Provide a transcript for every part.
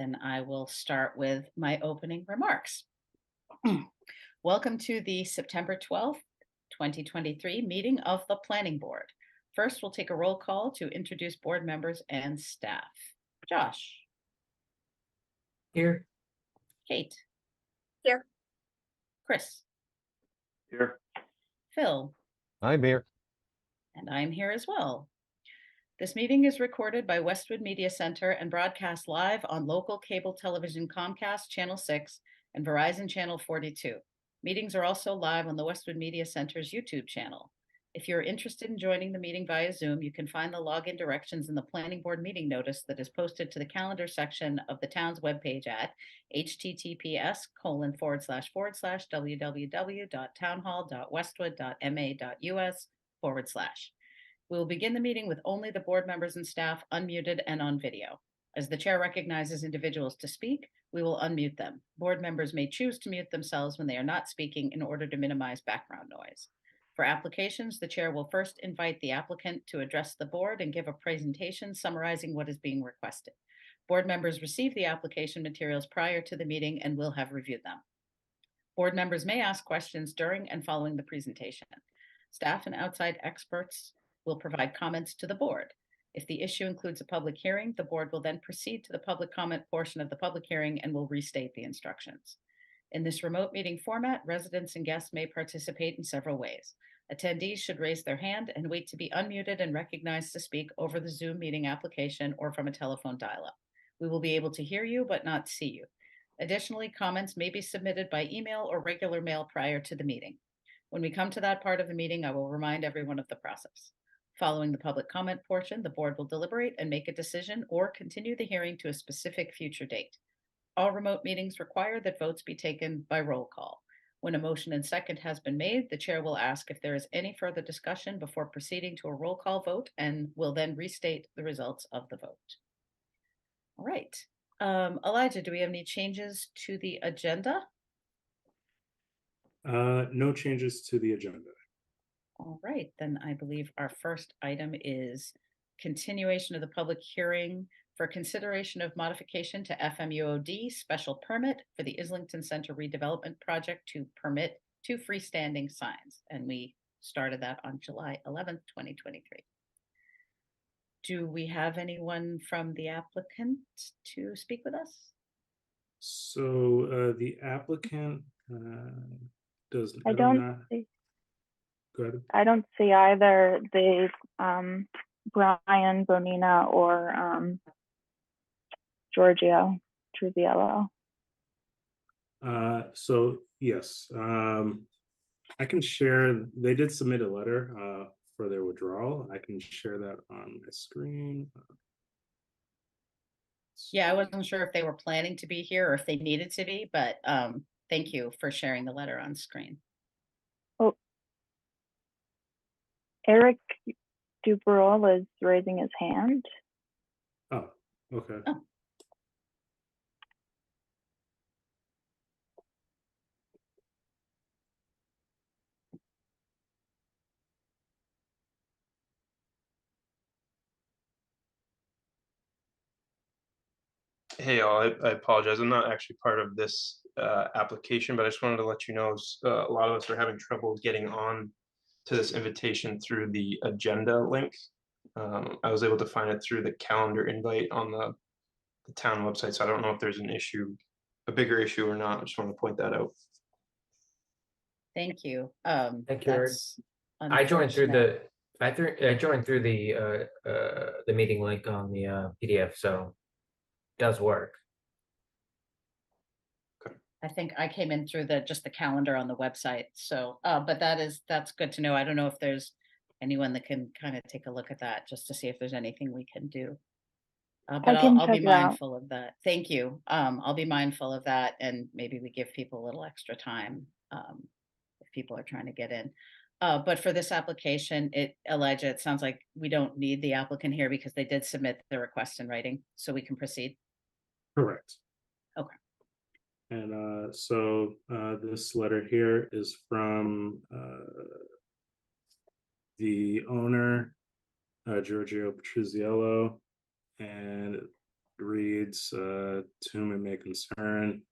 then I will start with my opening remarks. Welcome to the September 12th, 2023 meeting of the Planning Board. First, we'll take a roll call to introduce board members and staff. Josh. Here. Kate. Here. Chris. Here. Phil. I'm here. And I'm here as well. This meeting is recorded by Westwood Media Center and broadcast live on local cable television Comcast Channel 6 and Verizon Channel 42. Meetings are also live on the Westwood Media Center's YouTube channel. If you're interested in joining the meeting via Zoom, you can find the login directions in the Planning Board meeting notice that is posted to the calendar section of the town's webpage at https://www.townhall.westwood.ma.us/. We will begin the meeting with only the board members and staff unmuted and on video. As the chair recognizes individuals to speak, we will unmute them. Board members may choose to mute themselves when they are not speaking in order to minimize background noise. For applications, the chair will first invite the applicant to address the board and give a presentation summarizing what is being requested. Board members receive the application materials prior to the meeting and will have reviewed them. Board members may ask questions during and following the presentation. Staff and outside experts will provide comments to the board. If the issue includes a public hearing, the board will then proceed to the public comment portion of the public hearing and will restate the instructions. In this remote meeting format, residents and guests may participate in several ways. Attendees should raise their hand and wait to be unmuted and recognized to speak over the Zoom meeting application or from a telephone dial-up. We will be able to hear you but not see you. Additionally, comments may be submitted by email or regular mail prior to the meeting. When we come to that part of the meeting, I will remind everyone of the process. Following the public comment portion, the board will deliberate and make a decision or continue the hearing to a specific future date. All remote meetings require that votes be taken by roll call. When a motion and second has been made, the chair will ask if there is any further discussion before proceeding to a roll call vote and will then restate the results of the vote. All right. Elijah, do we have any changes to the agenda? No changes to the agenda. All right, then I believe our first item is continuation of the public hearing for consideration of modification to FMUOD special permit for the Islington Center redevelopment project to permit 2 freestanding signs. And we started that on July 11th, 2023. Do we have anyone from the applicant to speak with us? So the applicant does. I don't see. Go ahead. I don't see either the Brian Bonina or Giorgio Truziello. So yes, I can share. They did submit a letter for their withdrawal. I can share that on my screen. Yeah, I wasn't sure if they were planning to be here or if they needed to be, but thank you for sharing the letter on screen. Oh, Eric Duperol is raising his hand. Oh, okay. Oh. Hey, all, I apologize. I'm not actually part of this application, but I just wanted to let you know a lot of us are having trouble getting on to this invitation through the agenda link. I was able to find it through the calendar invite on the town website, so I don't know if there's an issue, a bigger issue or not. I just want to point that out. Thank you. Thank you. I joined through the meeting link on the PDF, so it does work. I think I came in through just the calendar on the website. So, but that's good to know. I don't know if there's anyone that can kind of take a look at that just to see if there's anything we can do. But I'll be mindful of that. Thank you. I'll be mindful of that, and maybe we give people a little extra time if people are trying to get in. But for this application, Elijah, it sounds like we don't need the applicant here because they did submit the request in writing, so we can proceed. Correct. Okay. And so this letter here is from the owner, Giorgio Truziello, and reads, to whom it may concern,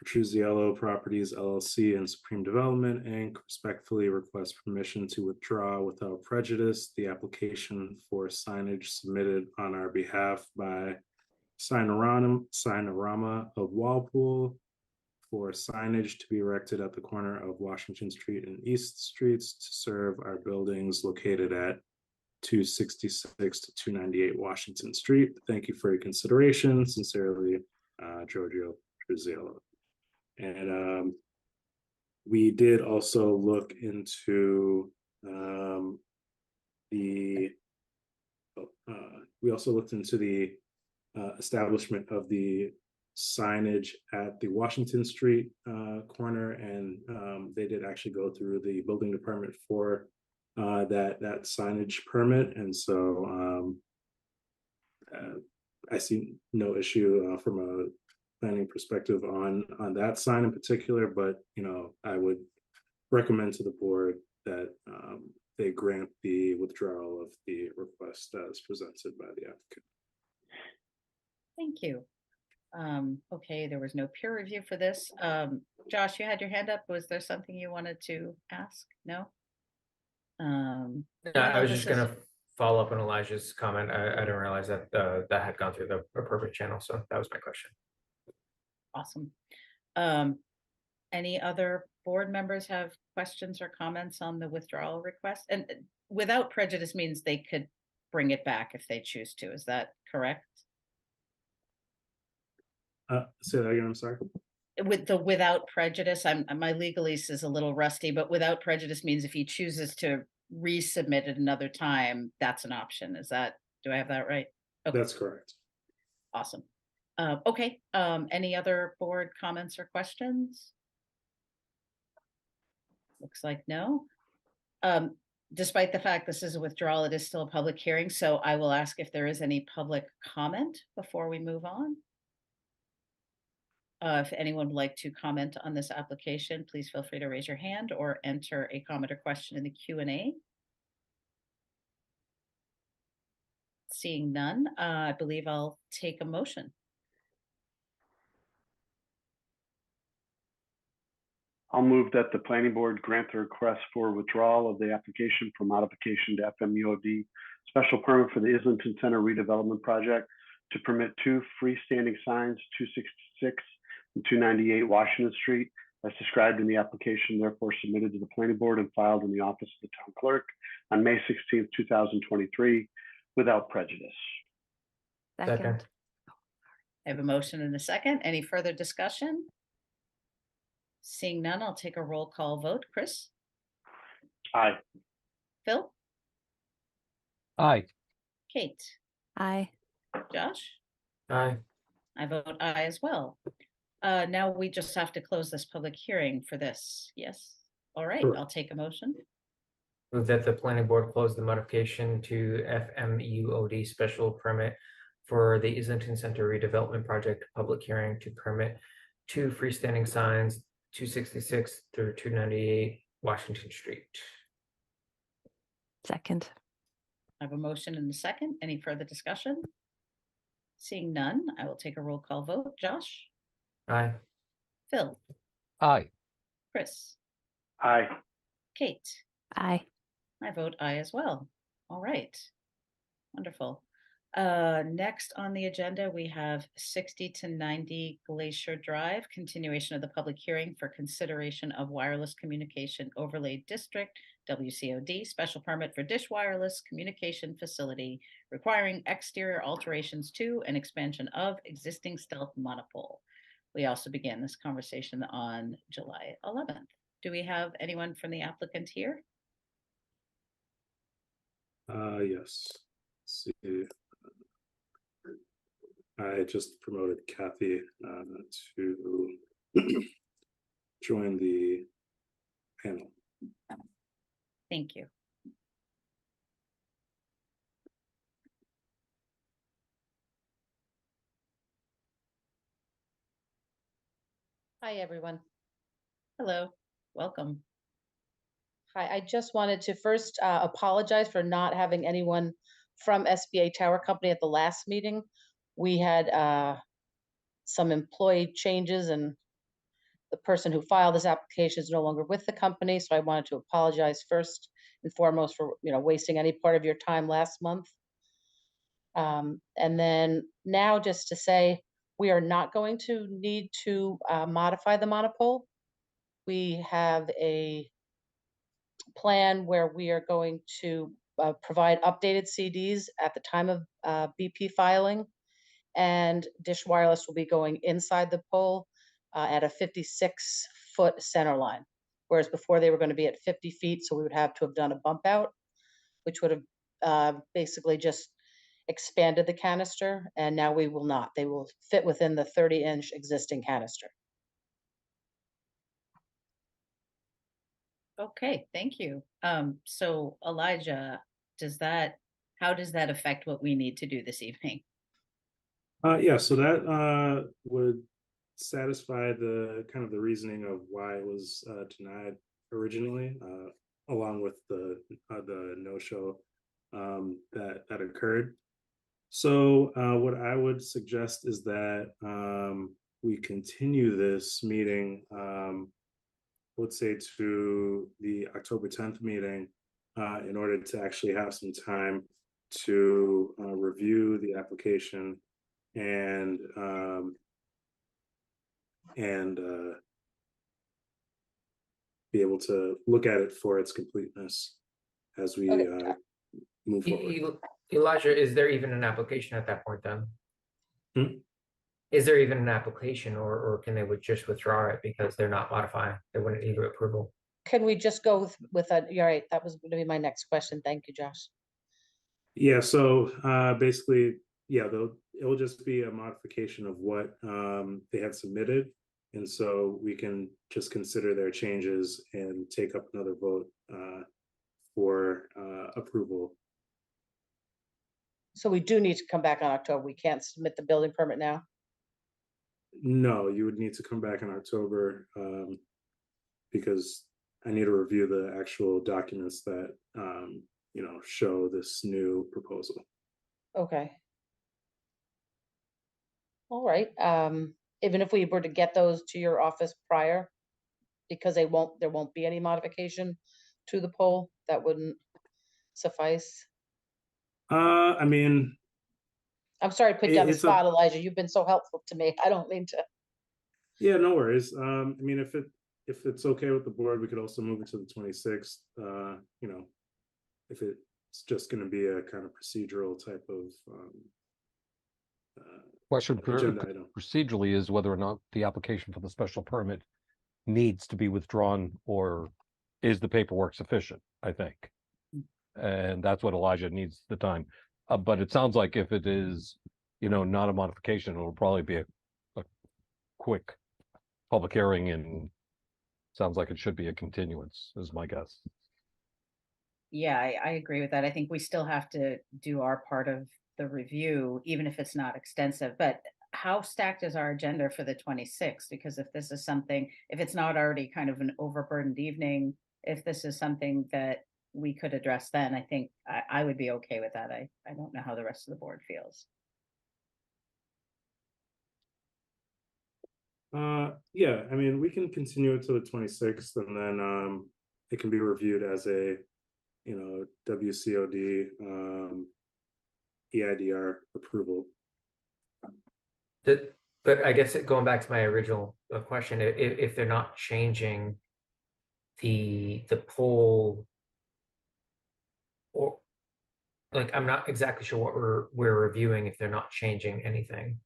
Petruzziello Properties LLC and Supreme Development Inc. respectfully request permission to withdraw without prejudice the application for signage submitted on our behalf by Signorama of Walpole for signage to be erected at the corner of Washington Street and East Streets to serve our buildings located at 266 to 298 Washington Street. Thank you for your consideration. Sincerely, Giorgio Petruzziello. And we did also look into the establishment of the signage at the Washington Street corner, and they did actually go through the building department for that signage permit, and so I see no issue from a planning perspective on that sign in particular, but I would recommend to the board that they grant the withdrawal of the request as presented by the applicant. Thank you. Okay, there was no peer review for this. Josh, you had your hand up. Was there something you wanted to ask? No? I was just gonna follow up on Elijah's comment. I didn't realize that that had gone through the appropriate channel, so that was my question. Awesome. Any other board members have questions or comments on the withdrawal request? And without prejudice means they could bring it back if they choose to. Is that correct? Say that again, I'm sorry. With the without prejudice, my legalese is a little rusty, but without prejudice means if he chooses to resubmit it another time, that's an option. Do I have that right? Okay. That's correct. Awesome. Okay. Any other board comments or questions? Looks like no. Despite the fact this is a withdrawal, it is still a public hearing, so I will ask if there is any public comment before we move on. If anyone would like to comment on this application, please feel free to raise your hand or enter a comment or question in the Q&A. Seeing none, I believe I'll take a motion. I'll move that the planning board grant the request for withdrawal of the application for modification to FMUOD special permit for the Islington Center redevelopment project to permit 2 freestanding signs, 266 and 298 Washington Street, as described in the application, therefore submitted to the planning board and filed in the office of the town clerk on May 16th, 2023, without prejudice. Second. I have a motion and a second. Any further discussion? Seeing none, I'll take a roll call vote. Chris? Aye. Phil? Aye. Kate? Aye. Josh? Aye. I vote aye as well. Now we just have to close this public hearing for this. Yes. All right, Sure. I'll take a motion. Move that the planning board close the modification to FMUOD special permit for the Islington Center redevelopment project public hearing to permit 2 freestanding signs, 266 through 298 Washington Street. Second. I have a motion and a second. Any further discussion? Seeing none, I will take a roll call vote. Josh? Aye. Phil? Aye. Chris? Aye. Kate? Aye. I vote aye as well. All right. Wonderful. Next on the agenda, we have 60 to 90 Glacier Drive, continuation of the public hearing for consideration of wireless communication overlay district, WCOD, special permit for dish wireless communication facility requiring exterior alterations to and expansion of existing stealth monopole. We also began this conversation on July 11th. Do we have anyone from the applicant here? Yes. Let's see. I just promoted Kathy to join the panel. Thank you. Hi, everyone. Hello, welcome. Hi, I just wanted to first apologize for not having anyone from SBA Tower Company at the last meeting. we had some employee changes, and the person who filed this application is no longer with the company, so I wanted to apologize first and foremost for, wasting any part of your time last month. And then now just to say, we are not going to need to modify the monopole. We have a plan where we are going to provide updated CDs at the time of BP filing, and Dish Wireless will be going inside the pole at a 56-foot center line, whereas before they were going to be at 50 feet, so we would have to have done a bump out, which would have basically just expanded the canister, and now we will not. They will fit within the 30-inch existing canister. Okay, thank you. So Elijah, how does that affect what we need to do this evening? Yeah, so that would satisfy the kind of the reasoning of why it was denied originally, along with the no-show that occurred. So what I would suggest is that we continue this meeting, let's say to the October 10th meeting, in order to actually have some time to review the application and be able to look at it for its completeness as we move forward. Elijah, is there even an application at that point then? Is there even an application, or can they just withdraw it because they're not modifying? They wouldn't need approval. Can we just go with a, you're right, that was going to be my next question. Thank you, Josh. Yeah, so basically, yeah, it will just be a modification of what they had submitted. And so we can just consider their changes and take up another vote for approval. So we do need to come back on October. We can't submit the building permit now? No, you would need to come back in October because I need to review the actual documents that, show this new proposal. Okay. All right. Even if we were to get those to your office prior, because there won't be any modification to the pole, that wouldn't suffice? I mean, I'm sorry to put you on the it's spot, Elijah. You've been so helpful to me. I don't mean to. Yeah, no worries. I mean, if it's okay with the board, we could also move it to the 26th. If it's just going to be a kind of procedural type of question agenda item. procedurally is whether or not the application for the special permit needs to be withdrawn, or is the paperwork sufficient, I think. And that's what Elijah needs the time. But it sounds like if it is, not a modification, it'll probably be a quick public hearing, and sounds like it should be a continuance, is my guess. Yeah, I agree with that. I think we still have to do our part of the review, even if it's not extensive. But how stacked is our agenda for the 26th? Because if this is something, if it's not already kind of an overburdened evening, if this is something that we could address then, I think I would be okay with that. I don't know how the rest of the board feels. Yeah, I mean, we can continue it to the 26th, and then it can be reviewed as a, WCOD EIDR approval. But I guess going back to my original question, if they're not changing the pole, or I'm not exactly sure what we're reviewing if they're not changing anything.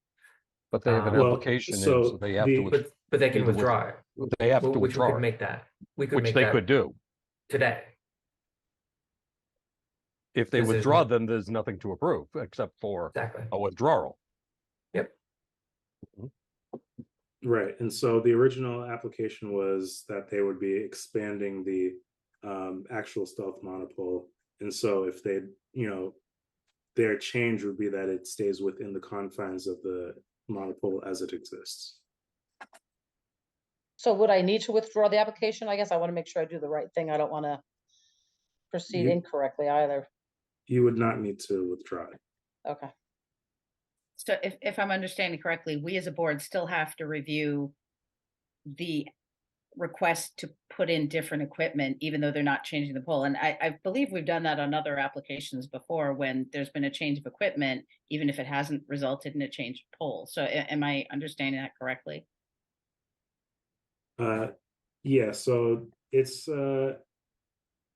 But they have an application, so they have to. But they can withdraw it. They have to which withdraw. We could make that. Which they could do today. If they withdraw, then there's nothing to approve except for a withdrawal. Yep. Right, and so the original application was that they would be expanding the actual stealth monopole, and so if they, their change would be that it stays within the confines of the monopole as it exists. So would I need to withdraw the application? I guess I want to make sure I do the right thing. I don't want to proceed incorrectly either. You would not need to withdraw it. Okay. So if I'm understanding correctly, we as a board still have to review the request to put in different equipment, even though they're not changing the pole. And I believe we've done that on other applications before when there's been a change of equipment, even if it hasn't resulted in a change of pole. So am I understanding that correctly? Yeah, so it's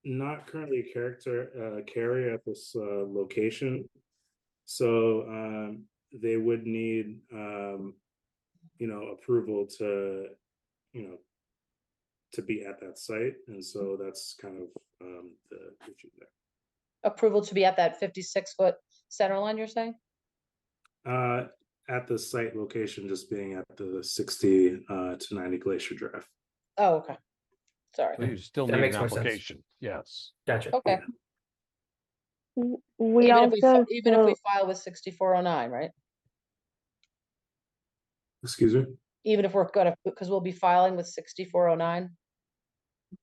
not currently a carrier at this location. So they would need approval to to be at that site, and so that's kind of the issue there. Approval to be at that 56-foot center line, you're saying? At the site location, just being at the 60 to 90 Glacier Drive. Oh, okay. Sorry. So you still That need makes an more sense. application, yes. Gotcha. Okay. We Even also if we file with 6409, right? Excuse me? Even if we're gonna, because we'll be filing with 6409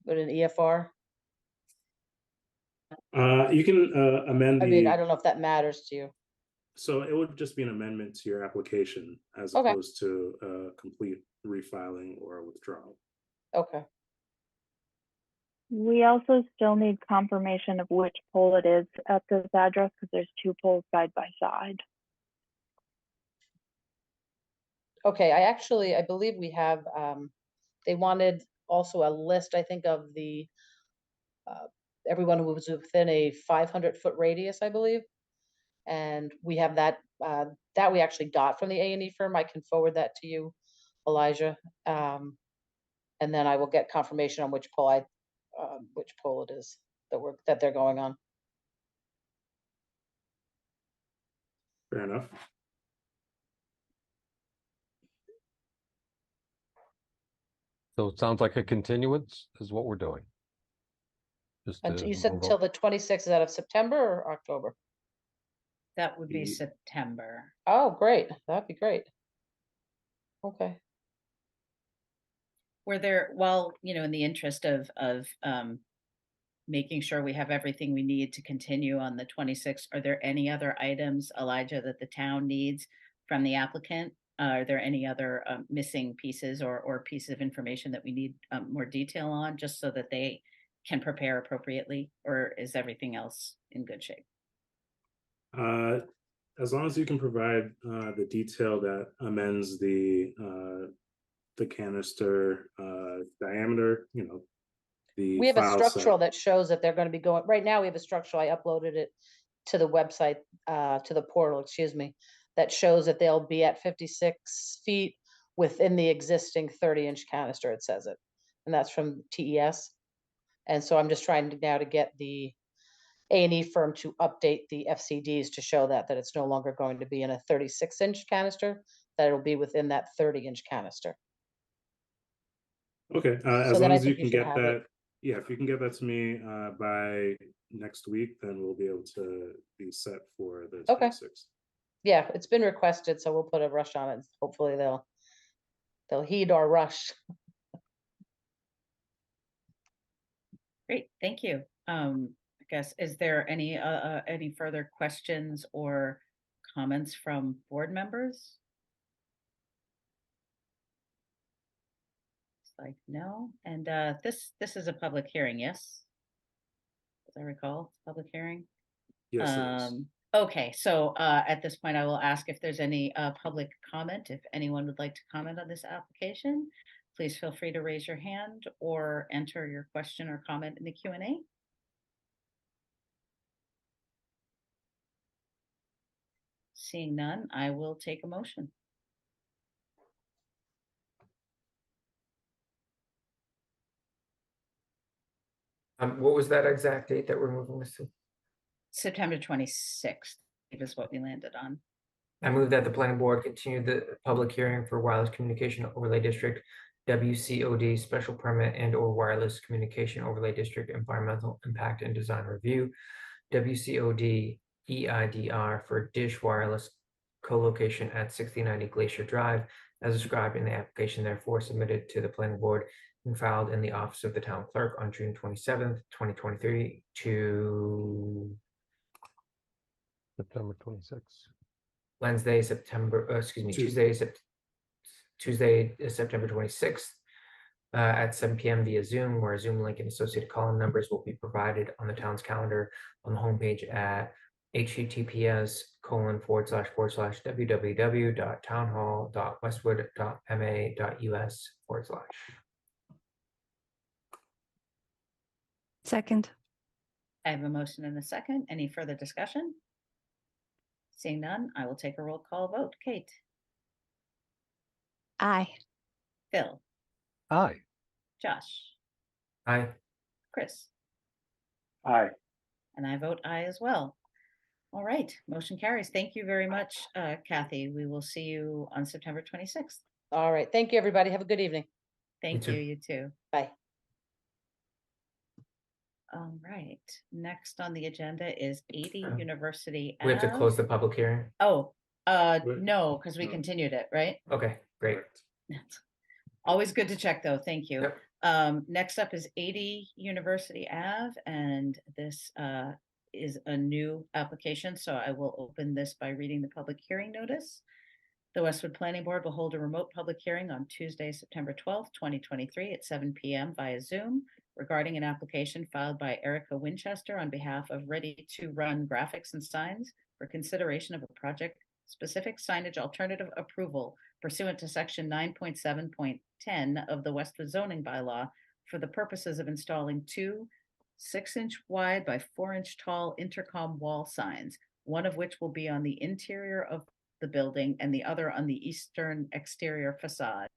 with an EFR. You can amend I mean, I the, don't know if that matters to you. so it would just be an amendment to your application as Okay. opposed to a complete refiling or withdrawal. Okay. we also still need confirmation of which pole it is at this address because there's two poles side by side. Okay, I believe we have, they wanted also a list, I think, of the everyone who was within a 500-foot radius, I believe. And we have that, that we actually got from the A&E firm. I can forward that to you, Elijah. And then I will get confirmation on which pole it is that they're going on. Fair enough. So it sounds like a continuance is what we're doing. Just And to you said move until on. the 26th, is that of September or October? That would be Ye- September. Oh, great. That'd be great. Okay. Were there, well, in the interest of making sure we have everything we need to continue on the 26th, are there any other items, Elijah, that the town needs from the applicant? Are there any other missing pieces or pieces of information that we need more detail on, just so that they can prepare appropriately, or is everything else in good shape? As long as you can provide the detail that amends the canister diameter, the We have a file set. structural that shows that they're going to be going, right now we have a structural, I uploaded it to the website, to the portal, excuse me, that shows that they'll be at 56 feet within the existing 30-inch canister, it says it. And that's from TES. And so I'm just trying now to get the A&E firm to update the FCDs to show that it's no longer going to be in a 36-inch canister, that it'll be within that 30-inch canister. Okay, So as then long I as you think you can should get have it. that, yeah, if you can get that to me by next week, then we'll be able to be set for the Okay. 26th. Yeah, it's been requested, so we'll put a rush on it. Hopefully they'll heed our rush. Great, thank you. I guess, is there any further questions or comments from board members? It's like, no, and this is a public hearing, yes? As I recall, it's a public hearing. Yes, it is. Okay, so at this point, I will ask if there's any public comment. If anyone would like to comment on this application, please feel free to raise your hand or enter your question or comment in the Q&A. Seeing none, I will take a motion. What was that exact date that we're moving this to? September 26th is what we landed on. I move that the planning board continue the public hearing for wireless communication overlay district, WCOD special permit and/or wireless communication overlay district environmental impact and design review, WCOD EIDR for dish wireless co-location at 6090 Glacier Drive, as described in the application, therefore submitted to the planning board and filed in the office of the town clerk on June 27th, 2023 to September 26th. Wednesday, Tuesday, September 26th at 7 p.m. via Zoom, where a Zoom link and associated call-in numbers will be provided on the town's calendar on the homepage at https://www.townhall.westwood.ma.us/. Second. I have a motion and a second. Any further discussion? Seeing none, I will take a roll call vote. Kate, Aye. Phil, Aye. Josh, Aye. Chris, Aye. and I vote aye as well. All right, motion carries. Thank you very much, Kathy. We will see you on September 26th. All right. Thank you, everybody. Have a good evening. Thank too. you, you too. Bye. All right, next on the agenda is 80 Um, University We have to Ave. close the public hearing. Oh, Wait. no, because we No. continued it, right? Okay, great. Correct. Always good to check, though. Thank you. Yep. Next up is 80 University Ave, and this is a new application, so I will open this by reading the public hearing notice. The Westwood Planning Board will hold a remote public hearing on Tuesday, September 12th, 2023 at 7 p.m. via Zoom regarding an application filed by Erica Winchester on behalf of Ready to Run Graphics and Signs for consideration of a project-specific signage alternative approval pursuant to Section 9.7.10 of the Westwood zoning bylaw for the purposes of installing two 6-inch wide by 4-inch tall intercom wall signs, one of which will be on the interior of the building and the other on the eastern exterior facade,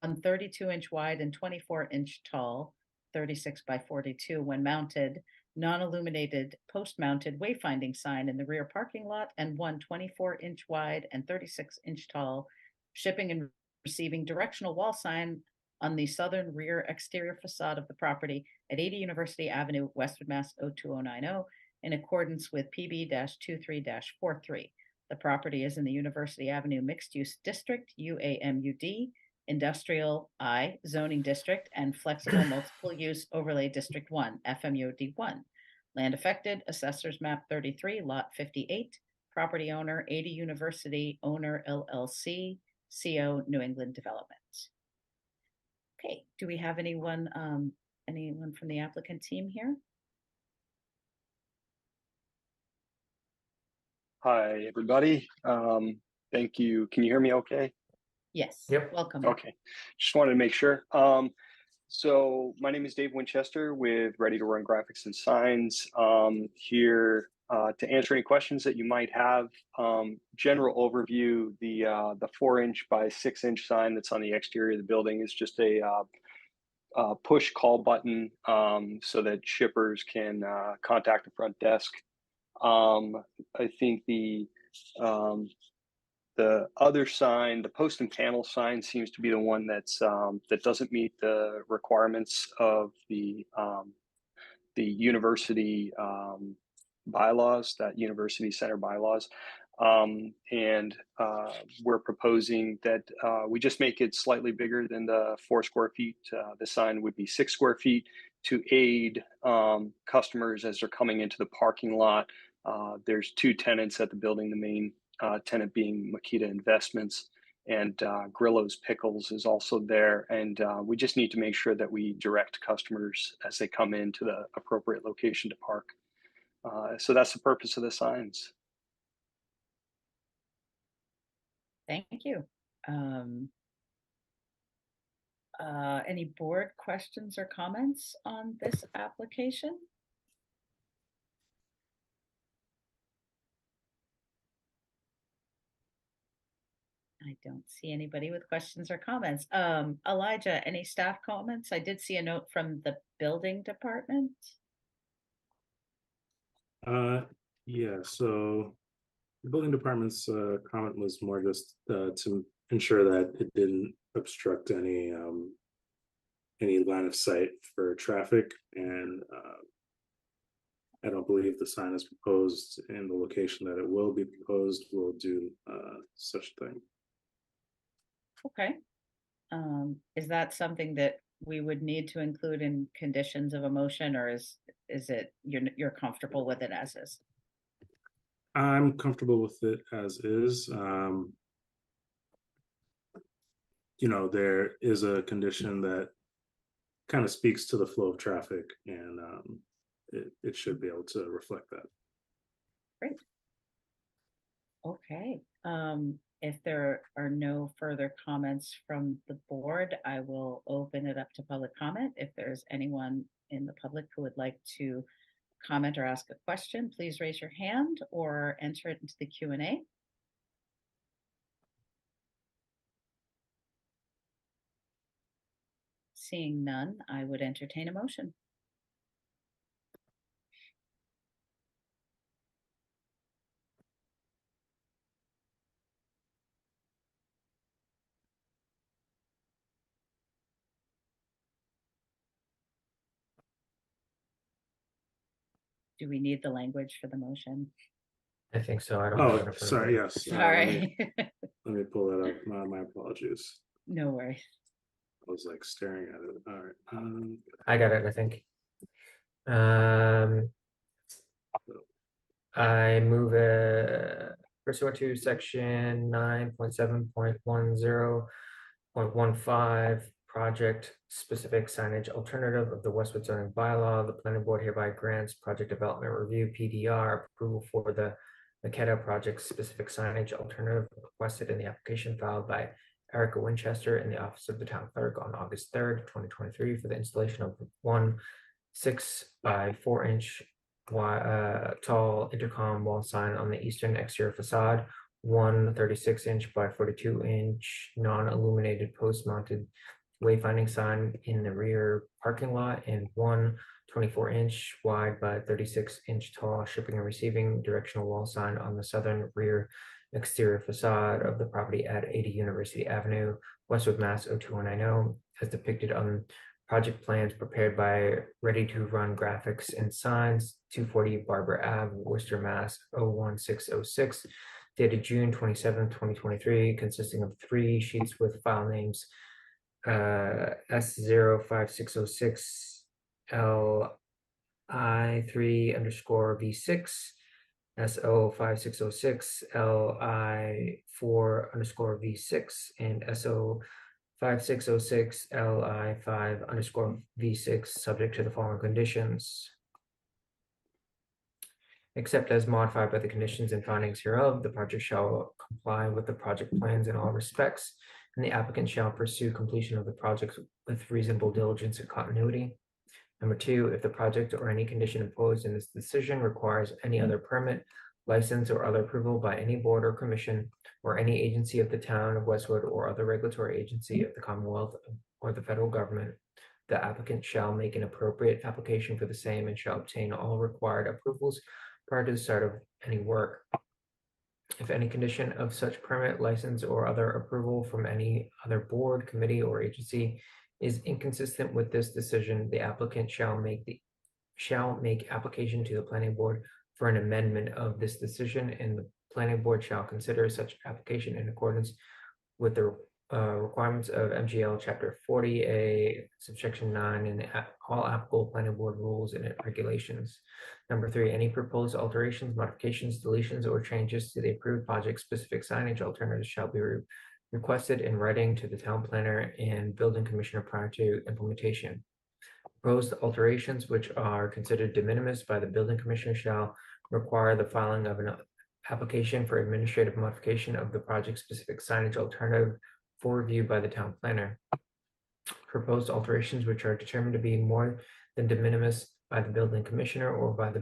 on 32-inch wide and 24-inch tall, 36 by 42 when mounted, non-illuminated post-mounted wayfinding sign in the rear parking lot, and one 24-inch wide and 36-inch tall shipping and receiving directional wall sign on the southern rear exterior facade of the property at 80 University Avenue, Westwood, Mass. 02090, in accordance with PB-23-43. The property is in the University Avenue Mixed Use District, UAMUD, Industrial I Zoning District, and Flexible Multiple Use Overlay District 1, FMUOD 1. Land affected, Assessors Map 33, Lot 58. Property owner, 80 University Owner LLC, CO, New England Development. Okay, do we have anyone from the applicant team here? Hi, everybody. Thank you. Can you hear me okay? Yes. Yep. Welcome. Okay. Just wanted to make sure. So my name is Dave Winchester with Ready to Run Graphics and Signs. Here to answer any questions that you might have. General overview, the 4-inch by 6-inch sign that's on the exterior of the building is just a push call button so that shippers can contact the front desk. I think the other sign, the post and panel sign, seems to be the one that's that doesn't meet the requirements of the university bylaws, that university center bylaws. And we're proposing that we just make it slightly bigger than the 4 square feet. The sign would be 6 square feet to aid customers as they're coming into the parking lot. There's 2 tenants at the building, the main tenant being Meketa Investments, and Grillo's Pickles is also there. And we just need to make sure that we direct customers as they come into the appropriate location to park. So that's the purpose of the signs. Thank you. Any board questions or comments on this application? I don't see anybody with questions or comments. Elijah, any staff comments? I did see a note from the building department. Yeah, so the building department's comment was more just to ensure that it didn't obstruct any line of sight for traffic, and I don't believe the sign is proposed in the location that it will be proposed will do such a thing. Okay. Is that something that we would need to include in conditions of a motion, or is it you're comfortable with it as is? I'm comfortable with it as is. You know, there is a condition that kind of speaks to the flow of traffic, and it should be able to reflect that. Great. Okay, if there are no further comments from the board, I will open it up to public comment. If there's anyone in the public who would like to comment or ask a question, please raise your hand or enter it into the Q&A. Seeing none, I would entertain a motion. Do we need the language for the motion? I think so. I don't have it in Oh, front of sorry. me. Yes. Sorry. Let me pull that up. My apologies. No worries. I was like staring at it. All right. I got it, I think. I move pursuant to section 9.7.10.15 project specific signage alternative of the Westwood zoning bylaw. The planning board hereby grants project development review PDR approval for the Meketa project specific signage alternative requested in the application filed by Erica Winchester in the office of the town clerk on August 3rd, 2023 for the installation of 1 6 by 4 inch tall intercom wall sign on the eastern exterior facade, 1 36-inch by 42-inch non-illuminated post-mounted wayfinding sign in the rear parking lot, and 1 24-inch wide by 36-inch tall shipping and receiving directional wall sign on the southern rear exterior facade of the property at 80 University Avenue, Westwood, Mass. 02190, as depicted on project plans prepared by Ready to Run Graphics and Signs, 240 Barber Ave, Worcester, Mass. 01606, dated June 27, 2023, consisting of 3 sheets with file names S05606 LI3_V6, SO5606 LI4_V6, and SO5606 LI5_V6, subject to the following conditions. Except as modified by the conditions and findings hereof, the project shall comply with the project plans in all respects, and the applicant shall pursue completion of the project with reasonable diligence and continuity. Number 2, if the project or any condition imposed in this decision requires any other permit, license, or other approval by any board or commission or any agency of the town of Westwood or other regulatory agency of the Commonwealth or the federal government, the applicant shall make an appropriate application for the same and shall obtain all required approvals prior to the start of any work. If any condition of such permit, license, or other approval from any other board, committee, or agency is inconsistent with this decision, the applicant shall make application to the planning board for an amendment of this decision, and the planning board shall consider such application in accordance with the requirements of MGL Chapter 40A, subsection 9, and all applicable planning board rules and regulations. Number 3, any proposed alterations, modifications, deletions, or changes to the approved project specific signage alternatives shall be requested in writing to the town planner and building commissioner prior to implementation. Proposed alterations which are considered de minimis by the building commissioner shall require the filing of an application for administrative modification of the project specific signage alternative for review by the town planner. Proposed alterations which are determined to be more than de minimis by the building commissioner or by the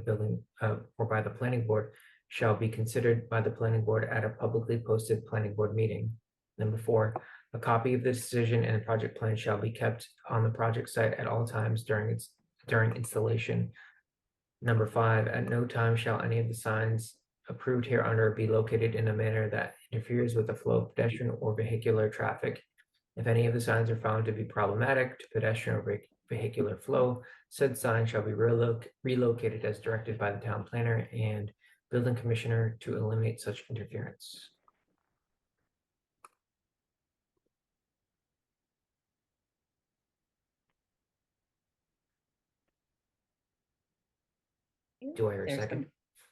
planning board shall be considered by the planning board at a publicly posted planning board meeting. Number 4, a copy of the decision and project plan shall be kept on the project site at all times during installation. Number 5, at no time shall any of the signs approved hereunder be located in a manner that interferes with the flow of pedestrian or vehicular traffic. If any of the signs are found to be problematic to pedestrian or vehicular flow, said sign shall be relocated as directed by the town planner and building commissioner to eliminate such interference. Do I hear a There's second?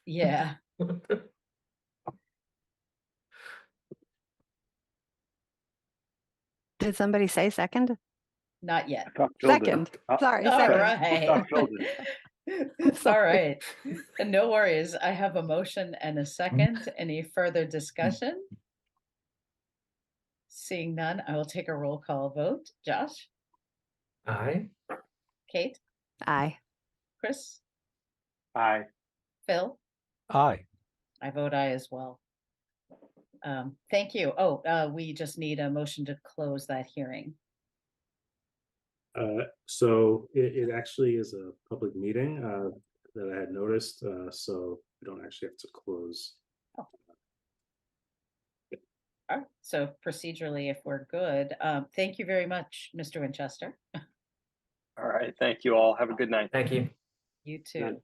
yeah. Did somebody say second? Not yet. I thought Phil did. Second. Sorry, All second. I right. thought Phil did. All right. And no worries. I have a motion and a second. Any further discussion? Seeing none, I will take a roll call vote. Josh, Aye. Kate, Aye. Chris, Aye. Phil, Aye. I vote aye as well. Thank you. Oh, we just need a motion to close that hearing. So it actually is a public meeting that I had noticed, so we don't actually have to close. All right, so procedurally, if we're good, thank you very much, Mr. Winchester. All right. Thank you all. Have a good night. Thank you. You too.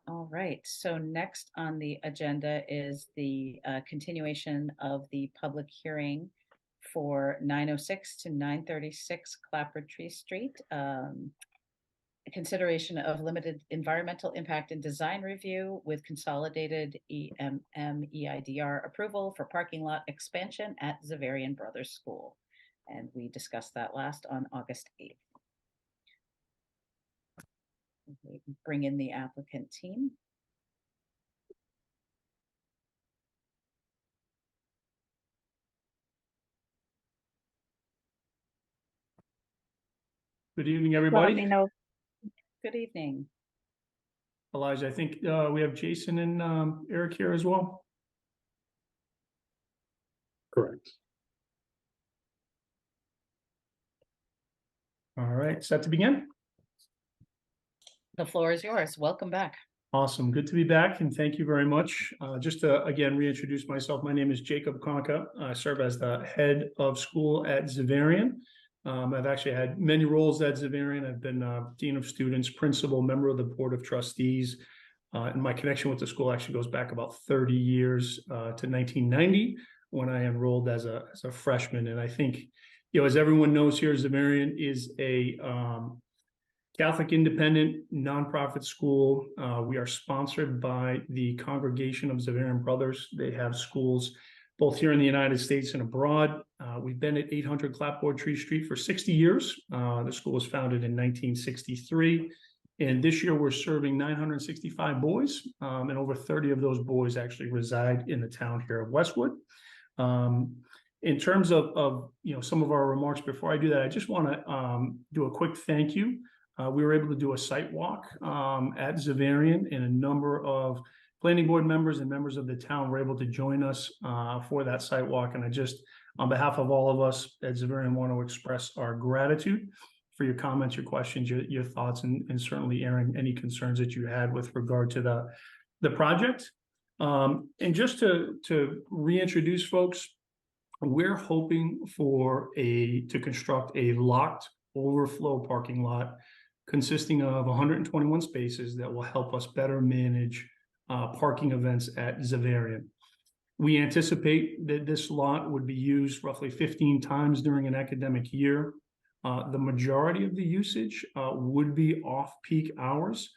All right, so next on the agenda is the continuation of the public hearing for 906 to 936 Clapboardtree Street. Consideration of limited environmental impact and design review with consolidated EMM-EIDR approval for parking lot expansion at Xaverian Brothers School. And we discussed that last on August 8th. We bring in the applicant team. Good evening, Let me everybody. know. Good evening. Elijah, I think we have Jason and Eric here as well. Correct. All right, set to begin. The floor is yours. Welcome back. Awesome. Good to be back, and thank you very much. Just to again reintroduce myself, my name is Jacob Conca. I serve as the head of school at Xaverian. I've actually had many roles at Xaverian. I've been dean of students, principal, member of the board of trustees, and my connection with the school actually goes back about 30 years to 1990 when I enrolled as a freshman. And I think, you know, as everyone knows here, Xaverian is a Catholic independent nonprofit school. We are sponsored by the Congregation of Xaverian Brothers. They have schools both here in the United States and abroad. We've been at 800 Clapboardtree Street for 60 years. The school was founded in 1963. And this year we're serving 965 boys, and over 30 of those boys actually reside in the town here of Westwood. In terms of you know, some of our remarks before I do that, I just want to do a quick thank you. We were able to do a site walk at Xaverian, and a number of planning board members and members of the town were able to join us for that site walk. And I just, on behalf of all of us at Xaverian, want to express our gratitude for your comments, your questions, your thoughts, and certainly airing any concerns that you had with regard to the project. And just to reintroduce folks, we're hoping to construct a locked overflow parking lot consisting of 121 spaces that will help us better manage parking events at Xaverian. We anticipate that this lot would be used roughly 15 times during an academic year. The majority of the usage would be off-peak hours.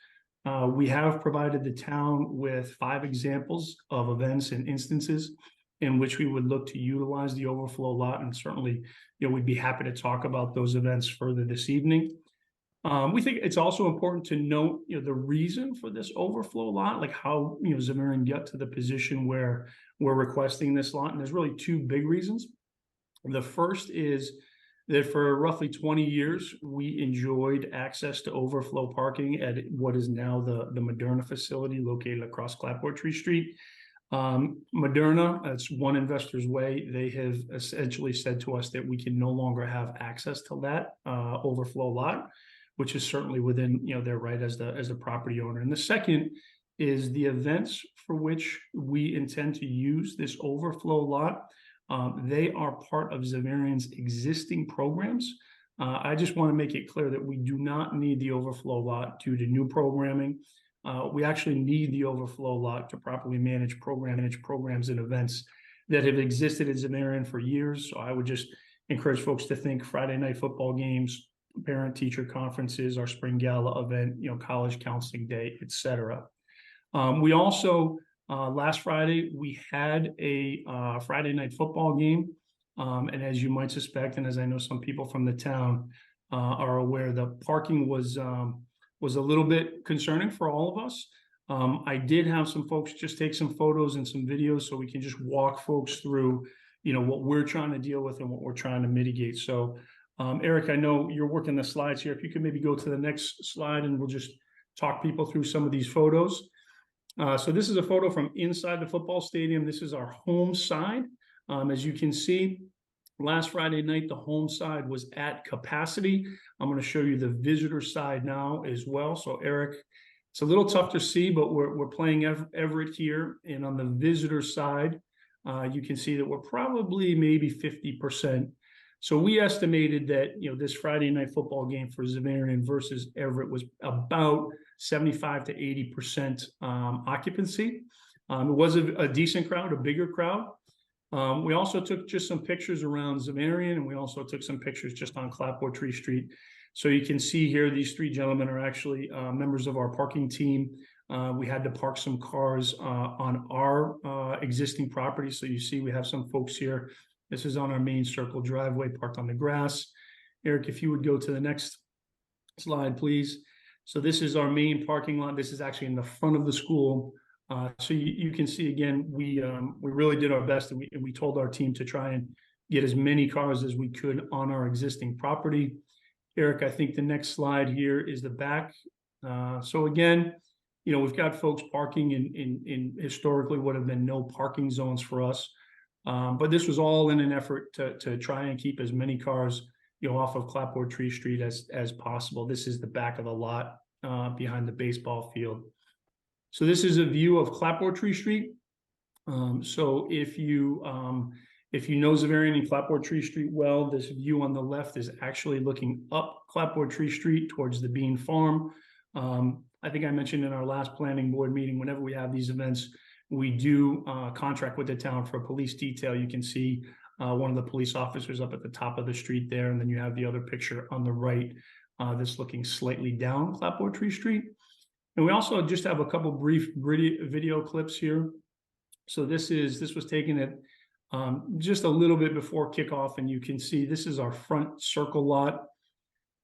We have provided the town with 5 examples of events and instances in which we would look to utilize the overflow lot, and certainly, you know, we'd be happy to talk about those events further this evening. We think it's also important to note, you know, the reason for this overflow lot, like how, you know, Xaverian got to the position where we're requesting this lot, and there's really 2 big reasons. The first is that for roughly 20 years, we enjoyed access to overflow parking at what is now the Moderna facility located across Clapboardtree Street. Moderna, that's One Investor's Way, they have essentially said to us that we can no longer have access to that overflow lot, which is certainly within, you know, their right as the property owner. And the second is the events for which we intend to use this overflow lot. They are part of Xaverian's existing programs. I just want to make it clear that we do not need the overflow lot due to new programming. We actually need the overflow lot to properly manage programs and events that have existed at Xaverian for years. So I would just encourage folks to think Friday night football games, parent-teacher conferences, our spring gala event, you know, college counseling day, etc. We also, last Friday, we had a Friday night football game And as you might suspect, and as I know some people from the town are aware, the parking was a little bit concerning for all of us. I did have some folks just take some photos and some videos so we can just walk folks through, what we're trying to deal with and what we're trying to mitigate. So, Eric, I know you're working the slides here. If you could maybe go to the next slide and we'll just talk people through some of these photos. So this is a photo from inside the football stadium. This is our home side. As you can see, last Friday night, the home side was at capacity. I'm going to show you the visitor side now as well. So Eric, it's a little tough to see, but we're playing Everett here. And on the visitor side, you can see that we're probably maybe 50%. So we estimated that, this Friday night football game for Xaverian versus Everett was about 75 to 80% occupancy. It was a decent crowd, a bigger crowd. We also took just some pictures around Xaverian, and we also took some pictures just on Clapboardtree Street. So you can see here, these three gentlemen are actually members of our parking team. We had to park some cars on our existing property. So you see we have some folks here. This is on our main circle driveway parked on the grass. Eric, if you would go to the next slide, please. So this is our main parking lot. This is actually in the front of the school. So you can see, again, we really did our best, and we told our team to try and get as many cars as we could on our existing property. Eric, I think the next slide here is the back. So again, we've got folks parking in historically would have been no parking zones for us. But this was all in an effort to try and keep as many cars, off of Clapboardtree Street as possible. This is the back of the lot behind the baseball field. So this is a view of Clapboardtree Street. So if you know Xaverian and Clapboardtree Street well, this view on the left is actually looking up Clapboardtree Street towards the Bean Farm. I think I mentioned in our last planning board meeting, whenever we have these events, we do contract with the town for a police detail. You can see one of the police officers up at the top of the street there, and then you have the other picture on the right that's looking slightly down Clapboardtree Street. And we also just have a couple brief video clips here. So this was taken at just a little bit before kickoff, and you can see this is our front circle lot.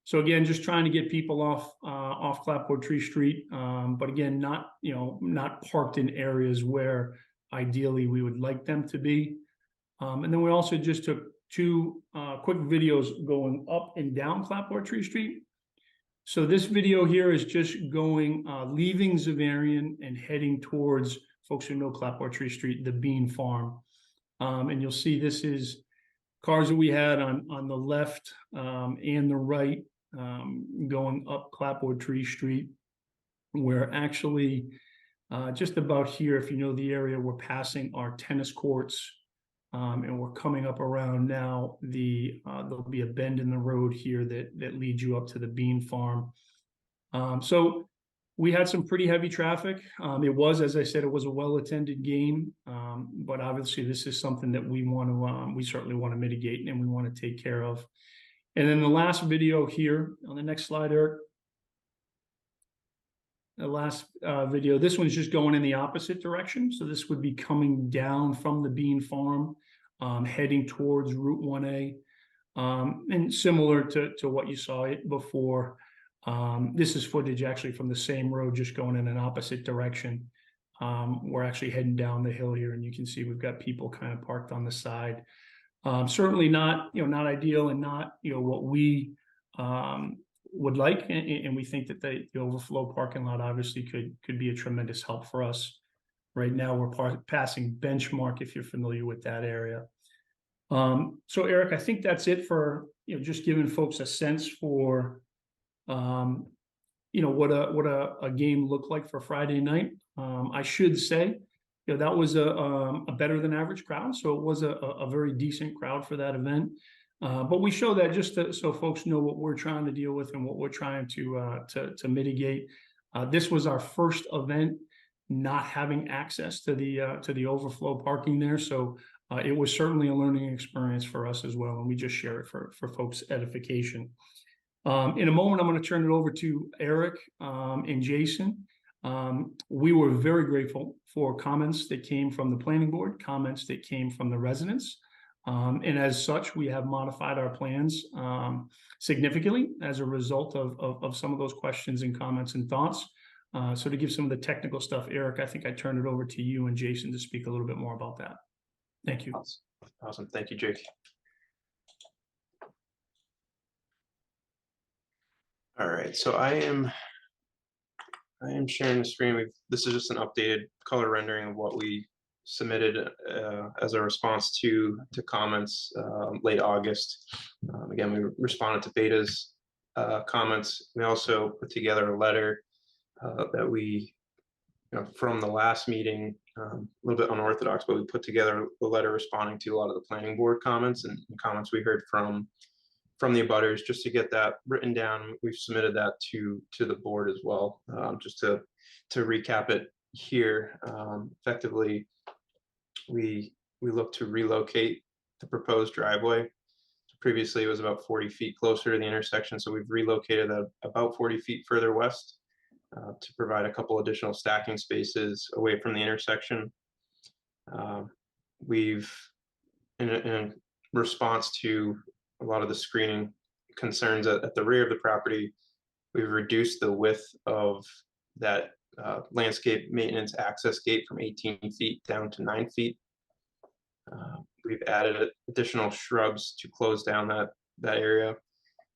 So again, just trying to get people off Clapboardtree Street, but again, not parked in areas where ideally we would like them to be. And then we also just took two quick videos going up and down Clapboardtree Street. So this video here is just going, leaving Xaverian and heading towards, folks who know Clapboardtree Street, the Bean Farm. And you'll see this is cars that we had on the left and the right going up Clapboardtree Street. We're actually just about here, if you know the area, we're passing our tennis courts. And we're coming up around now there'll be a bend in the road here that leads you up to the Bean Farm. So we had some pretty heavy traffic. It was, as I said, it was a well-attended game. But obviously this is something that we certainly want to mitigate and we want to take care of. And then the last video here on the next slide, Eric. The last video, this one's just going in the opposite direction. So this would be coming down from the Bean Farm, heading towards Route 1A. And similar to what you saw before, this is footage actually from the same road, just going in an opposite direction. We're actually heading down the hill here, and you can see we've got people kind of parked on the side. Certainly not ideal, and not, what we would like, and we think that the overflow parking lot obviously could be a tremendous help for us. Right now we're passing Benchmark, if you're familiar with that area. So Eric, I think that's it for just giving folks a sense for what a game looked like for Friday night. I should say that was a better than average crowd, so it was a very decent crowd for that event. But we show that just so folks know what we're trying to deal with and what we're trying to mitigate. This was our first event not having access to the overflow parking there, so it was certainly a learning experience for us as well, and we just share it for folks' edification. In a moment, I'm going to turn it over to Eric and Jason. We were very grateful for comments that came from the planning board, comments that came from the residents. And as such, we have modified our plans significantly as a result of some of those questions and comments and thoughts. So to give some of the technical stuff, Eric, I think I turn it over to you and Jason to speak a little bit more about that. Thank you. Awesome. Thank you, Jake. All right, so I am sharing the screen. This is just an updated color rendering of what we submitted as a response to comments late August. Again, we responded to Beta's comments. We also put together a letter that we, from the last meeting, a little bit unorthodox, but we put together a letter responding to a lot of the planning board comments and comments we heard from the abutters, just to get that written down. We've submitted that to the board as well, just to recap it here. Effectively, we look to relocate the proposed driveway. Previously, it was about 40 feet closer to the intersection, so we've relocated that about 40 feet further west to provide a couple additional stacking spaces away from the intersection. We've, in response to a lot of the screening concerns at the rear of the property, we've reduced the width of that landscape maintenance access gate from 18 feet down to 9 feet. We've added additional shrubs to close down that area.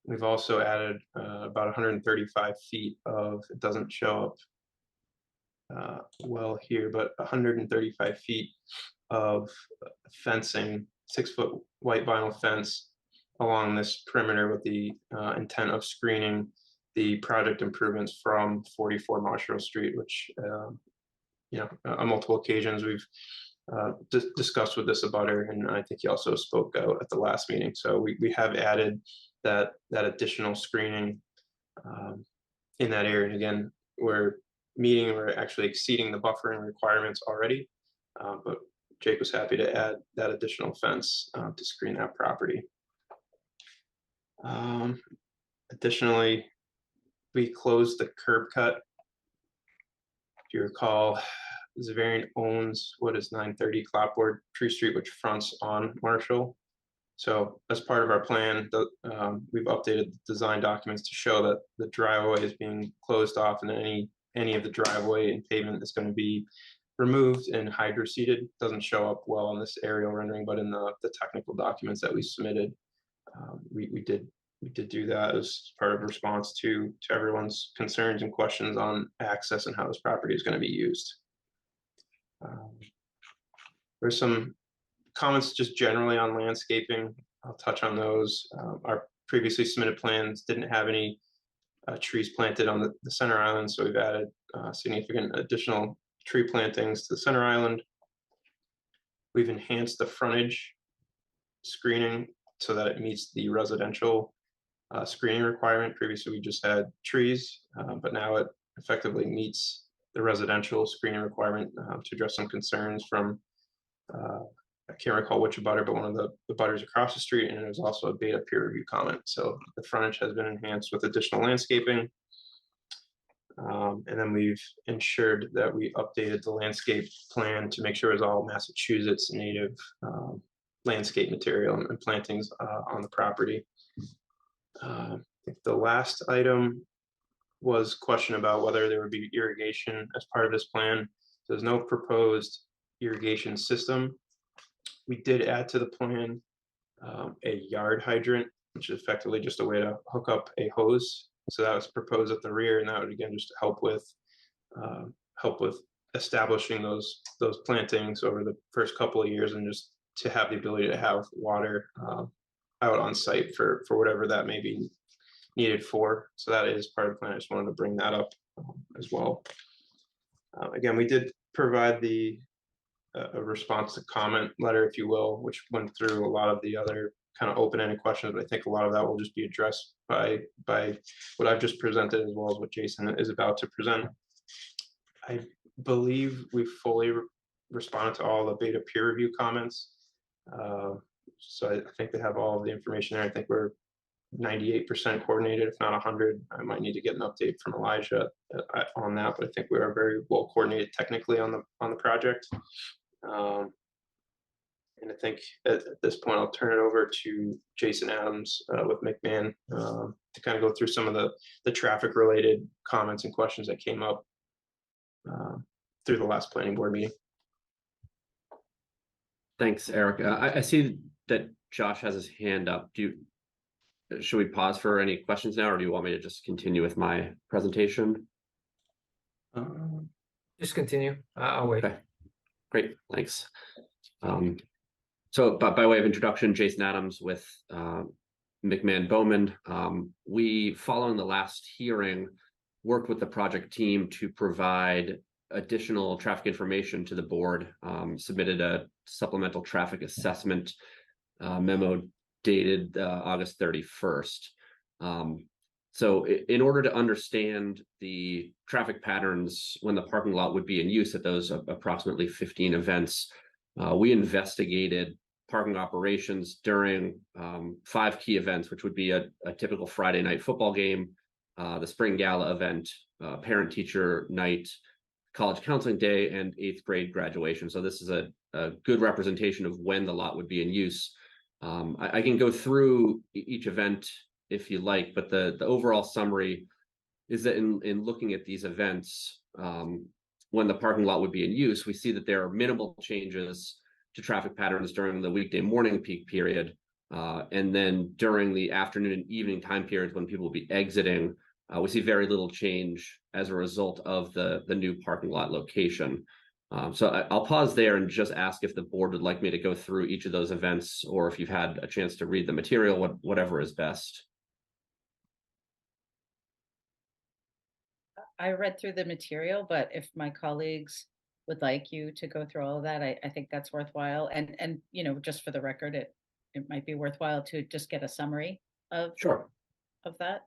We've also added about 135 feet of, it doesn't show up well here, but 135 feet of fencing, 6-foot white vinyl fence along this perimeter, with the intent of screening the project improvements from 44 Marshall Street, which, on multiple occasions we've discussed with this abutter, and I think he also spoke out at the last meeting. So we have added that additional screening in that area. And again, we're actually exceeding the buffering requirements already, but Jake was happy to add that additional fence to screen that property. Additionally, we closed the curb cut. If you recall, Xaverian owns what is 930 Clapboardtree Street, which fronts on Marshall. So as part of our plan, we've updated the design documents to show that the driveway is being closed off, and any of the driveway and pavement is going to be removed and hydroseeded. Doesn't show up well on this aerial rendering, but in the technical documents that we submitted, we did do that as part of response to everyone's concerns and questions on access and how this property is going to be used. There's some comments just generally on landscaping. I'll touch on those. Our previously submitted plans didn't have any trees planted on the center island, so we've added significant additional tree plantings to the center island. We've enhanced the frontage screening so that it meets the residential screening requirement. Previously, we just had trees, but now it effectively meets the residential screening requirement to address some concerns from, I can't recall which abutter, but one of the abutters across the street, and there's also a beta peer review comment. So the frontage has been enhanced with additional landscaping. And then we've ensured that we updated the landscape plan to make sure it's all Massachusetts native landscape material and plantings on the property. I think the last item was question about whether there would be irrigation as part of this plan. There's no proposed irrigation system. We did add to the plan a yard hydrant, which is effectively just a way to hook up a hose. So that was proposed at the rear, and that would again just help with establishing those plantings over the first couple of years, and just to have the ability to have water out on site for whatever that may be needed for. So that is part of the plan. I just wanted to bring that up as well. Again, we did provide a response to comment letter, if you will, which went through a lot of the other kind of open-ended questions, but I think a lot of that will just be addressed by what I've just presented, as well as what Jason is about to present. I believe we fully responded to all the beta peer review comments. So I think they have all of the information there. I think we're 98% coordinated, if not 100. I might need to get an update from Elijah on that, but I think we are very well coordinated technically on the project. And I think at this point, I'll turn it over to Jason Adams with McMahon to kind of go through some of the traffic related comments and questions that came up through the last planning board meeting. Thanks, Eric. I see that Josh has his hand up. Should we pause for any questions now, or do you want me to just continue with my presentation? Just continue. I'll wait. Okay, great, thanks. So by way of introduction, Jason Adams with McMahon Bowman. We, following the last hearing, worked with the project team to provide additional traffic information to the board, submitted a supplemental traffic assessment memo dated August 31st. So in order to understand the traffic patterns when the parking lot would be in use at those approximately 15 events, we investigated parking operations during 5 key events, which would be a typical Friday night football game, the spring gala event, parent-teacher night, college counseling day, and 8th grade graduation. So this is a good representation of when the lot would be in use. I can go through each event if you like, but the overall summary is that in looking at these events, when the parking lot would be in use, we see that there are minimal changes to traffic patterns during the weekday morning peak period. And then during the afternoon and evening time periods when people will be exiting, we see very little change as a result of the new parking lot location. So I'll pause there and just ask if the board would like me to go through each of those events, or if you've had a chance to read the material, whatever is best. I read through the material, but if my colleagues would like you to go through all of that, I think that's worthwhile. And you know, just for the record, it might be worthwhile to just get a summary of Sure. of that.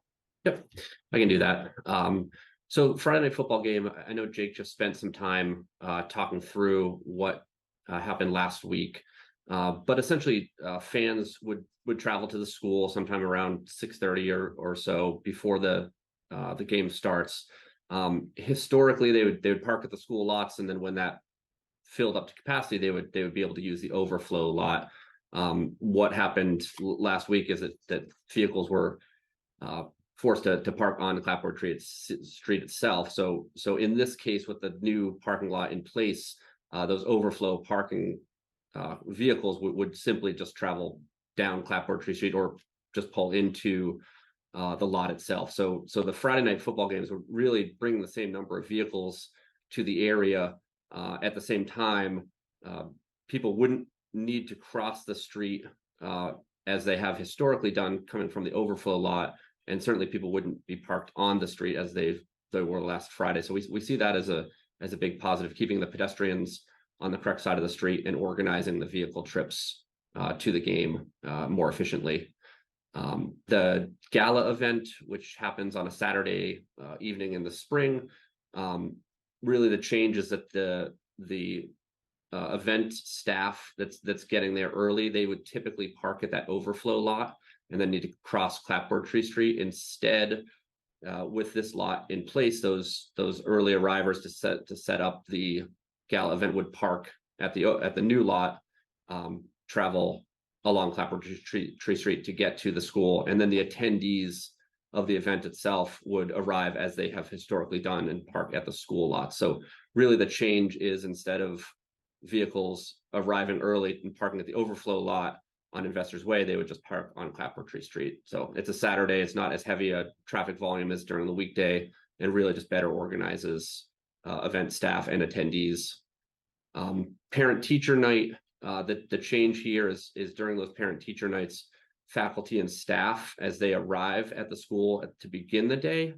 Yep, I can do that. So Friday night football game, I know Jake just spent some time talking through what happened last week. But essentially, fans would travel to the school sometime around 6:30 or so before the game starts. Historically, they would park at the school lots, and then when that filled up to capacity, they would be able to use the overflow lot. What happened last week is that vehicles were forced to park on Clapboardtree street itself. So in this case, with the new parking lot in place, those overflow parking vehicles would simply just travel down Clapboardtree Street or just pull into the lot itself. So the Friday night football games would really bring the same number of vehicles to the area. At the same time, people wouldn't need to cross the street as they have historically done coming from the overflow lot. And certainly people wouldn't be parked on the street as they were last Friday. So we see that as a big positive, keeping the pedestrians on the correct side of the street and organizing the vehicle trips to the game more efficiently. The gala event, which happens on a Saturday evening in the spring, really the change is that the event staff that's getting there early, they would typically park at that overflow lot and then need to cross Clapboardtree Street. Instead, with this lot in place, those early arrivers to set up the gala event would park at the new lot, travel along Clapboardtree Street to get to the school, and then the attendees of the event itself would arrive as they have historically done and park at the school lot. So really the change is, instead of vehicles arriving early and parking at the overflow lot on Investors Way, they would just park on Clapboardtree Street. So it's a Saturday, it's not as heavy a traffic volume as during the weekday, and really just better organizes event staff and attendees. Parent-teacher night, the change here is during those parent-teacher nights, faculty and staff, as they arrive at the school to begin the day,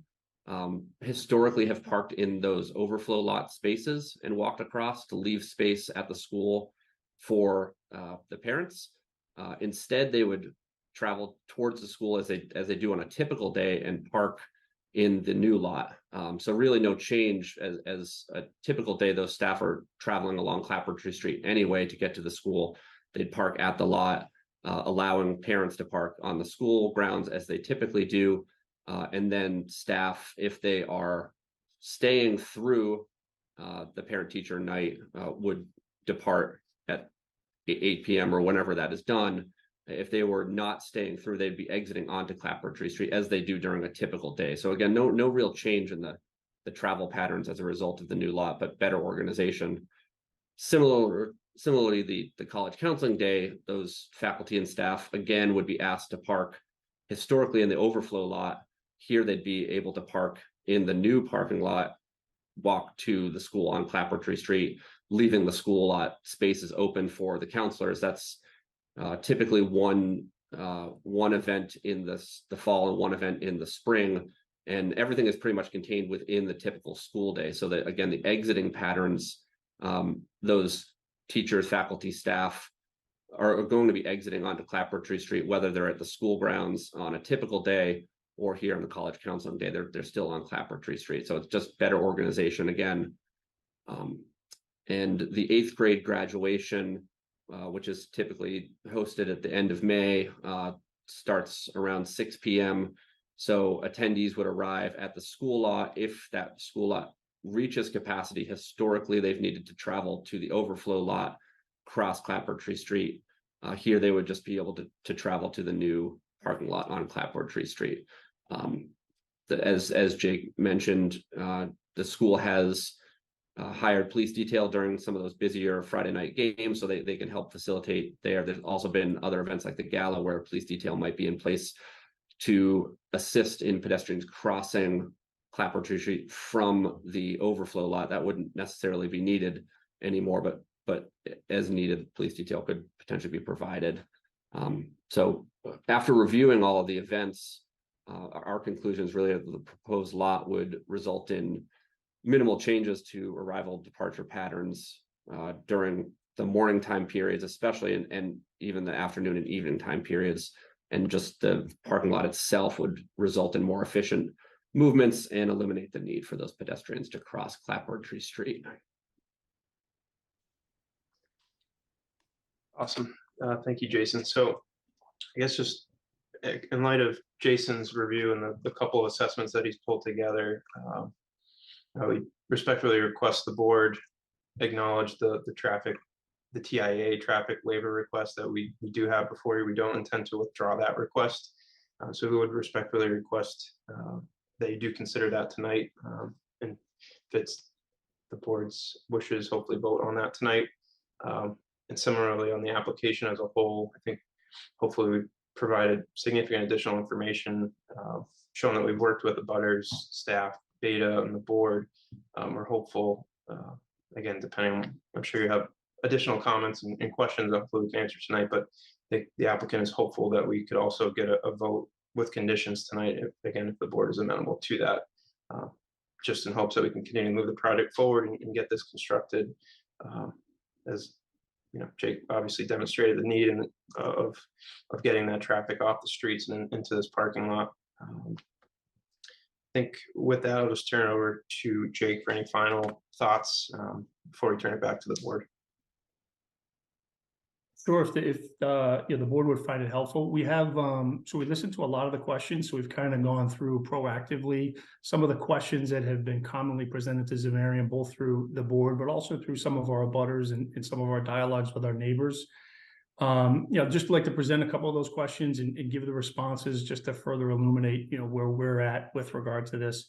historically have parked in those overflow lot spaces and walked across to leave space at the school for the parents. Instead, they would travel towards the school as they do on a typical day and park in the new lot. So really no change. As a typical day, those staff are traveling along Clapboardtree Street anyway to get to the school. They'd park at the lot, allowing parents to park on the school grounds as they typically do. And then staff, if they are staying through the parent-teacher night, would depart at 8 p.m. or whenever that is done. If they were not staying through, they'd be exiting onto Clapboardtree Street as they do during a typical day. So again, no real change in the travel patterns as a result of the new lot, but better organization. Similarly, the college counseling day, those faculty and staff again would be asked to park historically in the overflow lot. Here they'd be able to park in the new parking lot, walk to the school on Clapboardtree Street, leaving the school lot spaces open for the counselors. That's typically one event in the fall and one event in the spring, and everything is pretty much contained within the typical school day. So that again, the exiting patterns, those teachers, faculty, staff are going to be exiting onto Clapboardtree Street, whether they're at the school grounds on a typical day or here on the college counseling day. They're still on Clapboardtree Street. So it's just better organization again. And the 8th grade graduation, which is typically hosted at the end of May, starts around 6 p.m. So attendees would arrive at the school lot. If that school lot reaches capacity, historically, they've needed to travel to the overflow lot, cross Clapboardtree Street. Here, they would just be able to travel to the new parking lot on Clapboardtree Street. As Jake mentioned, the school has hired police detail during some of those busier Friday night games, so they can help facilitate there. There's also been other events like the gala where police detail might be in place to assist in pedestrians crossing Clapboardtree Street from the overflow lot. That wouldn't necessarily be needed anymore, but as needed, police detail could potentially be provided. So after reviewing all of the events, our conclusion is really that the proposed lot would result in minimal changes to arrival departure patterns during the morning time periods, especially, and even the afternoon and evening time periods. And just the parking lot itself would result in more efficient movements and eliminate the need for those pedestrians to cross Clapboardtree Street. Awesome. Thank you, Jason. So I guess just in light of Jason's review and the couple of assessments that he's pulled together, we respectfully request the board acknowledge the TIA traffic waiver request that we do have before you. We don't intend to withdraw that request. So we would respectfully request that you do consider that tonight. And if it's the board's wishes, hopefully vote on that tonight. And similarly on the application as a whole, I think hopefully we've provided significant additional information, showing that we've worked with the abutters, staff, Beta, and the board. We're hopeful, again, depending on, I'm sure you have additional comments and questions hopefully we can answer tonight, but the applicant is hopeful that we could also get a vote with conditions tonight, if the board is amenable to that, just in hopes that we can continue to move the project forward and get this constructed. As you know, Jake obviously demonstrated the need of getting that traffic off the streets and into this parking lot. I think with that, I'll just turn it over to Jake for any final thoughts before we turn it back to the board. Sure, if the board would find it helpful. We have, so we listened to a lot of the questions, so we've kind of gone through proactively some of the questions that have been commonly presented to Xaverian, both through the board, but also through some of our abutters and some of our dialogues with our neighbors. Just like to present a couple of those questions and give the responses just to further illuminate, where we're at with regard to this.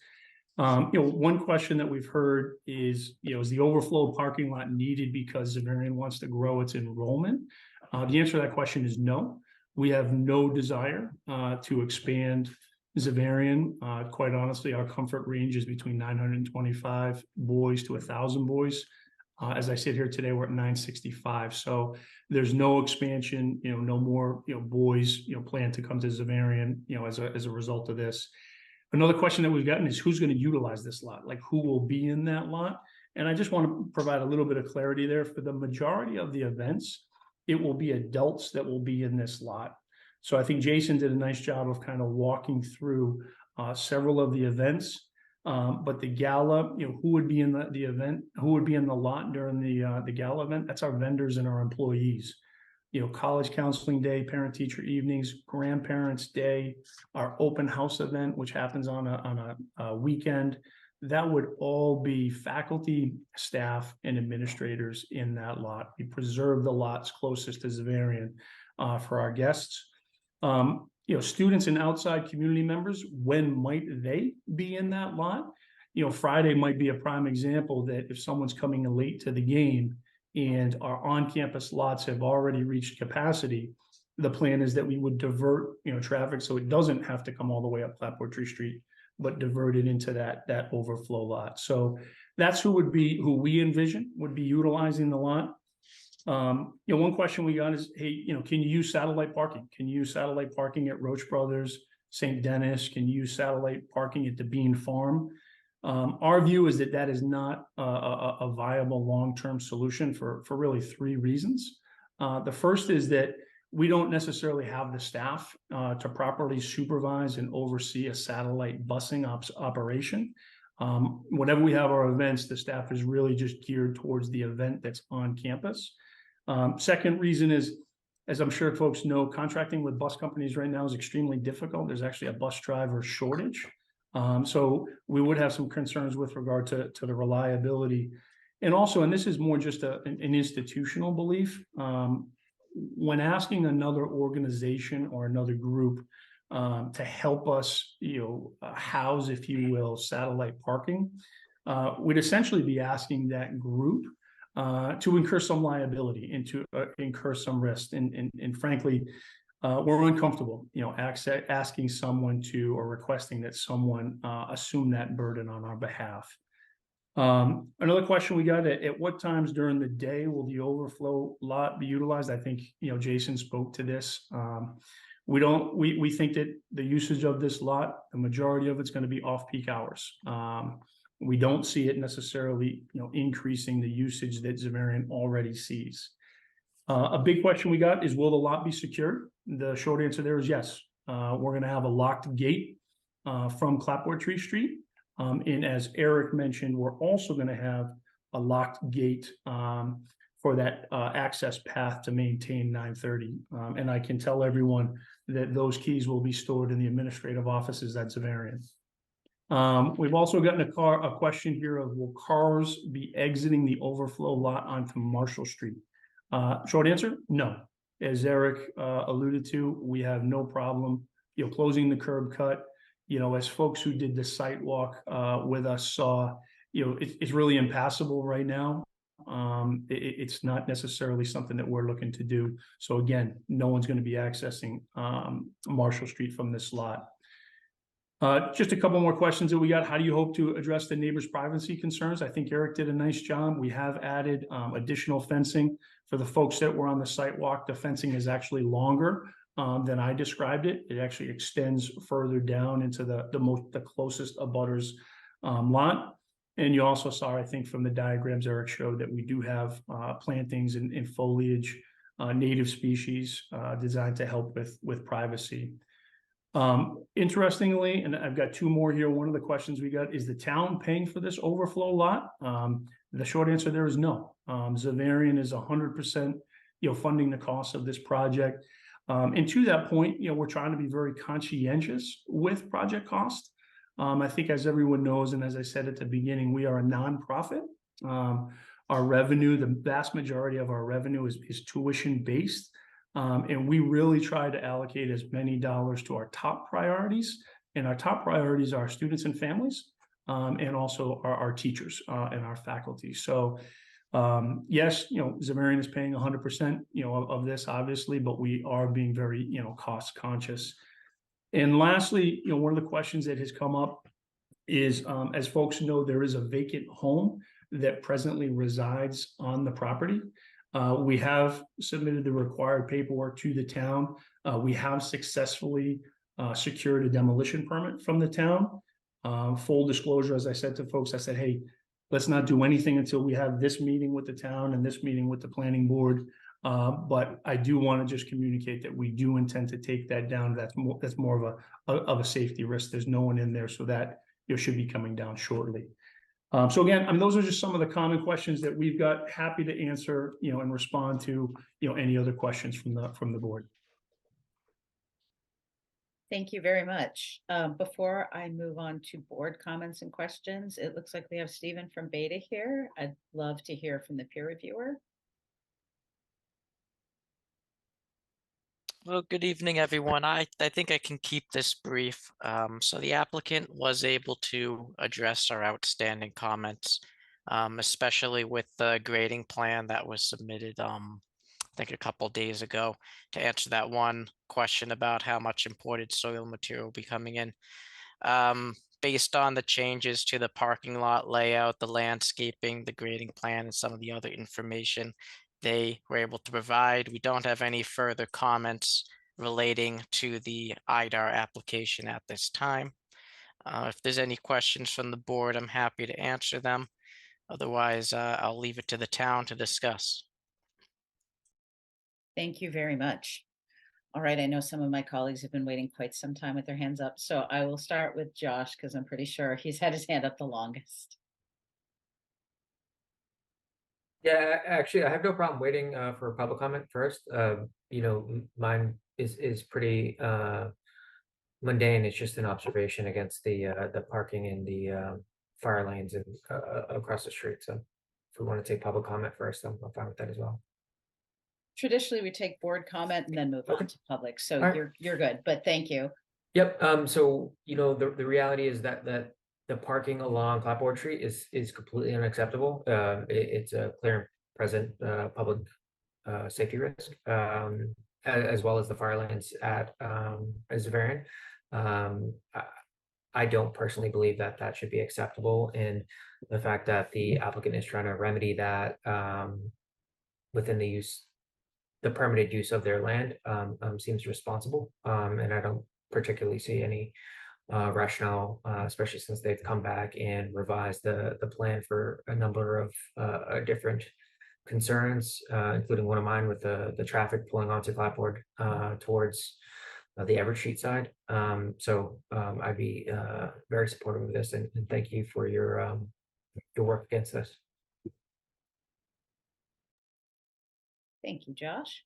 One question that we've heard is, is the overflow parking lot needed because Xaverian wants to grow its enrollment? The answer to that question is no. We have no desire to expand Xaverian. Quite honestly, our comfort range is between 925 boys to 1,000 boys. As I sit here today, we're at 965. So there's no expansion, no more, boys, plan to come to Xaverian, as a result of this. Another question that we've gotten is who's going to utilize this lot? Like who will be in that lot? And I just want to provide a little bit of clarity there. For the majority of the events, it will be adults that will be in this lot. So I think Jason did a nice job of kind of walking through several of the events. But the gala, who would be in the event, who would be in the lot during the gala event? That's our vendors and our employees. College counseling day, parent teacher evenings, grandparents day, our open house event, which happens on a weekend. that would all be faculty, staff, and administrators in that lot. We preserve the lots closest to Xaverian for our guests. Students and outside community members, when might they be in that lot? Friday might be a prime example that if someone's coming in late to the game and our on-campus lots have already reached capacity, the plan is that we would divert, traffic so it doesn't have to come all the way up Clapboardtree Street, but divert it into that overflow lot. So that's who we envision would be utilizing the lot. One question we got is, hey, can you use satellite parking? Can you use satellite parking at Roach Brothers, St. Dennis? Can you use satellite parking at the Bean Farm? Our view is that is not a viable long-term solution for really 3 reasons. The first is that we don't necessarily have the staff to properly supervise and oversee a satellite busing operation. Whenever we have our events, the staff is really just geared towards the event that's on campus. Second reason is, as I'm sure folks know, contracting with bus companies right now is extremely difficult. There's actually a bus driver shortage. So we would have some concerns with regard to the reliability. And also, and this is more just an institutional belief, when asking another organization or another group to help us, house, if you will, satellite parking, we'd essentially be asking that group to incur some liability and to incur some risk. And frankly, we're uncomfortable, asking someone to or requesting that someone assume that burden on our behalf. Another question we got, at what times during the day will the overflow lot be utilized? I think, Jason spoke to this. We think that the usage of this lot, the majority of it's going to be off-peak hours. We don't see it necessarily, increasing the usage that Xaverian already sees. A big question we got is, will the lot be secured? The short answer there is yes. We're going to have a locked gate from Clapboardtree Street. And as Eric mentioned, we're also going to have a locked gate for that access path to maintain 930. And I can tell everyone that those keys will be stored in the administrative offices at Xaverian. We've also gotten a question here of, will cars be exiting the overflow lot onto Marshall Street? Short answer, no. As Eric alluded to, we have no problem, closing the curb cut. As folks who did the site walk with us saw, it's really impassable right now. It's not necessarily something that we're looking to do. So again, no one's going to be accessing Marshall Street from this lot. Just a couple more questions that we got. How do you hope to address the neighbors' privacy concerns? I think Eric did a nice job. We have added additional fencing for the folks that were on the site walk. The fencing is actually longer than I described it. It actually extends further down into the closest abutters lot. And you also saw, I think, from the diagrams Eric showed, that we do have plantings and foliage, native species designed to help with privacy. Interestingly, and I've got 2 more here. One of the questions we got is, the town paying for this overflow lot? The short answer there is no. Xaverian is 100%, funding the cost of this project. And to that point, we're trying to be very conscientious with project cost. I think, as everyone knows, and as I said at the beginning, we are a nonprofit. Our revenue, the vast majority of our revenue is tuition based. And we really try to allocate as many dollars to our top priorities. And our top priorities are students and families, and also our teachers and our faculty. So yes, Xaverian is paying 100%, of this, obviously, but we are being very, cost conscious. And lastly, one of the questions that has come up is, as folks know, there is a vacant home that presently resides on the property. We have submitted the required paperwork to the town. We have successfully secured a demolition permit from the town. Full disclosure, as I said to folks, I said, hey, let's not do anything until we have this meeting with the town and this meeting with the planning board. But I do want to just communicate that we do intend to take that down. That's more of a safety risk. There's no one in there, so that should be coming down shortly. So again, those are just some of the common questions that we've got. Happy to answer, and respond to, any other questions from the board. Thank you very much. Before I move on to board comments and questions, it looks like we have Stephen from Beta here. I'd love to hear from the peer reviewer. Well, good evening, everyone. I think I can keep this brief. So the applicant was able to address our outstanding comments, especially with the grading plan that was submitted, I think a couple days ago, to answer that one question about how much imported soil material will be coming in. Based on the changes to the parking lot layout, the landscaping, the grading plan, and some of the other information they were able to provide, we don't have any further comments relating to the EIDR application at this time. If there's any questions from the board, I'm happy to answer them. Otherwise, I'll leave it to the town to discuss. Thank you very much. All right, I know some of my colleagues have been waiting quite some time with their hands up, so I will start with Josh because I'm pretty sure he's had his hand up the longest. Yeah, actually, I have no problem waiting for public comment first. Mine is pretty mundane. It's just an observation against the parking in the fire lanes and across the street. So if we want to take public comment first, I'm fine with that as well. Traditionally, we take board comment and then move on to public. So you're good, but thank you. Yep. So the reality is that the parking along Clapboardtree is completely unacceptable. It's a clear and present public safety risk, as well as the fire lanes at Xaverian. I don't personally believe that should be acceptable, and the fact that the applicant is trying to remedy that within the permitted use of their land seems responsible, and I don't particularly see any rationale, especially since they've come back and revised the plan for a number of different concerns, including one of mine with the traffic pulling onto Clapboard towards the Eversheet side. So I'd be very supportive of this, and thank you for your work against this. Thank you, Josh.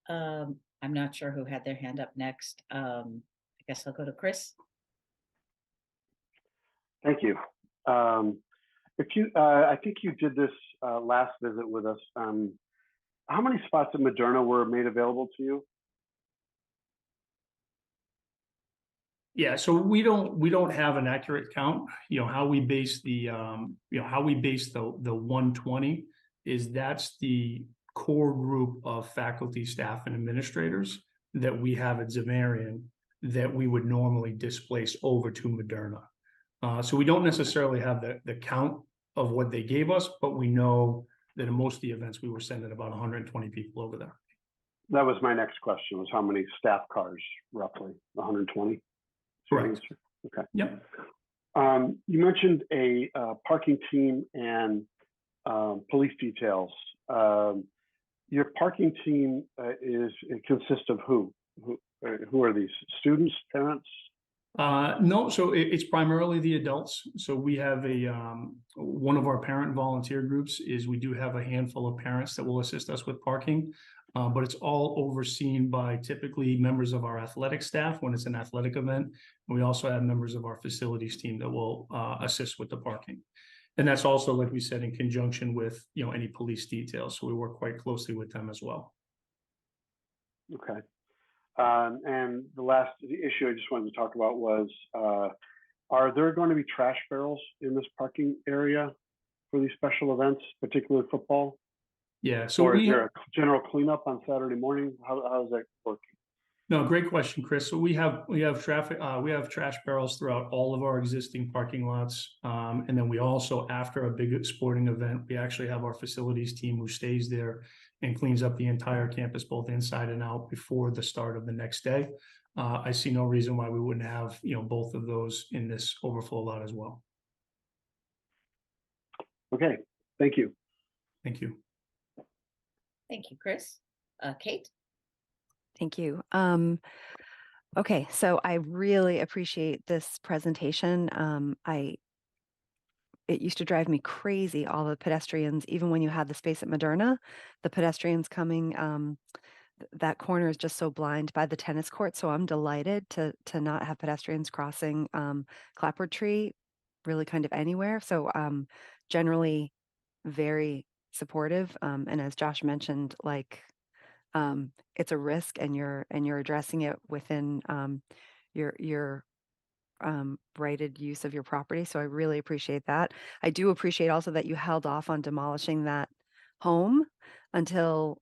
I'm not sure who had their hand up next. I guess I'll go to Chris. Thank you. I think you did this last visit with us. How many spots at Moderna were made available to you? Yeah, so we don't have an accurate count. How we base the 120 is that's the core group of faculty, staff, and administrators that we have at Xaverian that we would normally displace over to Moderna. So we don't necessarily have the count of what they gave us, but we know that in most of the events we were sending about 120 people over there. That was my next question, was how many staff cars, roughly? 120? Correct. Okay. Yep. You mentioned a parking team and police details. Your parking team consists of who? Who are these? Students, parents? No, so it's primarily the adults. So we have one of our parent volunteer groups is we do have a handful of parents that will assist us with parking, but it's all overseen by typically members of our athletic staff when it's an athletic event. And we also have members of our facilities team that will assist with the parking. And that's also, like we said, in conjunction with any police details. So we work quite closely with them as well. Okay. And the last issue I just wanted to talk about was, are there going to be trash barrels in this parking area for these special events, particularly football? Yeah. So or is there a general cleanup on Saturday morning? How is that working? No, great question, Chris. So we have trash barrels throughout all of our existing parking lots. And then we also, after a big sporting event, we actually have our facilities team who stays there and cleans up the entire campus, both inside and out, before the start of the next day. I see no reason why we wouldn't have, both of those in this overflow lot as well. Okay, thank you. Thank you. Thank you, Chris. Kate? Thank you. Okay, so I really appreciate this presentation. It used to drive me crazy, all the pedestrians, even when you had the space at Moderna, the pedestrians coming that corner is just so blind by the tennis court. So I'm delighted to not have pedestrians crossing Clapboardtree really kind of anywhere. So generally very supportive. And as Josh mentioned, like it's a risk, and you're addressing it within your righted use of your property. So I really appreciate that. I do appreciate also that you held off on demolishing that home until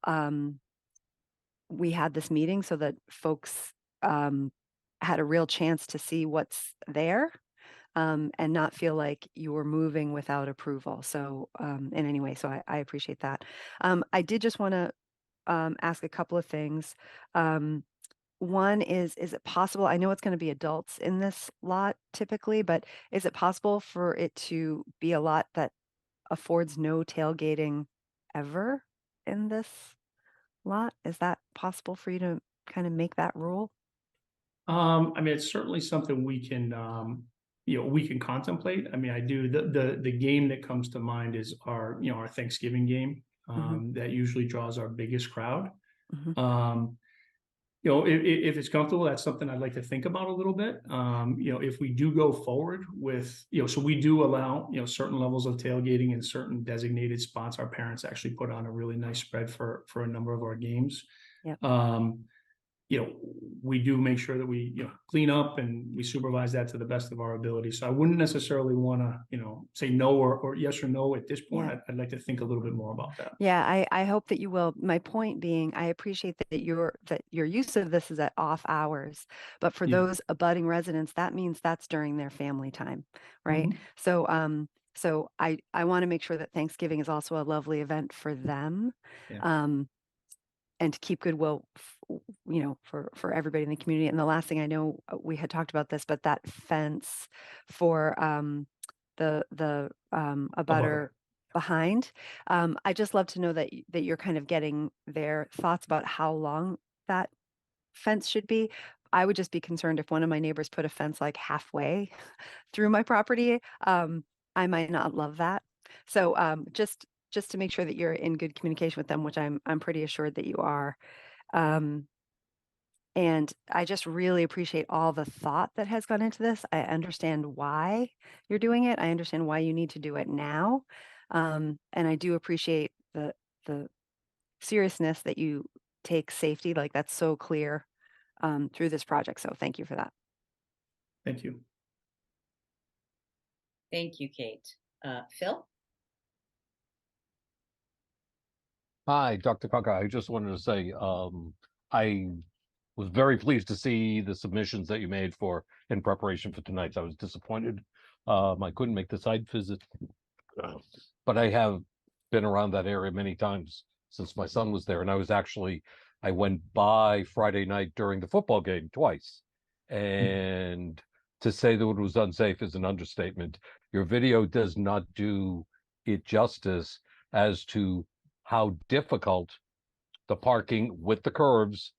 we had this meeting, so that folks had a real chance to see what's there, and not feel like you were moving without approval. So in any way, so I appreciate that. I did just want to ask a couple of things. One is it possible, I know it's going to be adults in this lot typically, but is it possible for it to be a lot that affords no tailgating ever in this lot? Is that possible for you to kind of make that rule? I mean, it's certainly something we can, we can contemplate. I mean, I do, the game that comes to mind is our, our Thanksgiving game, that usually draws our biggest crowd. If it's comfortable, that's something I'd like to think about a little bit. If we do go forward with, so we do allow, certain levels of tailgating in certain designated spots. Our parents actually put on a really nice spread for a number of our games. Yep. We do make sure that we, clean up and we supervise that to the best of our ability. So I wouldn't necessarily want to, say no or yes or no at this point. Yeah. I'd like to think a little bit more about that. Yeah, I hope that you will. My point being, I appreciate that your use of this is at off hours, but for Yeah. those abutting residents, that means that's during their family time, right? So so I want to make sure that Thanksgiving is also a lovely event for them. Yeah. And to keep goodwill, for everybody in the community. And the last thing, I know we had talked about this, but that fence for the abutter behind, I just love to know that you're kind of getting their thoughts about how long that fence should be. I would just be concerned if one of my neighbors put a fence like halfway through my property. I might not love that. So just to make sure that you're in good communication with them, which I'm pretty assured that you are. And I just really appreciate all the thought that has gone into this. I understand why you're doing it. I understand why you need to do it now. And I do appreciate the seriousness that you take safety. Like, that's so clear through this project. So thank you for that. Thank you. Thank you, Kate. Phil? Hi, Dr. Kaka. I just wanted to say, I was very pleased to see the submissions that you made in preparation for tonight's. I was disappointed. I couldn't make the site visit, but I have been around that area many times since my son was there. And I went by Friday night during the football game twice. And to say that it was unsafe is an understatement. Your video does not do it justice as to how difficult the parking with the curves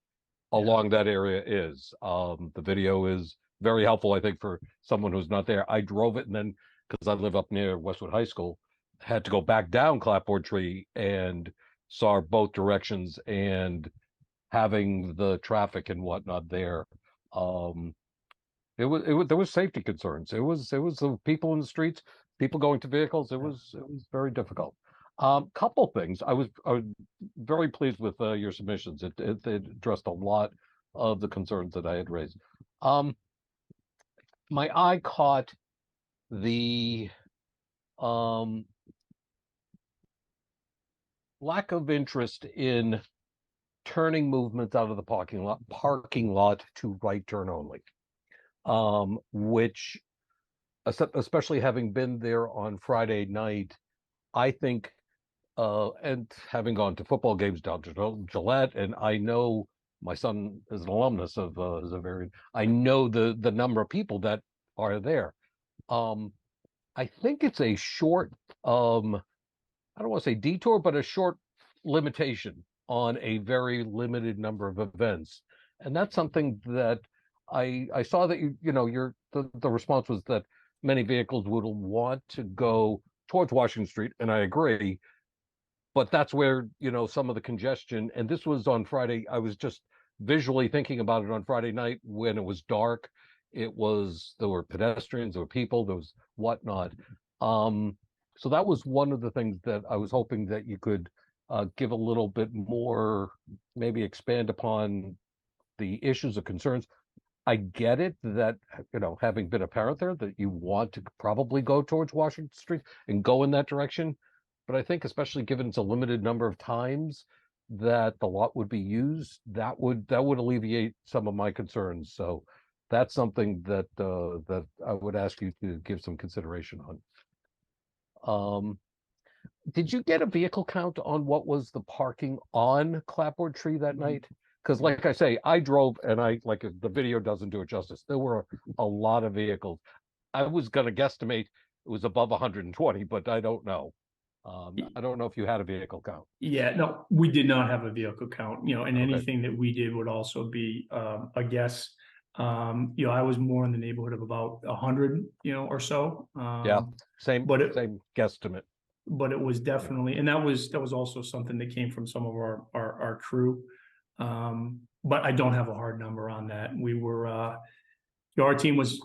along that area is. The video is very helpful, I think, for someone who's not there. I drove it, and then, because I live up near Westwood High School, had to go back down Clapboardtree and saw both directions, and having the traffic and whatnot there. There was safety concerns. It was the people in the streets, people going to vehicles. It was very difficult. Couple things. I was very pleased with your submissions. It addressed a lot of the concerns that I had raised. My eye caught the lack of interest in turning movements out of the parking lot to right turn only, which, especially having been there on Friday night, I think, and having gone to football games down to Gillette, and I know my son is an alumnus of Xaverian. I know the number of people that are there. I think it's a short, I don't want to say detour, but a short limitation on a very limited number of events, and that's something that I saw that the response was that many vehicles would want to go towards Washington Street, and I agree. but that's where, some of the congestion, and this was on Friday. I was just visually thinking about it on Friday night when it was dark. There were pedestrians, there were people, there was whatnot. So that was one of the things that I was hoping that you could give a little bit more, maybe expand upon the issues or concerns. I get it that, having been a parent there, that you want to probably go towards Washington Street and go in that direction. But I think, especially given it's a limited number of times that the lot would be used, that would alleviate some of my concerns. So that's something that that I would ask you to give some consideration on. Did you get a vehicle count on what was the parking on Clapboardtree that night? Because, like I say, I drove, and the video doesn't do it justice. There were a lot of vehicles. I was going to guesstimate it was above 120, but I don't know. I don't know if you had a vehicle count. Yeah, no, we did not have a vehicle count, and Okay. anything that we did would also be a guess. I was more in the neighborhood of about 100, or so. Yeah, same guesstimate. But it was definitely, and that was also something that came from some of our crew. But I don't have a hard number on that. We were, our team was,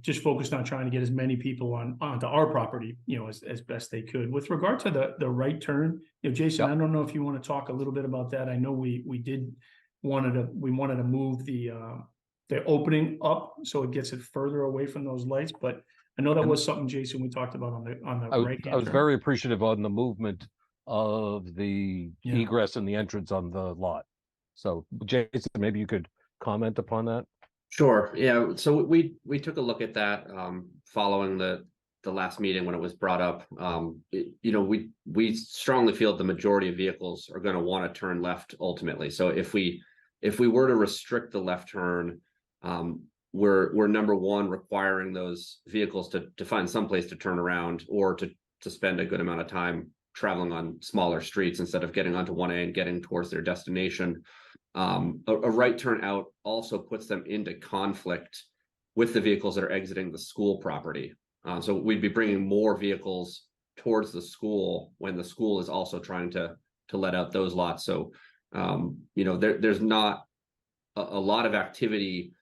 just focused on trying to get as many people onto our property, as best they could. With regard to the right turn, Jason, I don't know if you want to talk a little bit about that. I know we wanted to move the opening up so it gets it further away from those lights, but I know that was something, Jason, we talked about on the right hand. I was very appreciative on the movement of the egress and the entrance on the lot. So, Jason, maybe you could comment upon that. Sure. Yeah. So we took a look at that following the last meeting when it was brought up. We strongly feel that the majority of vehicles are going to want to turn left ultimately. So if we were to restrict the left turn, we're number one requiring those vehicles to find some place to turn around or to spend a good amount of time traveling on smaller streets instead of getting onto 1A and getting towards their destination. A right turn out also puts them into conflict with the vehicles that are exiting the school property. So we'd be bringing more vehicles towards the school when the school is also trying to let out those lots. So, there's not a lot of activity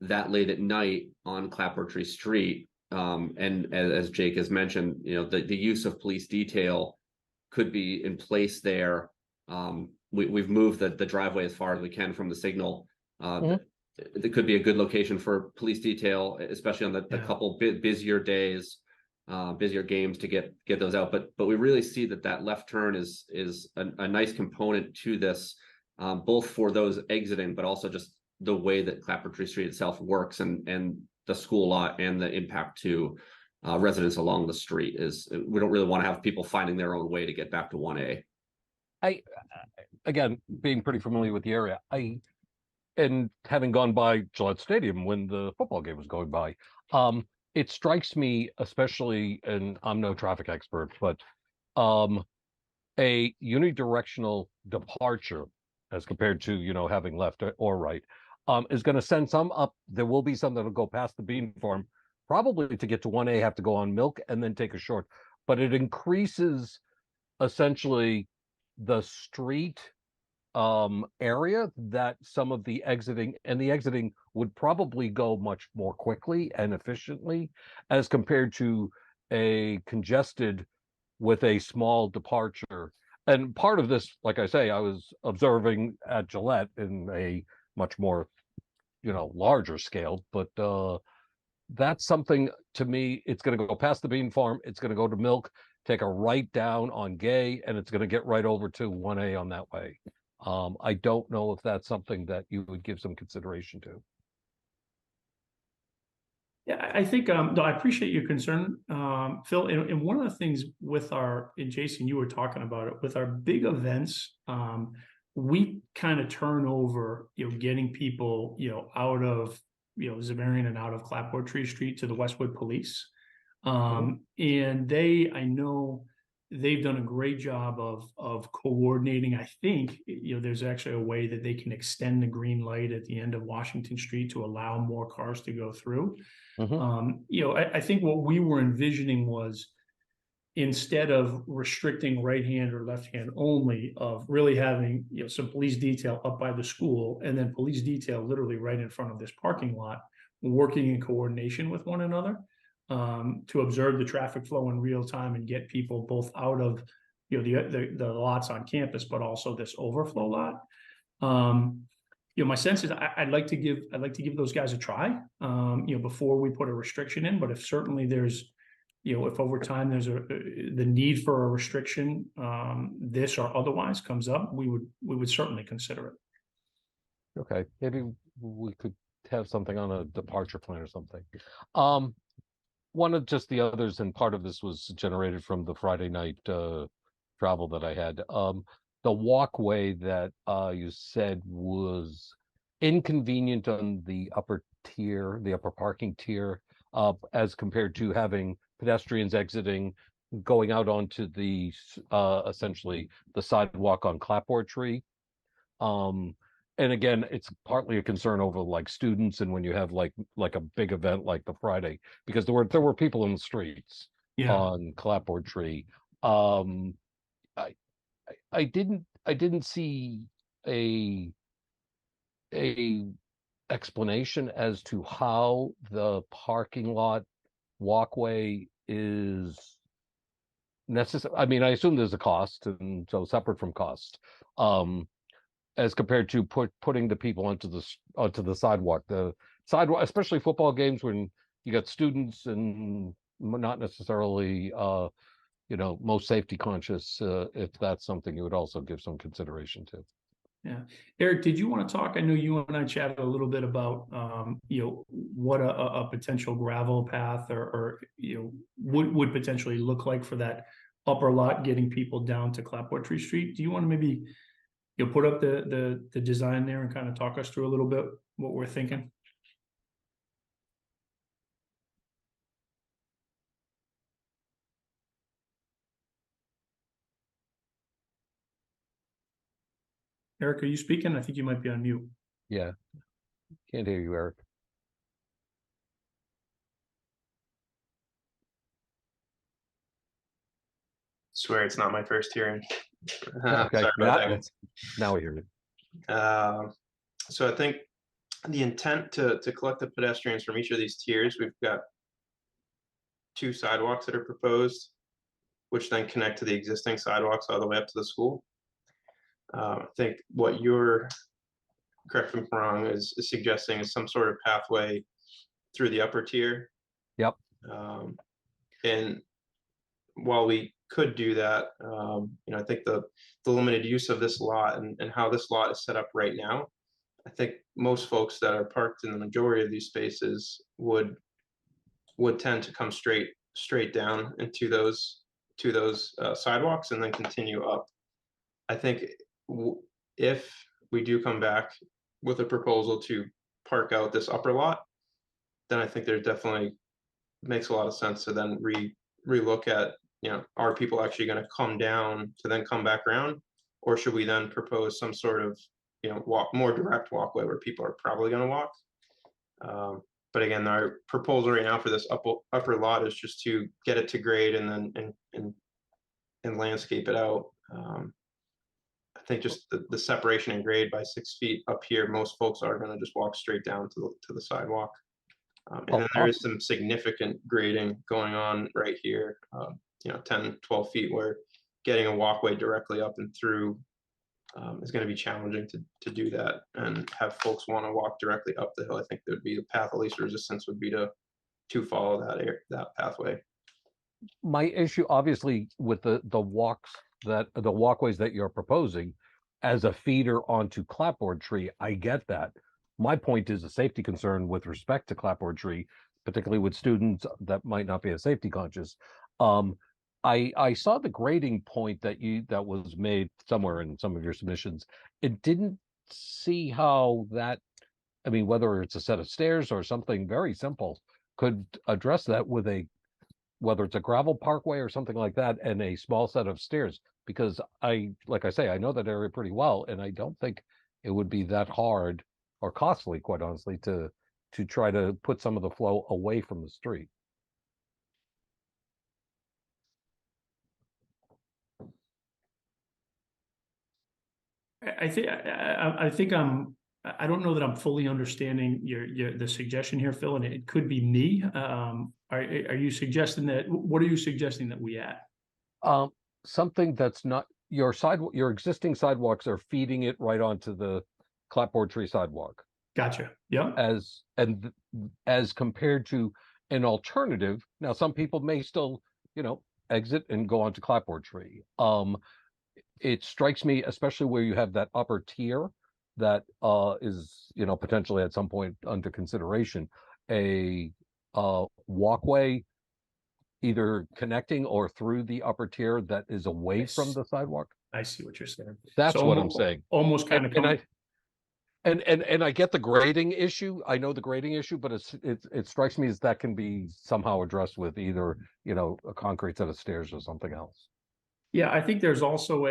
that late at night on Clapboardtree Street. And as Jake has mentioned, the use of police detail could be in place there. We've moved the driveway as far as we can from the signal. It could be a good location for police detail, especially on the couple busier days, busier games to get those out. But we really see that left turn is a nice component to this, both for those exiting, but also just the way that Clapboardtree Street itself works and the school lot and the impact to residents along the street is we don't really want to have people finding their own way to get back to 1A. Again, being pretty familiar with the area, and having gone by Gillette Stadium when the football game was going by, it strikes me, especially, and I'm no traffic expert, but a unidirectional departure as compared to, having left or right, is going to send some up. There will be some that will go past the bean farm, probably to get to 1A, have to go on Milk and then take a short, but it increases essentially the street area that some of the exiting would probably go much more quickly and efficiently as compared to a congested with a small departure. And part of this, like I say, I was observing at Gillette in a much more, larger scale, but that's something to me. It's going to go past the bean farm. It's going to go to Milk, take a right down on Gay, and it's going to get right over to 1A on that way. I don't know if that's something that you would give some consideration to. Yeah, I think, no, I appreciate your concern, Phil. And one of the things with and Jason, you were talking about it, with our big events, we kind of turn over, getting people, out of, Xaverian and out of Clapboardtree Street to the Westwood Police. And I know they've done a great job of coordinating. I think, there's actually a way that they can extend the green light at the end of Washington Street to allow more cars to go through. I think what we were envisioning was instead of restricting right hand or left hand only, of really having, you know, some police detail up by the school and then police detail literally right in front of this parking lot, working in coordination with one another, to observe the traffic flow in real time and get people both out of, you know, the lots on campus, but also this overflow lot. You know, my sense is I'd like to give those guys a try, you know, before we put a restriction in. But if certainly there's, you know, if over time there's the need for a restriction, this or otherwise comes up, we would certainly consider it. Okay, maybe we could have something on a departure plan or something. One of just the others, and part of this was generated from the Friday night travel that I had. The walkway that you said was inconvenient on the upper tier, the upper parking tier, as compared to having pedestrians exiting, going out onto the essentially the sidewalk on Clapboardtree. And again, it's partly a concern over like students and when you have like a big event like the Friday, because there were people in the streets on Clapboardtree. I didn't see a explanation as to how the parking lot walkway is necessary. I mean, I assume there's a cost, and so separate from cost, as compared to putting the people onto the sidewalk. The sidewalk, especially football games when you got students and not necessarily you know, most safety conscious, if that's something you would also give some consideration to. Yeah. Eric, did you want to talk? I know you and I chatted a little bit about, you know, what a potential gravel path or you know, would potentially look like for that upper lot, getting people down to Clapboardtree Street. Do you want to maybe, you know, put up the design there and kind of talk us through a little bit what we're thinking? Eric, are you speaking? I think you might be on mute. Yeah, can't hear you, Eric. Swear it's not my first hearing. Okay, Sorry about that. Now we hear it. So I think the intent to collect the pedestrians from each of these tiers, we've got 2 sidewalks that are proposed, which then connect to the existing sidewalks all the way up to the school. I think what you're, correct me if I'm wrong, is suggesting is some sort of pathway through the upper tier. Yep. And while we could do that, you know, I think the limited use of this lot and how this lot is set up right now, I think most folks that are parked in the majority of these spaces would tend to come straight down into those sidewalks and then continue up. I think if we do come back with a proposal to park out this upper lot, then I think there definitely makes a lot of sense to then relook at, you know, are people actually going to come down to then come back around, or should we then propose some sort of, you know, more direct walkway where people are probably going to walk? But again, our proposal right now for this upper lot is just to get it to grade and then and landscape it out. I think just the separation in grade by 6 feet up here, most folks are going to just walk straight down to the sidewalk. And then there is some significant grading going on right here, you know, 10, 12 feet, where getting a walkway directly up and through is going to be challenging to do that and have folks want to walk directly up the hill. I think that would be the path of least resistance would be to follow that pathway. My issue, obviously, with the walkways that you're proposing as a feeder onto Clapboardtree, I get that. My point is a safety concern with respect to Clapboardtree, particularly with students that might not be as safety conscious. I saw the grading point that was made somewhere in some of your submissions. It didn't see how that, I mean, whether it's a set of stairs or something very simple, could address that with whether it's a gravel parkway or something like that and a small set of stairs, because like I say, I know that area pretty well, and I don't think it would be that hard or costly, quite honestly, to try to put some of the flow away from the street. I think I don't know that I'm fully understanding the suggestion here, Phil, and it could be me. Are you suggesting that? What are you suggesting that we add? Something that's not your existing sidewalks are feeding it right onto the Clapboardtree sidewalk. Gotcha. Yeah. As compared to an alternative. Now, some people may still, exit and go onto Clapboardtree. It strikes me, especially where you have that upper tier that is, potentially at some point under consideration, a walkway either connecting or through the upper tier that is away from the sidewalk. I see what you're saying. That's So what I'm saying. Almost kind of. And I get the grading issue. I know the grading issue, but it strikes me as that can be somehow addressed with either, a concrete set of stairs or something else. Yeah, I think there's also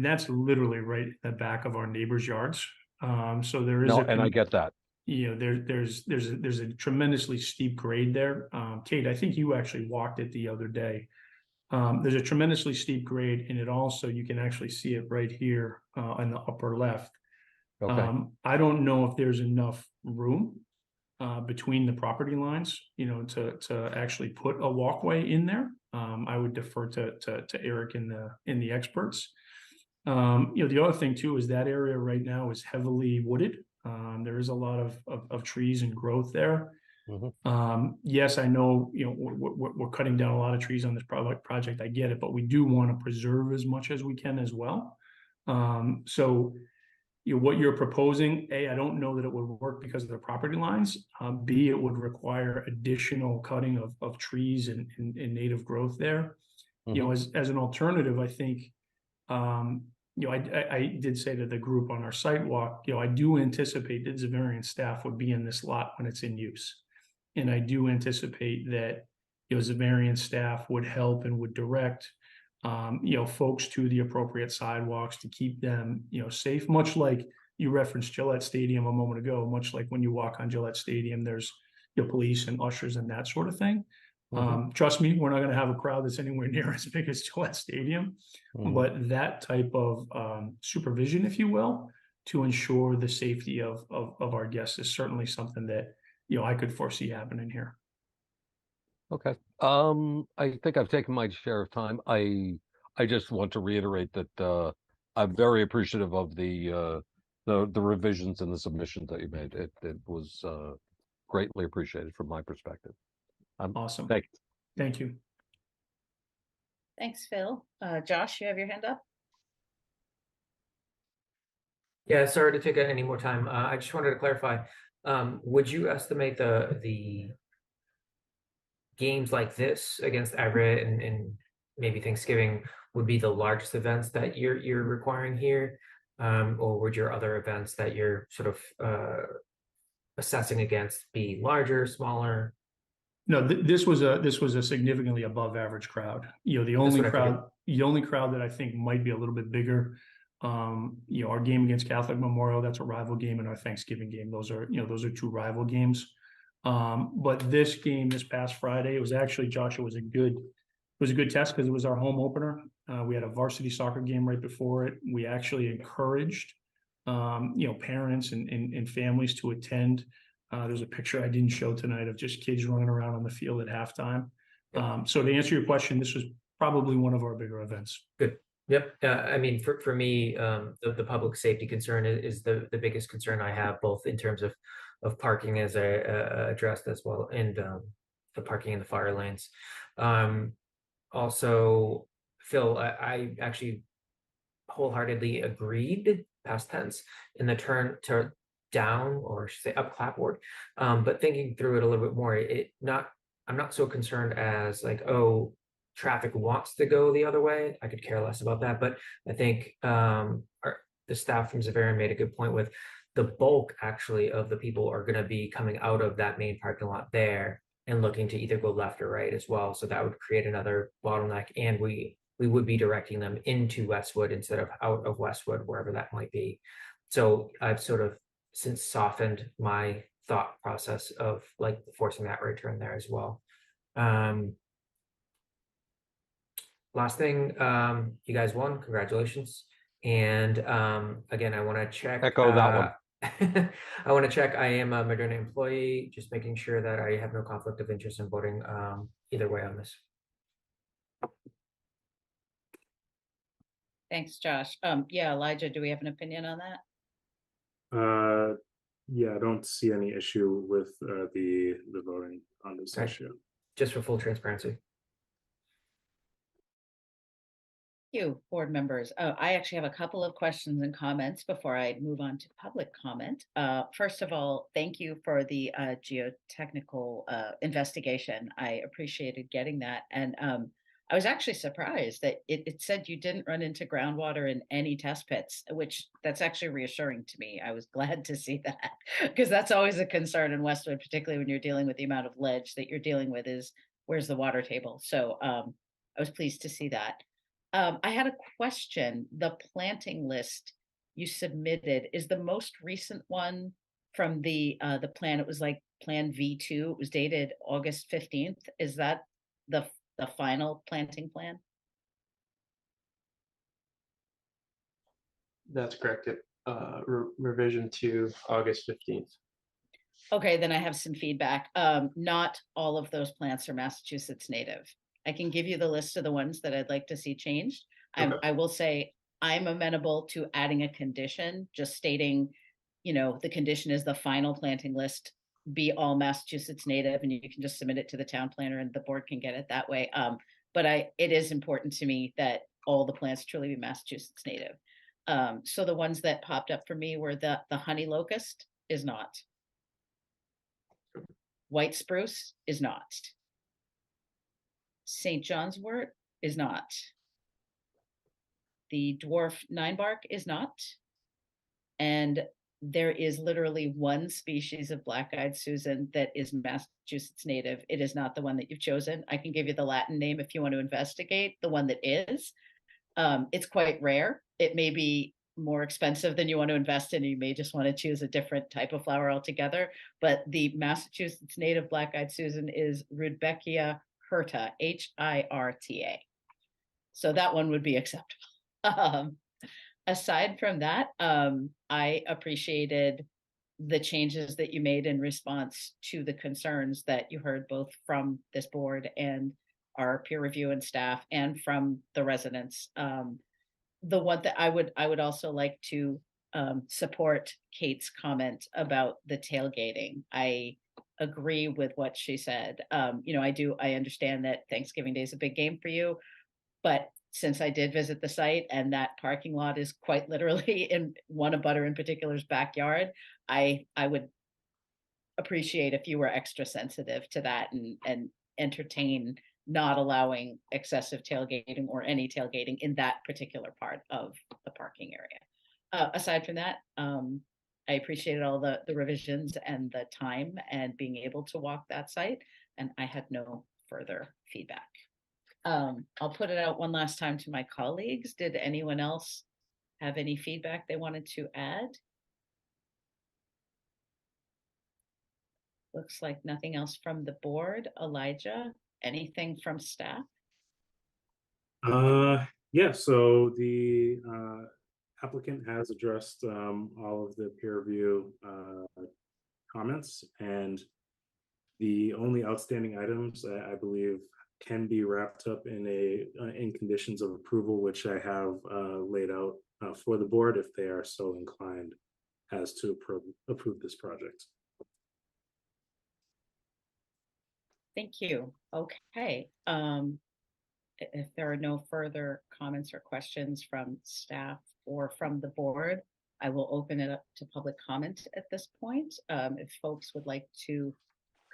that's literally right in the back of our neighbors' yards. So there is and I get that. There's a tremendously steep grade there. Kate, I think you actually walked it the other day. There's a tremendously steep grade, and you can actually see it right here on the upper left. Okay. I don't know if there's enough room between the property lines, to actually put a walkway in there. I would defer to Eric and the experts. The other thing too is that area right now is heavily wooded. There is a lot of trees and growth there. Mm-hmm. Yes, I know, we're cutting down a lot of trees on this project. I get it, but we do want to preserve as much as we can as well. So what you're proposing, A, I don't know that it would work because of the property lines. B, it would require additional cutting of trees and native growth there. Mm-hmm. As an alternative, I think, I did say to the group on our site walk, I do anticipate that Xaverian staff would be in this lot when it's in use. And I do anticipate that, Xaverian staff would help and would direct folks to the appropriate sidewalks to keep them, safe, much like you referenced Gillette Stadium a moment ago, much like when you walk on Gillette Stadium, there's police and ushers and that sort of thing. Mm-hmm. Trust me, we're not going to have a crowd that's anywhere near as big as Gillette Stadium, Mm-hmm. but that type of supervision, if you will, to ensure the safety of our guests is certainly something that, I could foresee happening here. Okay. I think I've taken my share of time. I just want to reiterate that I'm very appreciative of the revisions and the submissions that you made. It was greatly appreciated from my perspective. Awesome. Thank you. Thanks, Phil. Josh, you have your hand up? Yeah, sorry to take any more time. I just wanted to clarify. Would you estimate the games like this against Everett and maybe Thanksgiving would be the largest events that you're requiring here, or would your other events that you're sort of assessing against be larger, smaller? No, this was a significantly above average crowd. The only crowd that I think might be a little bit bigger, our game against Catholic Memorial, that's a rival game, and our Thanksgiving game, those are two rival games. But this game this past Friday, it was actually, Josh, it was a good test because it was our home opener. We had a varsity soccer game right before it. We actually encouraged, parents and families to attend. There's a picture I didn't show tonight of just kids running around on the field at halftime. So to answer your question, this was probably one of our bigger events. Good. Yep. I mean, for me, the public safety concern is the biggest concern I have, both in terms of parking, as I addressed, as well, and the parking in the fire lanes. Also, Phil, I actually wholeheartly agreed, past tense, in the turn to down, or say up clapboard. But thinking through it a little bit more, I'm not so concerned as like, oh, traffic wants to go the other way. I could care less about that. But I think the staff from Xaverian made a good point with the bulk actually of the people are going to be coming out of that main parking lot there and looking to either go left or right as well. So that would create another bottleneck, and we would be directing them into Westwood instead of out of Westwood, wherever that might be. So I've sort of since softened my thought process of like forcing that right turn there as well. Last thing, you guys won, congratulations. And again, I want to check. Echo that one. I want to check. I am a Moderna employee, just making sure that I have no conflict of interest in voting either way on this. Thanks, Josh. Yeah, Elijah, do we have an opinion on that? Yeah, I don't see any issue with the voting on this Okay. issue. Just for full transparency. Thank you, board members. I actually have a couple of questions and comments before I move on to public comment. First of all, thank you for the geotechnical investigation. I appreciated getting that. And I was actually surprised that it said you didn't run into groundwater in any test pits, which that's actually reassuring to me. I was glad to see that because that's always a concern in Westwood, particularly when you're dealing with the amount of ledge that you're dealing with is where's the water table. So I was pleased to see that. I had a question. The planting list you submitted is the most recent one from the plan. It was like Plan V2. It was dated August 15th. Is that the final planting plan? That's correct. Revision to August 15th. Okay, then I have some feedback. Not all of those plants are Massachusetts native. I can give you the list of the ones that I'd like to see changed. Okay. I will say I'm amenable to adding a condition, just stating, you know, the condition is the final planting list be all Massachusetts native, and you can just submit it to the town planner and the board can get it that way. But it is important to me that all the plants truly be Massachusetts native. So the ones that popped up for me were the honey locust is not. White spruce is not. St. John's wort is not. The dwarf ninebark is not. And there is literally one species of black-eyed Susan that is Massachusetts native. It is not the one that you've chosen. I can give you the Latin name if you want to investigate the one that is. It's quite rare. It may be more expensive than you want to invest in. You may just want to choose a different type of flower altogether. But the Massachusetts native black-eyed Susan is Rudbeckia hirta, Hirta. So that one would be acceptable. Aside from that, I appreciated the changes that you made in response to the concerns that you heard both from this board and our peer review and staff and from the residents. The one that I would also like to support Kate's comment about the tailgating. I agree with what she said. You know, I understand that Thanksgiving Day is a big game for you, but since I did visit the site and that parking lot is quite literally in one abutter in particular's backyard, I would appreciate if you were extra sensitive to that and entertain not allowing excessive tailgating or any tailgating in that particular part of the parking area. Aside from that, I appreciated all the revisions and the time and being able to walk that site, and I had no further feedback. I'll put it out one last time to my colleagues. Did anyone else have any feedback they wanted to add? Looks like nothing else from the board. Elijah, anything from staff? Yeah, so the applicant has addressed all of the peer review comments, and the only outstanding items I believe can be wrapped up in conditions of approval, which I have laid out for the board if they are so inclined as to approve this project. Thank you. Okay. If there are no further comments or questions from staff or from the board, I will open it up to public comment at this point. If folks would like to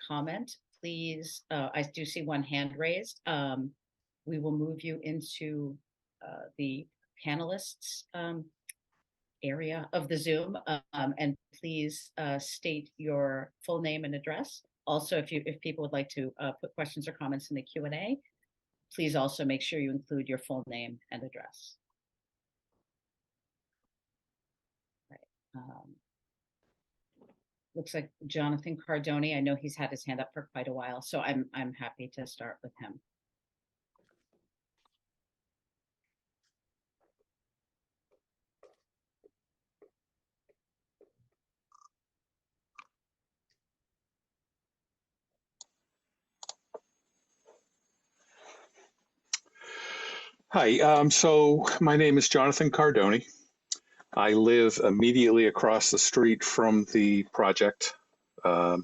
comment, please, I do see one hand raised. We will move you into the panelists area of the Zoom, and please state your full name and address. Also, if people would like to put questions or comments in the Q&A, please also make sure you include your full name and address. Right. Looks like Jonathan Cardoni. I know he's had his hand up for quite a while, so I'm happy to start with him. Hi, so my name is Jonathan Cardoni. I live immediately across the street from the project. I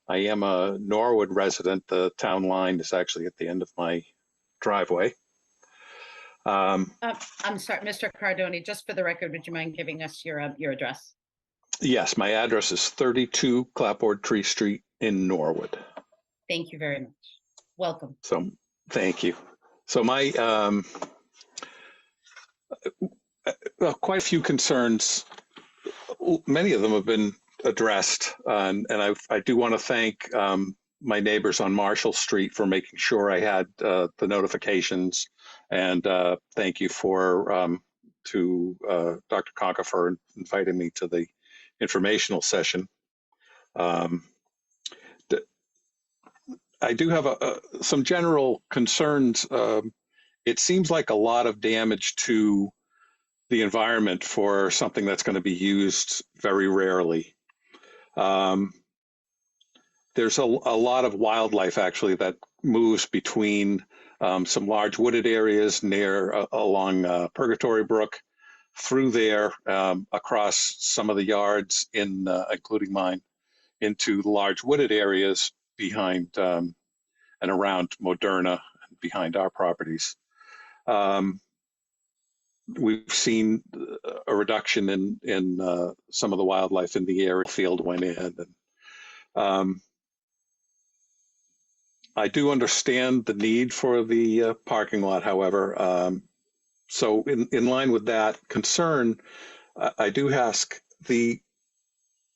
am a Norwood resident. The town line is actually at the end of my driveway. I'm sorry, Mr. Cardoni, just for the record, would you mind giving us your address? Yes, my address is 32 Clapboardtree Street in Norwood. Thank you very much. Welcome. So, thank you. So my, quite a few concerns, many of them have been addressed, and I do want to thank my neighbors on Marshall Street for making sure I had the notifications, and thank you to Dr. Conca for inviting me to the informational session. I do have some general concerns. It seems like a lot of damage to the environment for something that's going to be used very rarely. There's a lot of wildlife actually that moves between some large wooded areas along Purgatory Brook, through there, across some of the yards including mine, into large wooded areas behind and around Moderna, behind our properties. We've seen a reduction in some of the wildlife in the area. Field went in, and I do understand the need for the parking lot. However, so in line with that concern, I do ask, the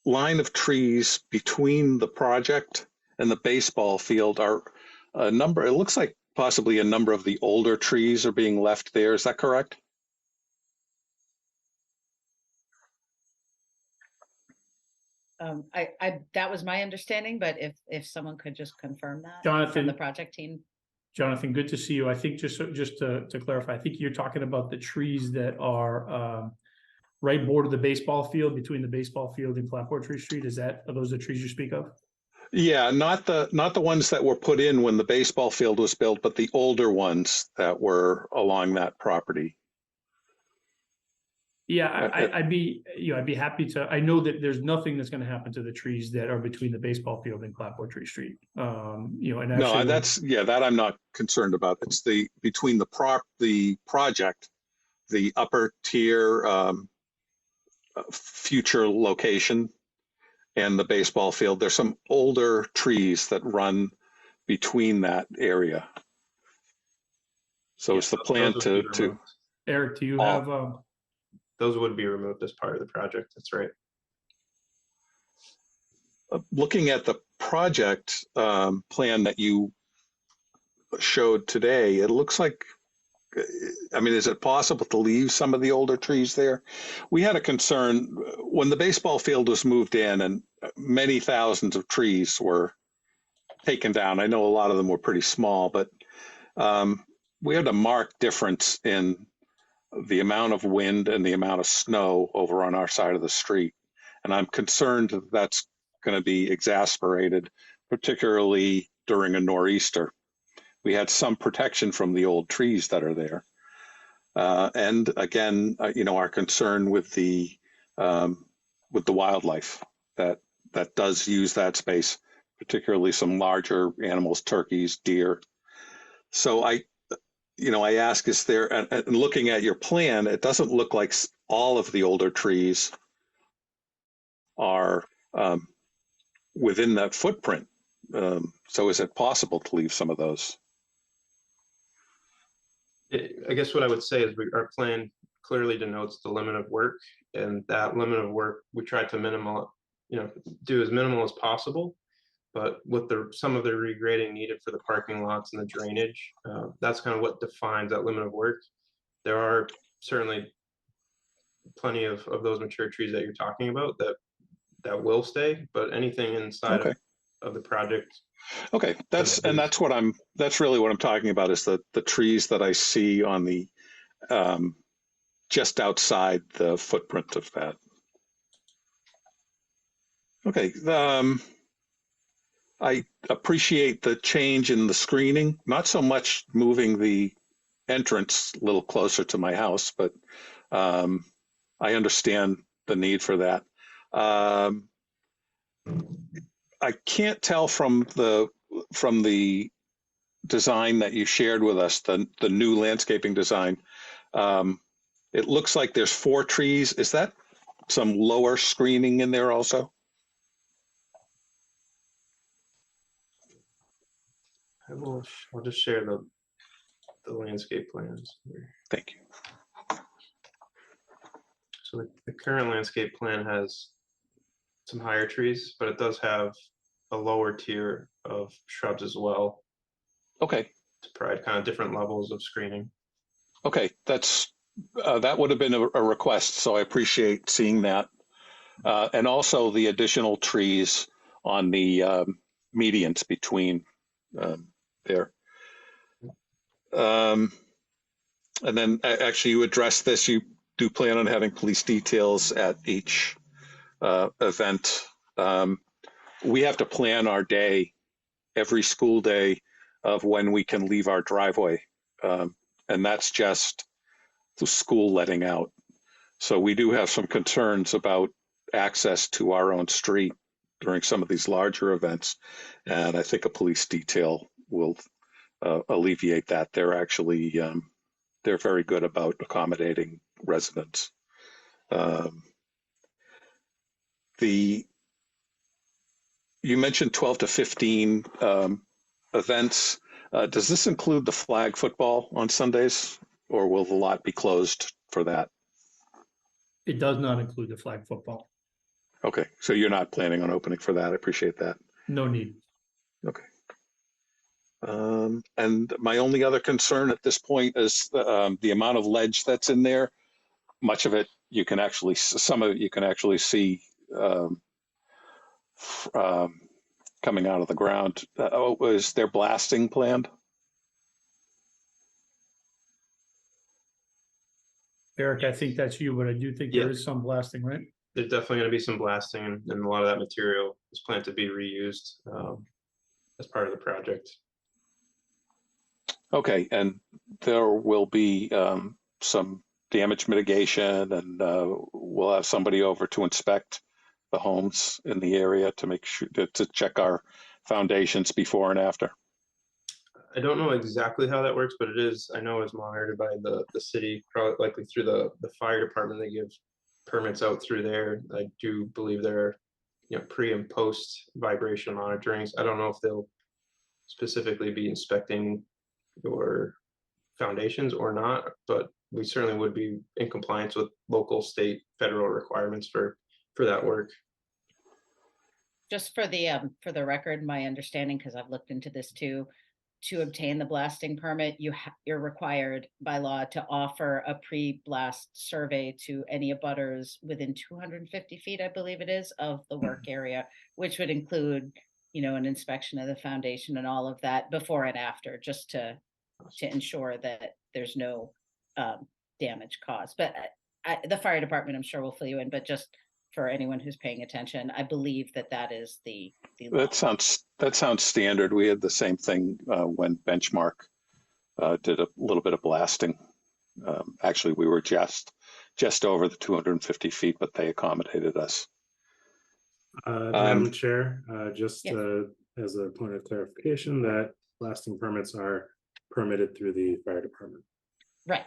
line of trees between the project and the baseball field are a number. It looks like possibly a number of the older trees are being left there. Is that correct? That was my understanding, but if someone could just confirm that. Jonathan, from the project team. Jonathan, good to see you. I think just to clarify, I think you're talking about the trees that are right border of the baseball field, between the baseball field and Clapboardtree Street. Are those the trees you speak of? Yeah, not the ones that were put in when the baseball field was built, but the older ones that were along that property. Yeah, I'd be happy to. I know that there's nothing that's going to happen to the trees that are between the baseball field and Clapboardtree Street. And actually, no, that I'm not concerned about. It's between the project, the upper tier future location, and the baseball field. There's some older trees that run between that area. So it's the plan to Eric, do you have? Those would be removed as part of the project. That's right. Looking at the project plan that you showed today, it looks like, is it possible to leave some of the older trees there? We had a concern when the baseball field was moved in and many thousands of trees were taken down. I know a lot of them were pretty small, but we had a marked difference in the amount of wind and the amount of snow over on our side of the street. And I'm concerned that that's going to be exacerbated, particularly during a nor'easter. We had some protection from the old trees that are there. And again, our concern with the wildlife that does use that space, particularly some larger animals, turkeys, deer. So I ask, is there, and looking at your plan, it doesn't look like all of the older trees are within that footprint. So is it possible to leave some of those? I guess what I would say is our plan clearly denotes the limit of work, and that limit of work we try to do as minimal as possible. But with some of the regrading needed for the parking lots and the drainage, that's kind of what defines that limit of work. There are certainly plenty of those mature trees that you're talking about that will stay, but anything inside of the project. Okay, that's really what I'm talking about, is the trees that I see on the just outside the footprint of that. Okay. I appreciate the change in the screening, not so much moving the entrance a little closer to my house, but I understand the need for that. I can't tell from the design that you shared with us, the new landscaping design. It looks like there's 4 trees. Is that some lower screening in there also? I'll just share the landscape plans here. Thank you. So the current landscape plan has some higher trees, but it does have a lower tier of shrubs as well. Okay. To provide kind of different levels of screening. Okay, that's that would have been a request, so I appreciate seeing that. And also the additional trees on the medians between there. And then actually you addressed this, you do plan on having police details at each event. We have to plan our day, every school day, of when we can leave our driveway. And that's just the school letting out. So we do have some concerns about access to our own street during some of these larger events. And I think a police detail will alleviate that. They're actually, they're very good about accommodating residents. You mentioned 12 to 15 events. Does this include the flag football on Sundays, or will the lot be closed for that? It does not include the flag football. Okay, so you're not planning on opening for that. I appreciate that. No need. Okay. And my only other concern at this point is the amount of ledge that's in there. Much of it you can actually, some of it you can actually see coming out of the ground. Is there blasting planned? Eric, I think that's you, but I do think there is some blasting, right? There's definitely going to be some blasting, and a lot of that material is planned to be reused as part of the project. Okay, and there will be some damage mitigation, and we'll have somebody over to inspect the homes in the area to make sure to check our foundations before and after. I don't know exactly how that works, but it is, I know it's monitored by the city, probably likely through the fire department. They give permits out through there. I do believe there are, pre and post vibration monitorings. I don't know if they'll specifically be inspecting your foundations or not, but we certainly would be in compliance with local, state, federal requirements for that work. Just for the record, my understanding, because I've looked into this too, to obtain the blasting permit, you're required by law to offer a pre-blast survey to any abutters within 250 feet, I believe it is, of the work area, which would include, an inspection of the foundation and all of that before and after, just to ensure that there's no damage caused. But the fire department, I'm sure, will fill you in, but just for anyone who's paying attention, I believe that is the law. That sounds standard. We had the same thing when Benchmark did a little bit of blasting. Actually, we were just over the 250 feet, but they accommodated us. Madam Chair, just as a point of clarification, that blasting permits are permitted through the fire department. Right.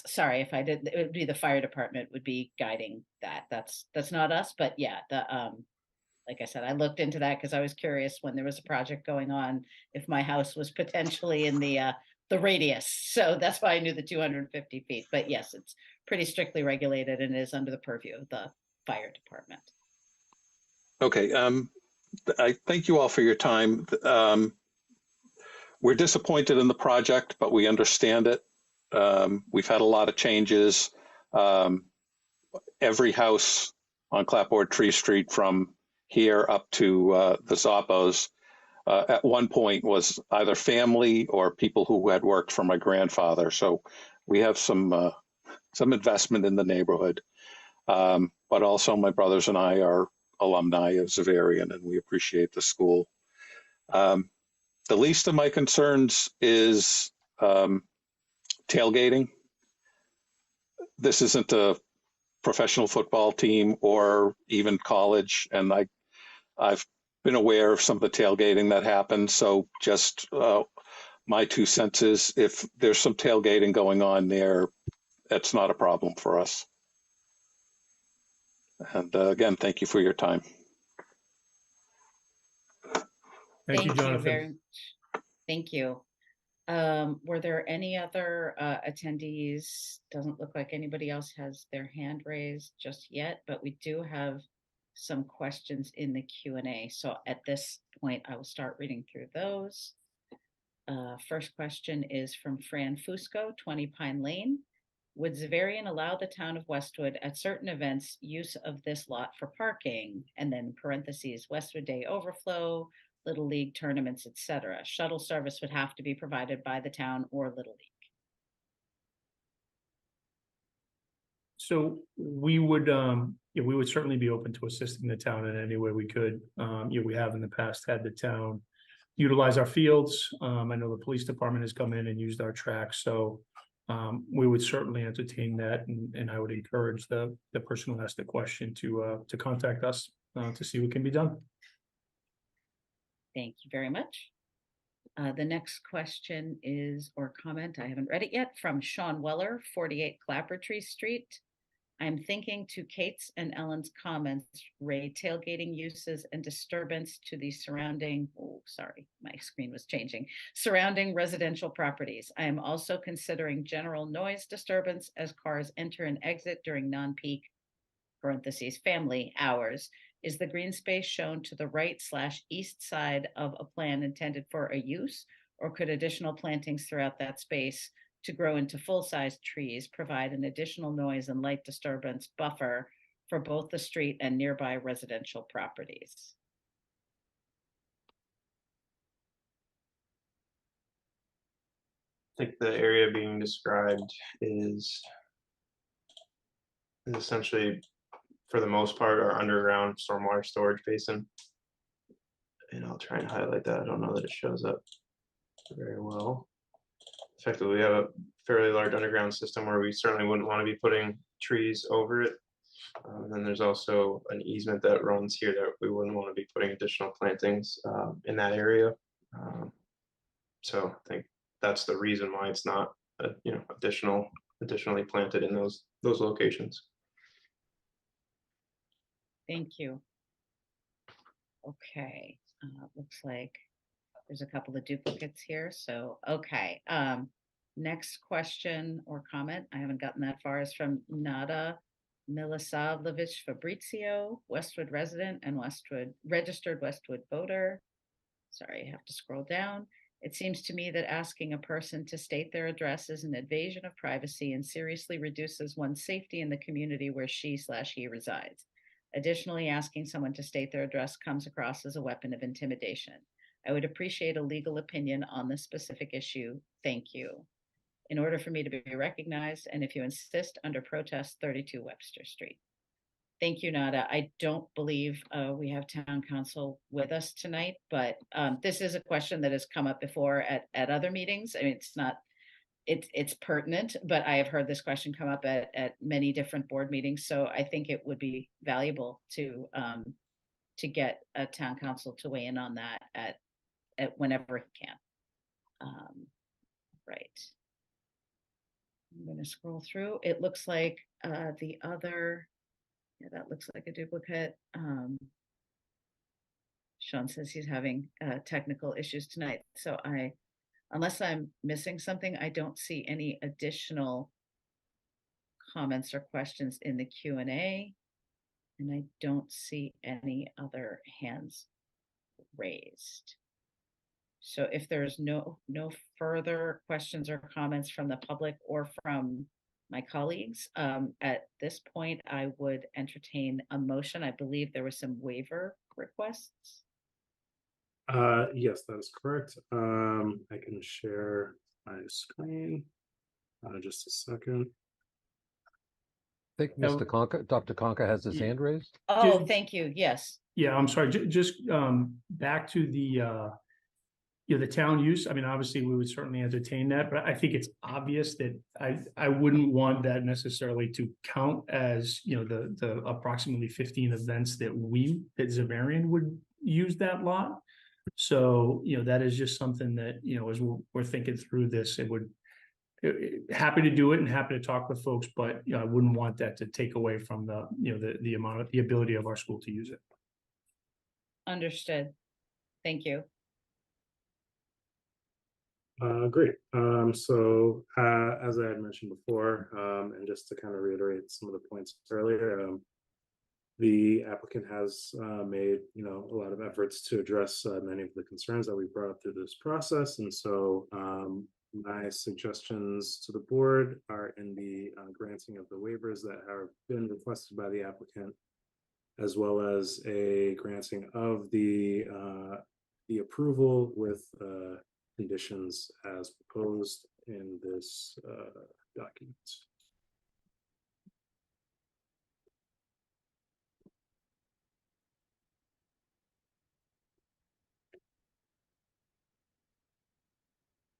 Sorry if I did. It would be the fire department would be guiding that. That's not us, but yeah, like I said, I looked into that because I was curious when there was a project going on if my house was potentially in the radius. So that's why I knew the 250 feet. But yes, it's pretty strictly regulated and is under the purview of the fire department. Okay. I thank you all for your time. We're disappointed in the project, but we understand it. We've had a lot of changes. Every house on Clapboardtree Street from here up to the Zappos at one point was either family or people who had worked for my grandfather. So we have some investment in the neighborhood. But also my brothers and I are alumni of Xaverian, and we appreciate the school. The least of my concerns is tailgating. This isn't a professional football team or even college, and I've been aware of some of the tailgating that happened. So just my 2 cents is, if there's some tailgating going on there, that's not a problem for us. And again, thank you for your time. Thank you, Jonathan. very much. Thank you. Were there any other attendees? Doesn't look like anybody else has their hand raised just yet, but we do have some questions in the Q&A. So at this point, I will start reading through those. First question is from Fran Fusco, 20 Pine Lane. Would Xaverian allow the town of Westwood at certain events use of this lot for parking? And then parentheses, Westwood Day overflow, Little League tournaments, etc. Shuttle service would have to be provided by the town or Little League. So we would certainly be open to assisting the town in any way we could. We have in the past had the town utilize our fields. I know the police department has come in and used our tracks, so we would certainly entertain that, and I would encourage the person who asked the question to contact us to see what can be done. Thank you very much. The next question is, or comment, I haven't read it yet, from Sean Weller, 48 Clapboardtree Street. I'm thinking to Kate's and Ellen's comments, Ray, tailgating uses and disturbance to the surrounding, my screen was changing, surrounding residential properties. I am also considering general noise disturbance as cars enter and exit during non-peak, parentheses, family hours. Is the green space shown to the right/east side of a plan intended for a use, or could additional plantings throughout that space to grow into full-size trees provide an additional noise and light disturbance buffer for both the street and nearby residential properties? I think the area being described is essentially, for the most part, our underground stormwater storage basin. And I'll try and highlight that. I don't know that it shows up very well. Effectively, we have a fairly large underground system where we certainly wouldn't want to be putting trees over it. And then there's also an easement that runs here that we wouldn't want to be putting additional plantings in that area. So I think that's the reason why it's not, additionally planted in those locations. Thank you. Okay, looks like there's a couple of duplicates here. So, okay. Next question or comment, I haven't gotten that far, is from Nada Milisavljevic Fabrizio, Westwood resident and registered Westwood voter. Sorry, I have to scroll down. It seems to me that asking a person to state their address is an invasion of privacy and seriously reduces one's safety in the community where she/he resides. Additionally, asking someone to state their address comes across as a weapon of intimidation. I would appreciate a legal opinion on this specific issue. Thank you. In order for me to be recognized, and if you insist, under protest, 32 Webster Street. Thank you, Nada. I don't believe we have town council with us tonight, but this is a question that has come up before at other meetings. I mean, it's pertinent, but I have heard this question come up at many different board meetings. So I think it would be valuable to get a town council to weigh in on that at whenever he can. Right. I'm going to scroll through. It looks like the other, yeah, that looks like a duplicate. Sean says he's having technical issues tonight. So unless I'm missing something, I don't see any additional comments or questions in the Q&A, and I don't see any other hands raised. So if there's no further questions or comments from the public or from my colleagues, at this point, I would entertain a motion. I believe there were some waiver requests. Yes, that is correct. I can share my screen. Just a second. I think Dr. Conca has his hand raised. Oh, thank you. Yes. Yeah, I'm sorry. Just back to the the town use, I mean, obviously, we would certainly entertain that, but I think it's obvious that I wouldn't want that necessarily to count as, the approximately 15 events that Xaverian would use that lot. So, that is just something that, as we're thinking through this, happy to do it and happy to talk with folks, but, I wouldn't want that to take away from the ability of our school to use it. Understood. Thank you. Great. So as I had mentioned before, and just to kind of reiterate some of the points earlier, the applicant has made a lot of efforts to address many of the concerns that we brought up through this process, and so my suggestions to the board are in the granting of the waivers that have been requested by the applicant, as well as a granting of the approval with conditions as proposed in this document.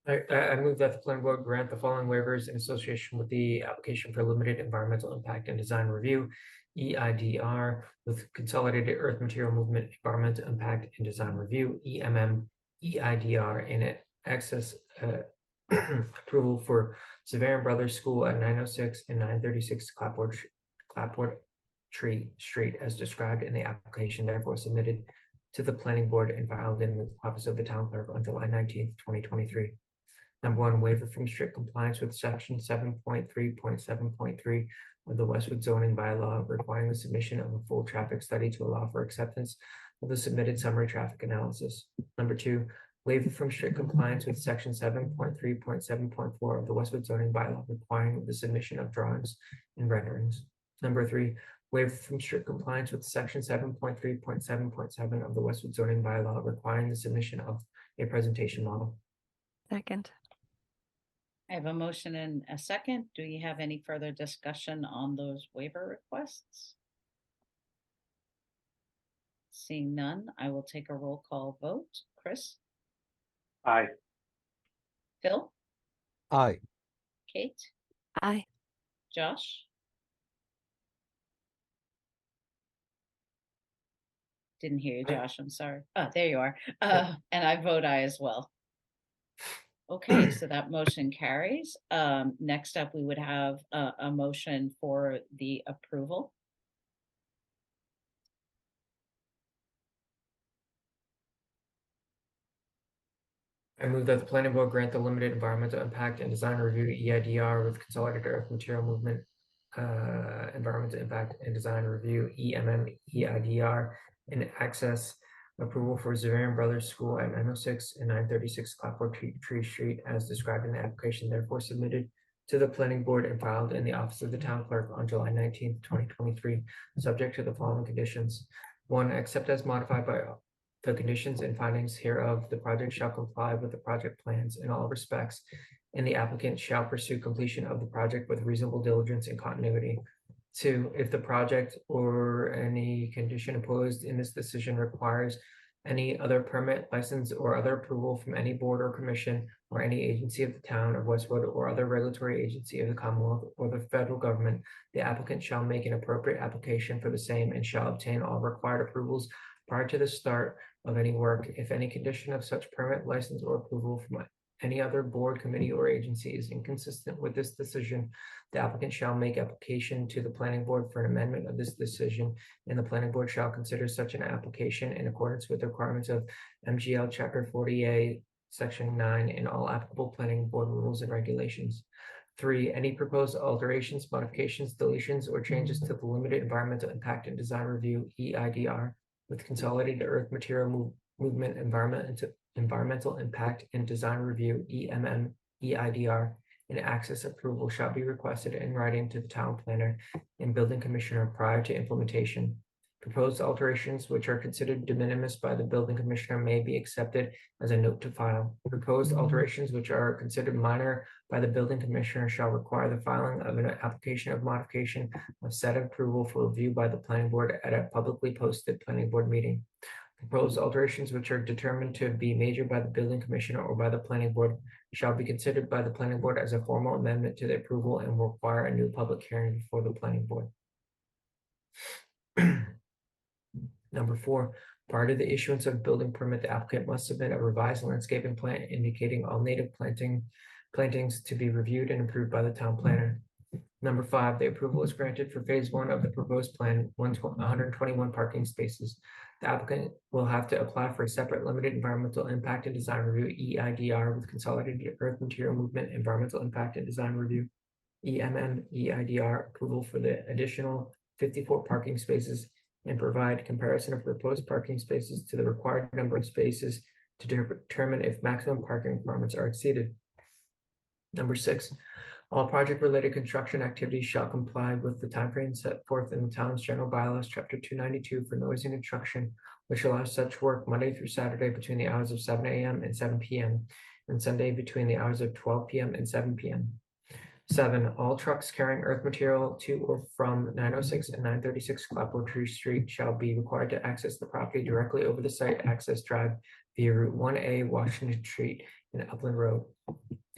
I move that the planning board grant the following waivers in association with the application for limited environmental impact and design review, EIDR, with consolidated earth material movement, environmental impact and design review, EMM-EIDR, in access approval for Xaverian Brothers School at 906 and 936 Clapboardtree Street as described in the application, therefore submitted to the planning board and filed in the office of the town clerk on July 19th, 2023. Number one, waiver from strict compliance with section 7.3.7.3 of the Westwood zoning bylaw, requiring the submission of a full traffic study to allow for acceptance of the submitted summary traffic analysis. Number two, waiver from strict compliance with section 7.3.7.4 of the Westwood zoning bylaw, requiring the submission of drawings and renderings. Number three, waiver from strict compliance with section 7.3.7.7 of the Westwood zoning bylaw, requiring the submission of a presentation model. Second. I have a motion and a second. Do you have any further discussion on those waiver requests? Seeing none, I will take a roll call vote. Chris? Aye. Phil? Aye. Kate? Aye. Josh? Didn't hear you, Josh. I'm sorry. Oh, there you are. And I vote aye as well. Okay, so that motion carries. Next up, we would have a motion for the approval. I move that the planning board grant the limited environmental impact and design review EIDR with consolidated earth material movement, environmental impact and design review EMM-EIDR, and access approval for Xaverian Brothers School at 906 and 936 Clapboardtree Street as described in the application, therefore submitted to the planning board and filed in the office of the town clerk on July 19th, 2023, subject to the following conditions. One, except as modified by the conditions and findings hereof, the project shall comply with the project plans in all respects, and the applicant shall pursue completion of the project with reasonable diligence and continuity. Two, if the project or any condition imposed in this decision requires any other permit, license, or other approval from any board or commission or any agency of the town of Westwood or other regulatory agency of the Commonwealth or the federal government, the applicant shall make an appropriate application for the same and shall obtain all required approvals prior to the start of any work. If any condition of such permit, license, or approval from any other board, committee, or agency is inconsistent with this decision, the applicant shall make application to the planning board for an amendment of this decision, and the planning board shall consider such an application in accordance with the requirements of MGL Chapter 40A, Section 9, and all applicable planning board rules and regulations. 3, any proposed alterations, modifications, deletions, or changes to the limited environmental impact and design review EIDR with consolidated earth material movement, environmental impact and design review EMM-EIDR, and access approval shall be requested in writing to the town planner and building commissioner prior to implementation. Proposed alterations which are considered de minimis by the building commissioner may be accepted as a note to file. Proposed alterations which are considered minor by the building commissioner shall require the filing of an application of modification of said approval for review by the planning board at a publicly posted planning board meeting. Proposed alterations which are determined to be major by the building commissioner or by the planning board shall be considered by the planning board as a formal amendment to the approval and will require a new public hearing before the planning board. Number 4, prior to the issuance of building permit, the applicant must submit a revised landscaping plan indicating all native plantings to be reviewed and approved by the town planner. Number 5, the approval is granted for phase 1 of the proposed plan, 121 parking spaces. The applicant will have to apply for a separate limited environmental impact and design review, EIDR, with consolidated earth material movement, environmental impact and design review, EMM-EIDR approval for the additional 54 parking spaces, and provide comparison of proposed parking spaces to the required number of spaces to determine if maximum parking requirements are exceeded. Number 6, all project-related construction activities shall comply with the timeframe set forth in the town's general bylaws, chapter 292 for noise and construction, which allows such work Monday through Saturday between the hours of 7 a.m. and 7 p.m. and Sunday between the hours of 12 p.m. and 7 p.m. 7, all trucks carrying earth material to or from 906 and 936 Clapboardtree Street shall be required to access the property directly over the site access drive via Route 1A, Washington Street, and Upland Road.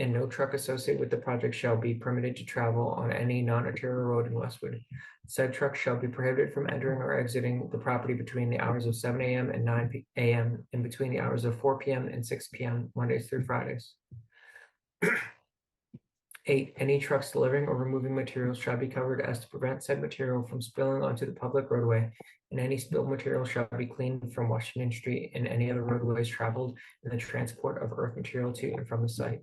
And no truck associated with the project shall be permitted to travel on any non-arterial road in Westwood. Said trucks shall be prohibited from entering or exiting the property between the hours of 7 a.m. and 9 a.m. and between the hours of 4 p.m. and 6 p.m. Mondays through Fridays. 8, any trucks delivering or removing materials shall be covered as to prevent said material from spilling onto the public roadway, and any spilled material shall be cleaned from Washington Street and any other roadways traveled in the transport of earth material to and from the site.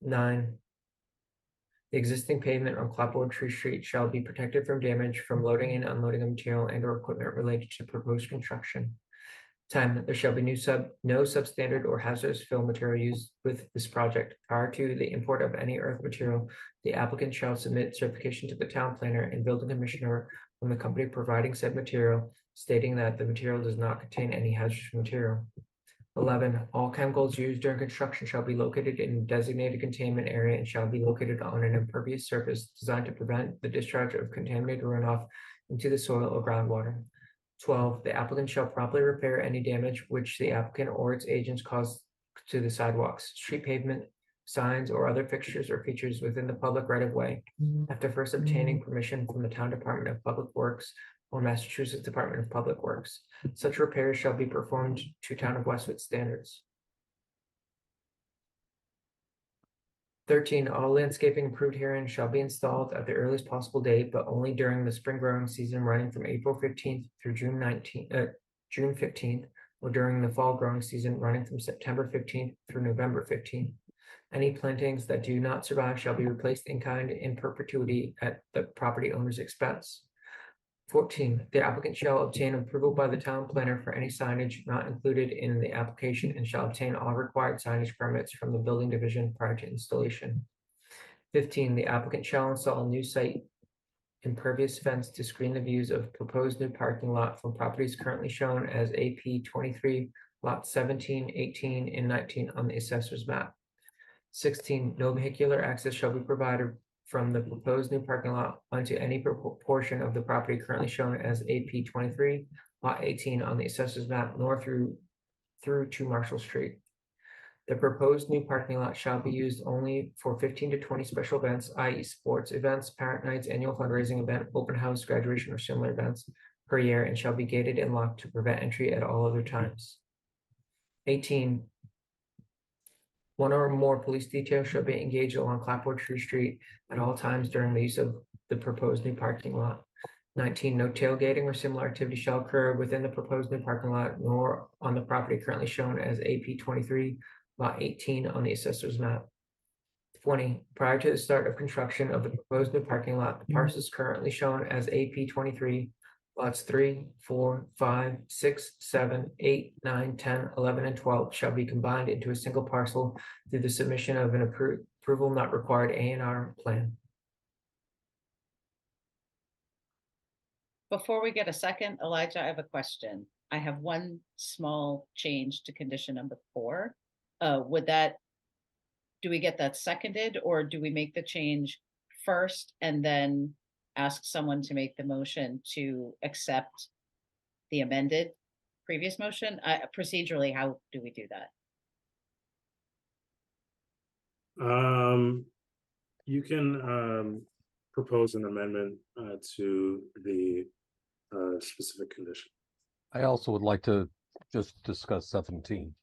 9, the existing pavement on Clapboardtree Street shall be protected from damage from loading and unloading of material and or equipment related to proposed construction. 10, there shall be no substandard or hazardous fill material used with this project. Prior to the import of any earth material, the applicant shall submit certification to the town planner and building commissioner from the company providing said material, stating that the material does not contain any hazardous material. 11, all chemicals used during construction shall be located in a designated containment area and shall be located on an impervious surface designed to prevent the discharge of contaminated runoff into the soil or groundwater. 12, the applicant shall promptly repair any damage which the applicant or its agents cause to the sidewalks, street pavement, signs, or other fixtures or features within the public right-of-way after first obtaining permission from the Town Department of Public Works or Massachusetts Department of Public Works. Such repairs shall be performed to Town of Westwood standards. 13, all landscaping approved herein shall be installed at the earliest possible date, but only during the spring growing season running from April 15th through June 15th, or during the fall growing season running from September 15th through November 15th. Any plantings that do not survive shall be replaced in kind in perpetuity at the property owner's expense. 14, the applicant shall obtain approval by the town planner for any signage not included in the application and shall obtain all required signage permits from the building division prior to installation. 15, the applicant shall install a new site impervious fence to screen the views of proposed new parking lot from properties currently shown as AP 23, lot 17, 18, and 19 on the assessor's map. 16, no vehicular access shall be provided from the proposed new parking lot onto any portion of the property currently shown as AP 23, lot 18 on the assessor's map, nor through to Marshall Street. The proposed new parking lot shall be used only for 15 to 20 special events, i.e. sports events, parent nights, annual fundraising event, open house, graduation, or similar events per year, and shall be gated and locked to prevent entry at all other times. 18, one or more police details shall be engaged along Clapboardtree Street at all times during the use of the proposed new parking lot. 19, no tailgating or similar activity shall occur within the proposed new parking lot nor on the property currently shown as AP 23, lot 18 on the assessor's map. 20, prior to the start of construction of the proposed new parking lot, the parcels currently shown as AP 23, lots 3, 4, 5, 6, 7, 8, 9, 10, 11, and 12 shall be combined into a single parcel through the submission of an approval not required A&R plan. Before we get a second, Elijah, I have a question. I have one small change to condition number 4. Do we get that seconded, or do we make the change first and then ask someone to make the motion to accept the amended previous motion. Procedurally, how do we do that? You can propose an amendment to the specific condition. I also would like to just discuss 17.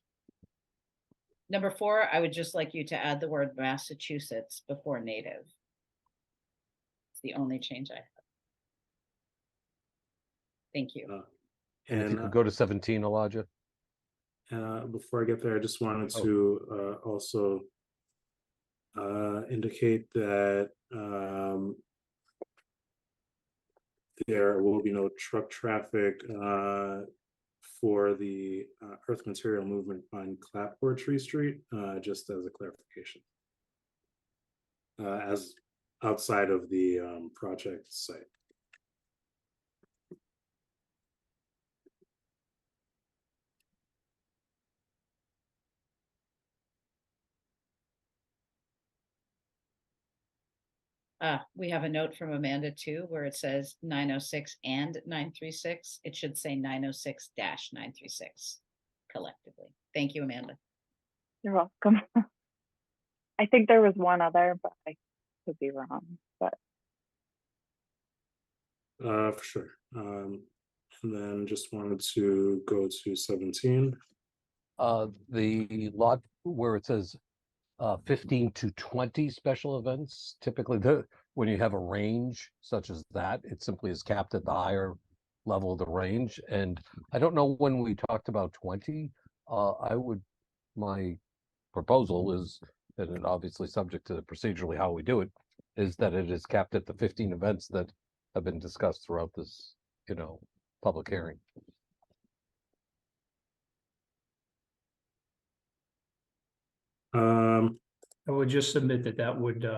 Number 4, I would just like you to add the word Massachusetts before native. It's the only change I have. Thank you. And if you could go to 17, Elijah. Before I get there, I just wanted to also indicate that there will be no truck traffic for the earth material movement on Clapboardtree Street, just as a clarification. As outside of the project site. We have a note from Amanda too, where it says 906 and 936. It should say 906-936 collectively. Thank you, Amanda. You're welcome. I think there was one other, but I could be wrong. But for sure. And then just wanted to go to 17. The lot where it says 15 to 20 special events, typically when you have a range such as that, it simply is capped at the higher level of the range. And I don't know when we talked about 20. My proposal is, and it obviously subject to procedurally how we do it, is that it is capped at the 15 events that have been discussed throughout this, public hearing. I would just submit that would,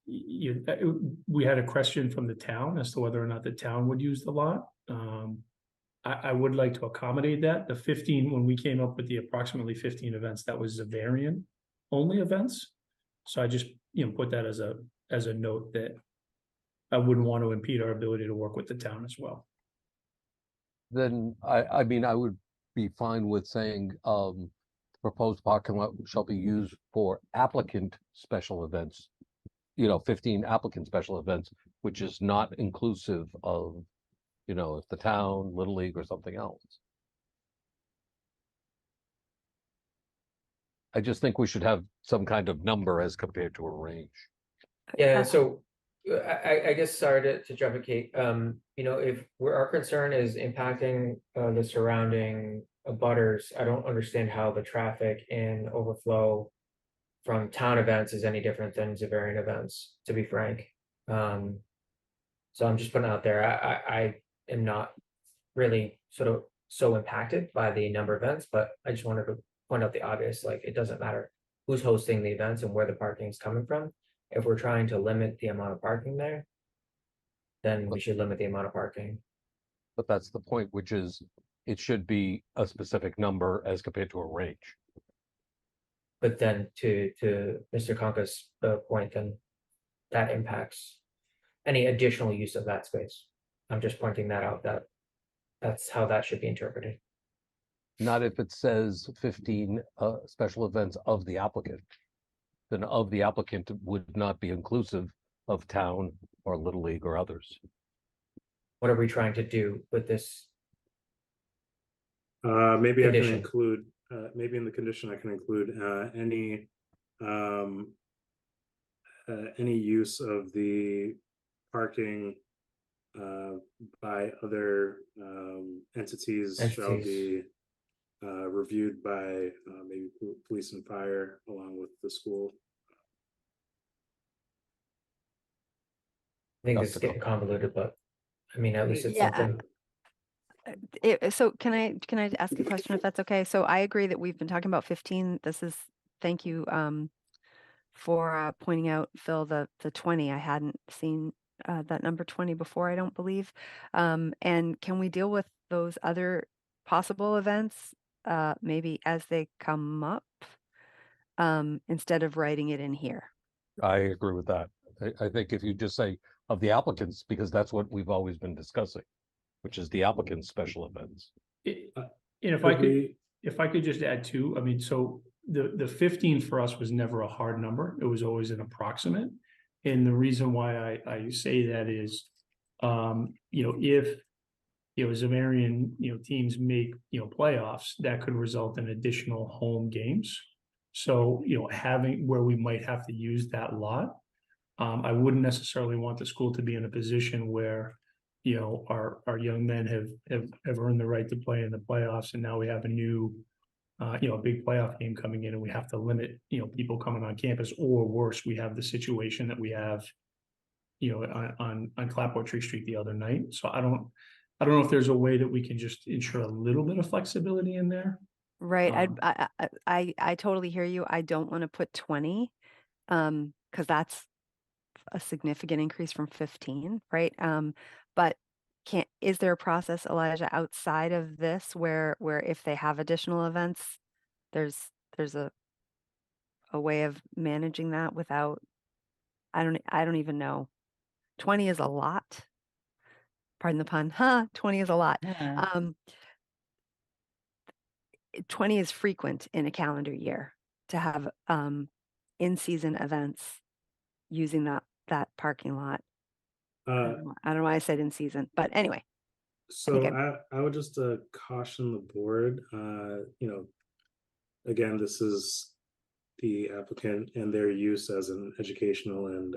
we had a question from the town as to whether or not the town would use the lot. I would like to accommodate that. The 15, when we came up with the approximately 15 events, that was Xaverian only events. So I just, put that as a note that I wouldn't want to impede our ability to work with the town as well. Then I mean, I would be fine with saying proposed parking lot shall be used for applicant special events, 15 applicant special events, which is not inclusive of, if the town, Little League or something else. I just think we should have some kind of number as compared to a range. Yeah, so I guess, sorry to jump in, Kate. If our concern is impacting the surrounding abutters, I don't understand how the traffic and overflow from town events is any different than Xaverian events, to be frank. So I'm just putting it out there. I am not really so impacted by the number of events, but I just wanted to point out the obvious, like it doesn't matter who's hosting the events and where the parking is coming from. If we're trying to limit the amount of parking there, then we should limit the amount of parking. But that's the point, which is it should be a specific number as compared to a range. But then to Mr. Conca's point, then that impacts any additional use of that space. I'm just pointing that out, that's how that should be interpreted. Not if it says 15 special events of the applicant. Then of the applicant would not be inclusive of town or Little League or others. What are we trying to do with this? Maybe condition? I can include, maybe in the condition I can include any use of the parking by other entities shall be reviewed by maybe police and fire along with the school. I think this is getting convoluted, but I mean, at least it's Yeah, something. So can I ask a question if that's okay? So I agree that we've been talking about 15. Thank you for pointing out, Phil, the 20. I hadn't seen that number 20 before, I don't believe. And can we deal with those other possible events maybe as they come up instead of writing it in here? I agree with that. I think if you just say of the applicants, because that's what we've always been discussing. which is the applicant's special events. And if Could I could, we- if I could just add too, I mean, so the 15 for us was never a hard number. It was always an approximate. And the reason why I say that is, if, Xaverian, teams make, playoffs, that could result in additional home games. So, having where we might have to use that lot, I wouldn't necessarily want the school to be in a position where, our young men have earned the right to play in the playoffs, and now we have a new, a big playoff game coming in, and we have to limit, people coming on campus, or worse, we have the situation that we have, on Clapboardtree Street the other night. So I don't know if there's a way that we can just ensure a little bit of flexibility in there. Right. I totally hear you. I don't want to put 20, because that's a significant increase from 15, right? But is there a process, Elijah, outside of this where if they have additional events, there's a way of managing that without, I don't even know. 20 is a lot. Pardon the pun. 20 is a lot. Yeah. 20 is frequent in a calendar year to have in-season events using that parking lot. I don't know why I said in season, but anyway. So I would just caution the board, again, this is the applicant and their use as an educational and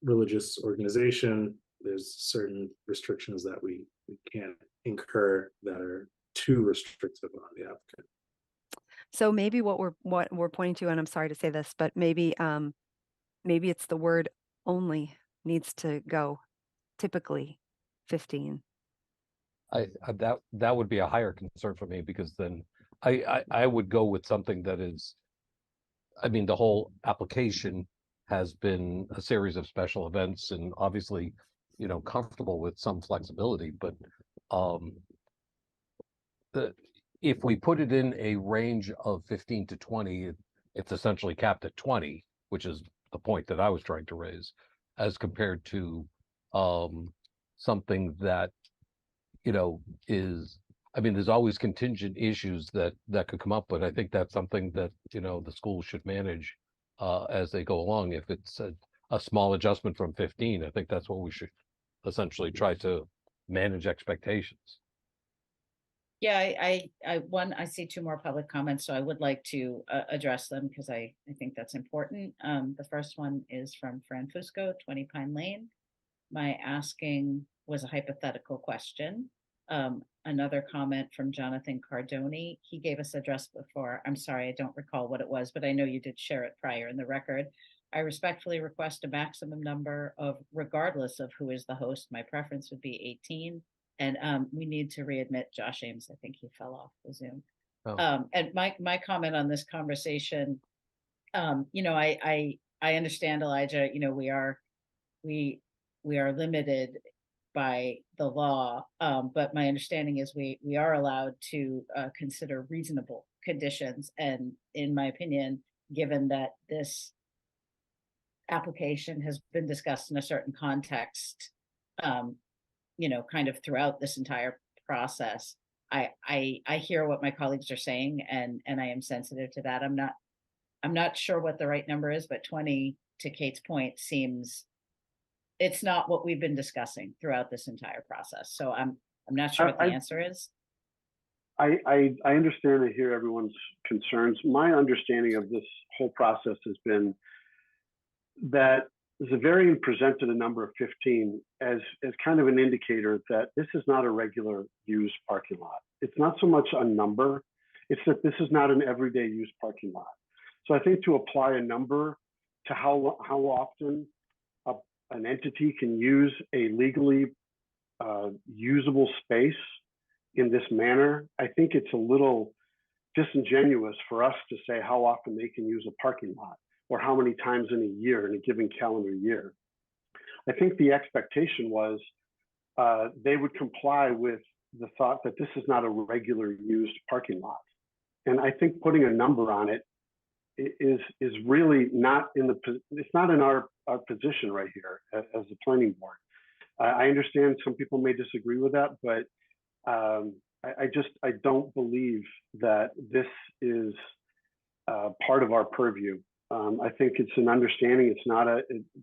religious organization. There's certain restrictions that we can't incur that are too restrictive on the applicant. So maybe what we're pointing to, and I'm sorry to say this, but maybe it's the word only needs to go. Typically 15. That would be a higher concern for me, because then I would go with something that is, I mean, the whole application has been a series of special events, and obviously, comfortable with some flexibility, but if we put it in a range of 15 to 20, it's essentially capped at 20, which is the point that I was trying to raise, as compared to something that, is, I mean, there's always contingent issues that could come up, but I think that's something that, the school should manage as they go along. If it's a small adjustment from 15, I think that's what we should essentially try to manage expectations. Yeah, I see two more public comments, so I would like to address them because I think that's important. The first one is from Fran Fusco, 20 Pine Lane. My asking was a hypothetical question. Another comment from Jonathan Cardoni. He gave us address before. I'm sorry, I don't recall what it was, but I know you did share it prior in the record. I respectfully request a maximum number of, regardless of who is the host. My preference would be 18. And we need to readmit Josh Ames. I think he fell off the Zoom. Oh. And my comment on this conversation, I understand, Elijah, we are limited by the law, but my understanding is we are allowed to consider reasonable conditions. And in my opinion, given that this application has been discussed in a certain context, kind of throughout this entire process, I hear what my colleagues are saying, and I am sensitive to that. I'm not sure what the right number is, but 20, to Kate's point, seems, it's not what we've been discussing throughout this entire process. So I'm not sure what the answer is. I understand and hear everyone's concerns. My understanding of this whole process has been that Xaverian presented a number of 15 as kind of an indicator that this is not a regular used parking lot. It's not so much a number, it's that this is not an everyday used parking lot. So I think to apply a number to how often an entity can use a legally usable space in this manner, I think it's a little disingenuous for us to say how often they can use a parking lot or how many times in a year, in a given calendar year. I think the expectation was they would comply with the thought that this is not a regular used parking lot. And I think putting a number on it is really not in it's not in our position right here as the planning board. I understand some people may disagree with that, but I don't believe that this is part of our purview. I think it's an understanding. It's not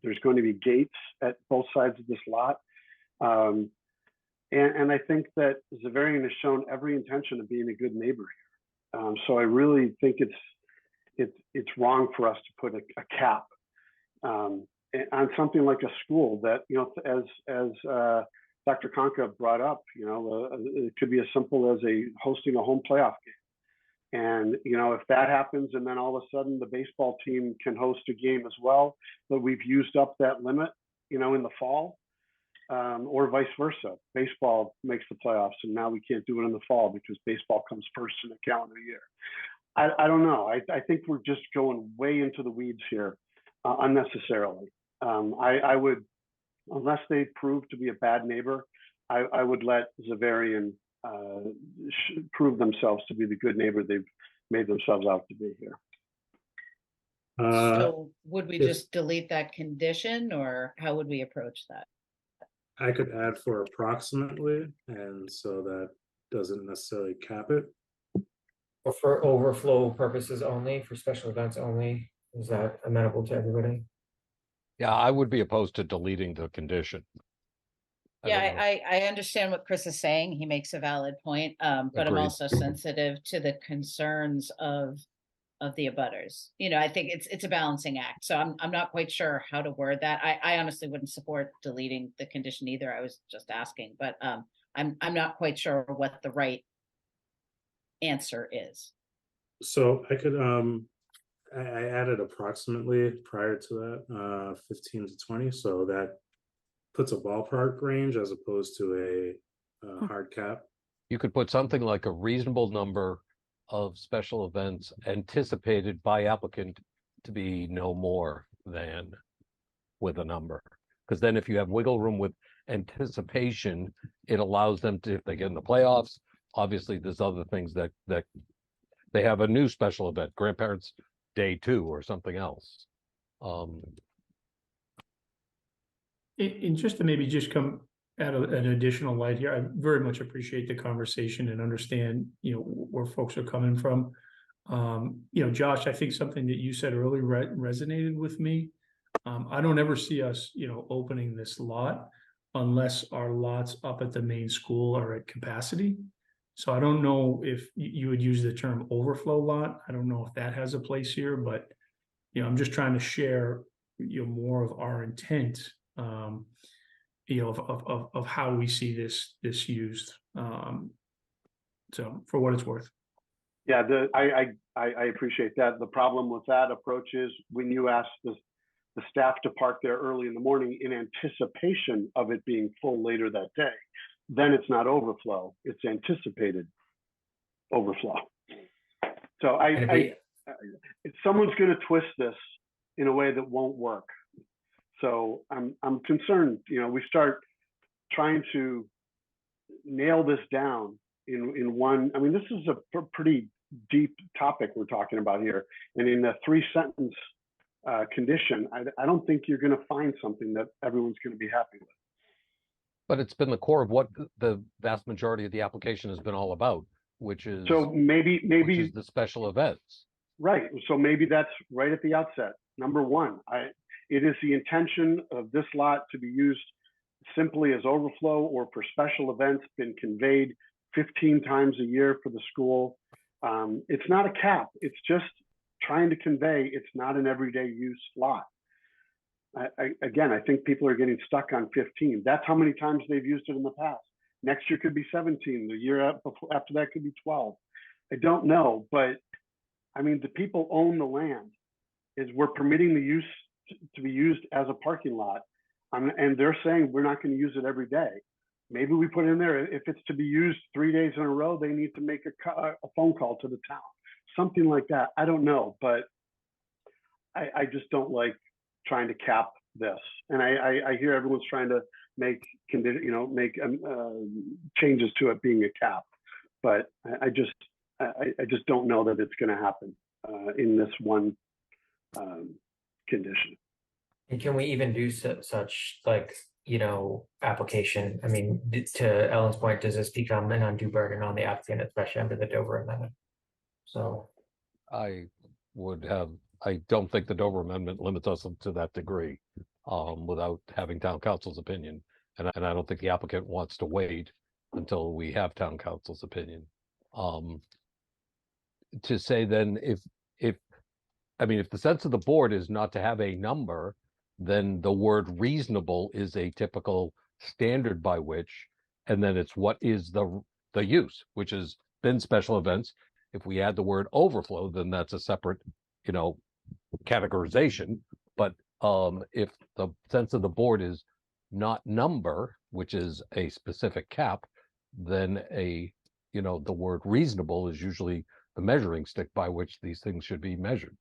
there's going to be gates at both sides of this lot. And I think that Xaverian has shown every intention of being a good neighbor here. So I really think it's wrong for us to put a cap on something like a school that, you know, as Dr. Conca brought up, you know, it could be as simple as hosting a home playoff game. And, you know, if that happens and then all of a sudden the baseball team can host a game as well, but we've used up that limit, you know, in the fall, or vice versa. Baseball makes the playoffs and now we can't do it in the fall because baseball comes first in the calendar year. I don't know. I think we're just going way into the weeds here unnecessarily. I would, unless they prove to be a bad neighbor, I would let Xaverian prove themselves to be the good neighbor they've made themselves out to be here. So would we just delete that condition, or how would we approach that? I could add for approximately, and so that doesn't necessarily cap it. Or for overflow purposes only, for special events only, is that amenable to everybody? Yeah, I would be opposed to deleting the condition. Yeah, I understand what Chris is saying. He makes a valid point, but I'm Agreed. also sensitive to the concerns of the abutters. You know, I think it's a balancing act. So I'm not quite sure how to word that. I honestly wouldn't support deleting the condition either. I was just asking, but I'm not quite sure what the right answer is. So I could I added approximately prior to that 15 to 20, so that puts a ballpark range as opposed to a hard cap. You could put something like a reasonable number of special events anticipated by applicant to be no more than with a number. Because then if you have wiggle room with anticipation, it allows them to, if they get in the playoffs, obviously there's other things that they have a new special event, grandparents day 2 or something else. And just to maybe just come add an additional light here, I very much appreciate the conversation and understand, you know, where folks are coming from. You know, Josh, I think something that you said earlier resonated with me. I don't ever see us, you know, opening this lot unless our lots up at the main school are at capacity. So I don't know if you would use the term overflow lot. I don't know if that has a place here, but, you know, I'm just trying to share, you know, more of our intent, you know, of how we see this used. So for what it's worth. Yeah, I appreciate that. The problem with that approach is when you ask the staff to park there early in the morning in anticipation of it being full later that day, then it's not overflow, it's anticipated overflow. So someone's going to twist this in a way that won't work. So I'm concerned, you know, we start trying to nail this down in one. I mean, this is a pretty deep topic we're talking about here. And in a 3-sentence condition, I don't think you're going to find something that everyone's going to be happy with. But it's been the core of what the vast majority of the application has been all about, which is maybe the special events. Right. So maybe that's right at the outset. Number one, it is the intention of this lot to be used simply as overflow or for special events, been conveyed 15 times a year for the school. It's not a cap. It's just trying to convey it's not an everyday use lot. Again, I think people are getting stuck on 15. That's how many times they've used it in the past. Next year could be 17. The year after that could be 12. I don't know, but I mean, the people own the land. We're permitting the use to be used as a parking lot, and they're saying we're not going to use it every day. Maybe we put in there, if it's to be used 3 days in a row, they need to make a phone call to the town, something like that. I don't know, but I just don't like trying to cap this. And I hear everyone's trying to make changes to it being a cap, but I just don't know that it's going to happen in this one condition. And can we even do such like application. I mean, to Ellen's point, does this become an undue burden on the applicant, especially under the Dover Amendment? So I don't think the Dover Amendment limits us to that degree, without having town council's opinion. And I don't think the applicant wants to wait until we have town council's opinion. To say then if the sense of the board is not to have a number, then the word reasonable is a typical standard by which, and then it's what is the use, which has been special events. If we add the word overflow, then that's a separate, categorization. But if the sense of the board is not number, which is a specific cap, then the word reasonable is usually the measuring stick by which these things should be measured.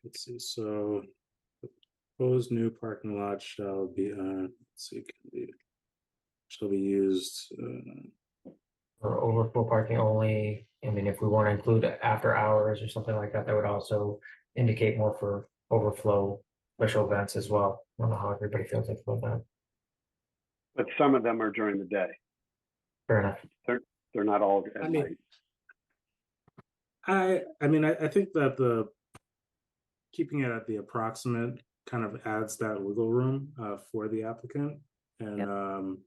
Let's see. So, proposed new parking lot shall be used for overflow parking only. I mean, if we want to include after hours or something like that, that would also indicate more for overflow special events as well. I don't know how everybody feels about that. But some of them are during the day. Fair enough. They're not all at night. I think that keeping it at the approximate kind of adds that wiggle room for the applicant. And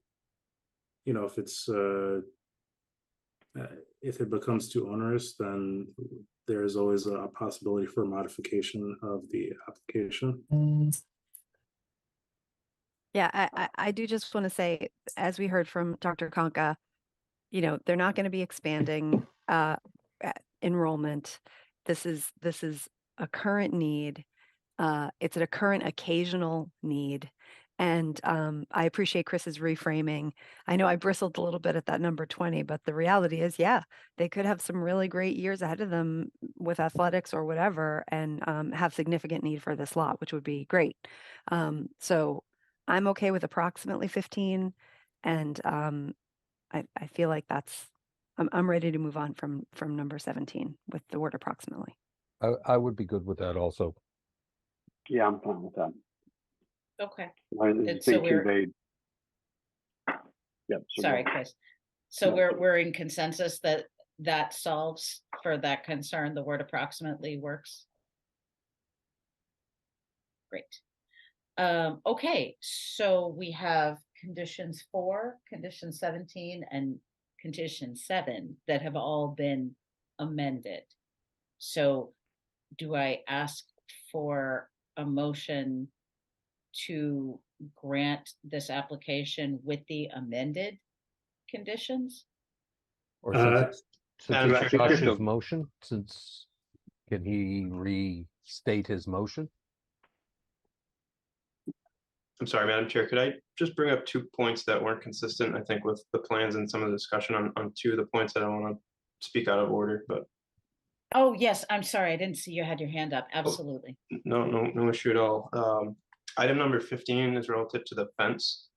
if it becomes too onerous, then there's always a possibility for modification of the application. Yeah, I do just want to say, as we heard from Dr. Konka, they're not going to be expanding enrollment. This is a current need. It's a current occasional need. And I appreciate Chris's reframing. I know I bristled a little bit at that number 20, but the reality is, yeah, they could have some really great years ahead of them with athletics or whatever, and have significant need for this lot, which would be great. So I'm okay with approximately 15, and I feel like I'm ready to move on from number 17 with the word approximately. I would be good with that also. Yeah, I'm fine with that. Okay. It's being conveyed. Yep. Sorry, Chris. So we're in consensus that solves for that concern. The word approximately works. Great. Okay, so we have conditions 4, condition 17, and condition 7 that have all been amended. So do I ask for a motion to grant this application with the amended conditions? Or since it's Josh's the motion, can he restate his motion? I'm sorry, Madam Chair, could I just bring up 2 points that weren't consistent, I think, with the plans and some of the discussion on 2 of the points that I want to speak out of order, but. Oh, yes, I'm sorry. I didn't see you had your hand up. Absolutely. No issue at all. Item number 15 is relative to the fence.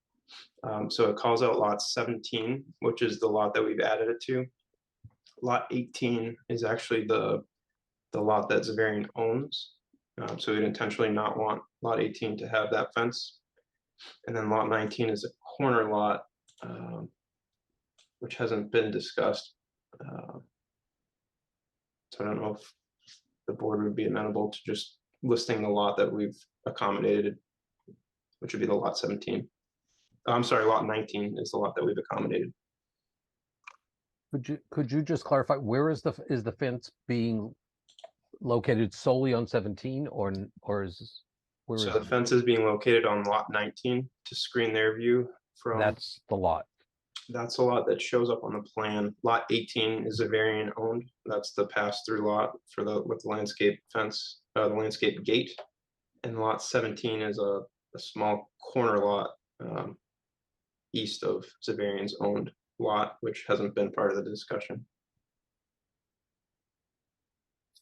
So it calls out lot 17, which is the lot that we've added it to. Lot 18 is actually the lot that Xaverian owns. So we'd intentionally not want lot 18 to have that fence. And then lot 19 is a corner lot, which hasn't been discussed. So I don't know if the board would be amenable to just listing the lot that we've accommodated, which would be the lot 17. I'm sorry, lot 19 is the lot that we've accommodated. Could you just clarify, where is the fence being located solely on 17, or is where so is the fence is being located on lot 19 to screen their view from. That's the lot. That's a lot that shows up on the plan. Lot 18 is Xaverian owned. That's the pass-through lot with the landscape fence, the landscape gate. And lot 17 is a small corner lot east of Xaverian's owned lot, which hasn't been part of the discussion.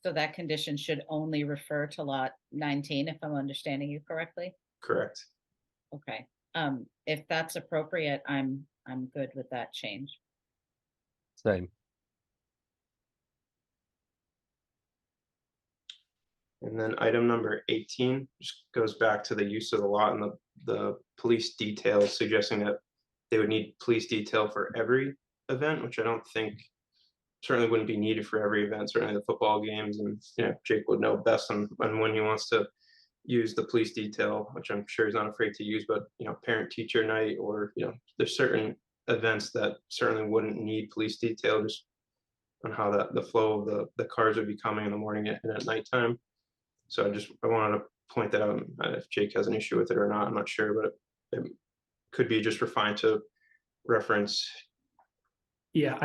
So that condition should only refer to lot 19, if I'm understanding you correctly? Correct. Okay. If that's appropriate, I'm good with that change. Same. And then item number 18 just goes back to the use of the lot and the police details, suggesting that they would need police detail for every event, which I don't think certainly wouldn't be needed for every event, certainly the football games. And Jake would know best on when he wants to use the police detail, which I'm sure he's not afraid to use, but parent teacher night, or there's certain events that certainly wouldn't need police detail, just on how the flow of the cars would be coming in the morning and at nighttime. So I wanted to point that out. If Jake has an issue with it or not, I'm not sure, but it could be just refined to reference. Yeah,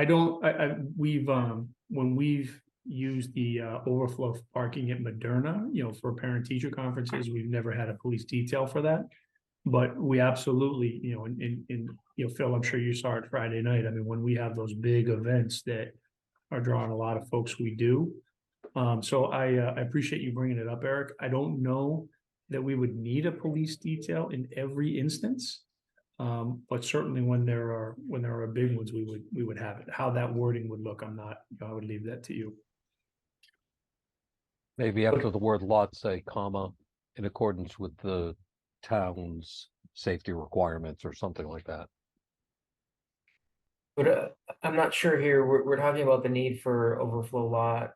we've when we've used the overflow parking at Moderna, for parent teacher conferences, we've never had a police detail for that. But we absolutely, Phil, I'm sure you saw it Friday night. I mean, when we have those big events that are drawing a lot of folks, we do. So I appreciate you bringing it up, Eric. I don't know that we would need a police detail in every instance. But certainly when there are big ones, we would have it. How that wording would look, I would leave that to you. Maybe after the word lot, say comma, in accordance with the town's safety requirements or something like that. But I'm not sure here, we're talking about the need for overflow lot,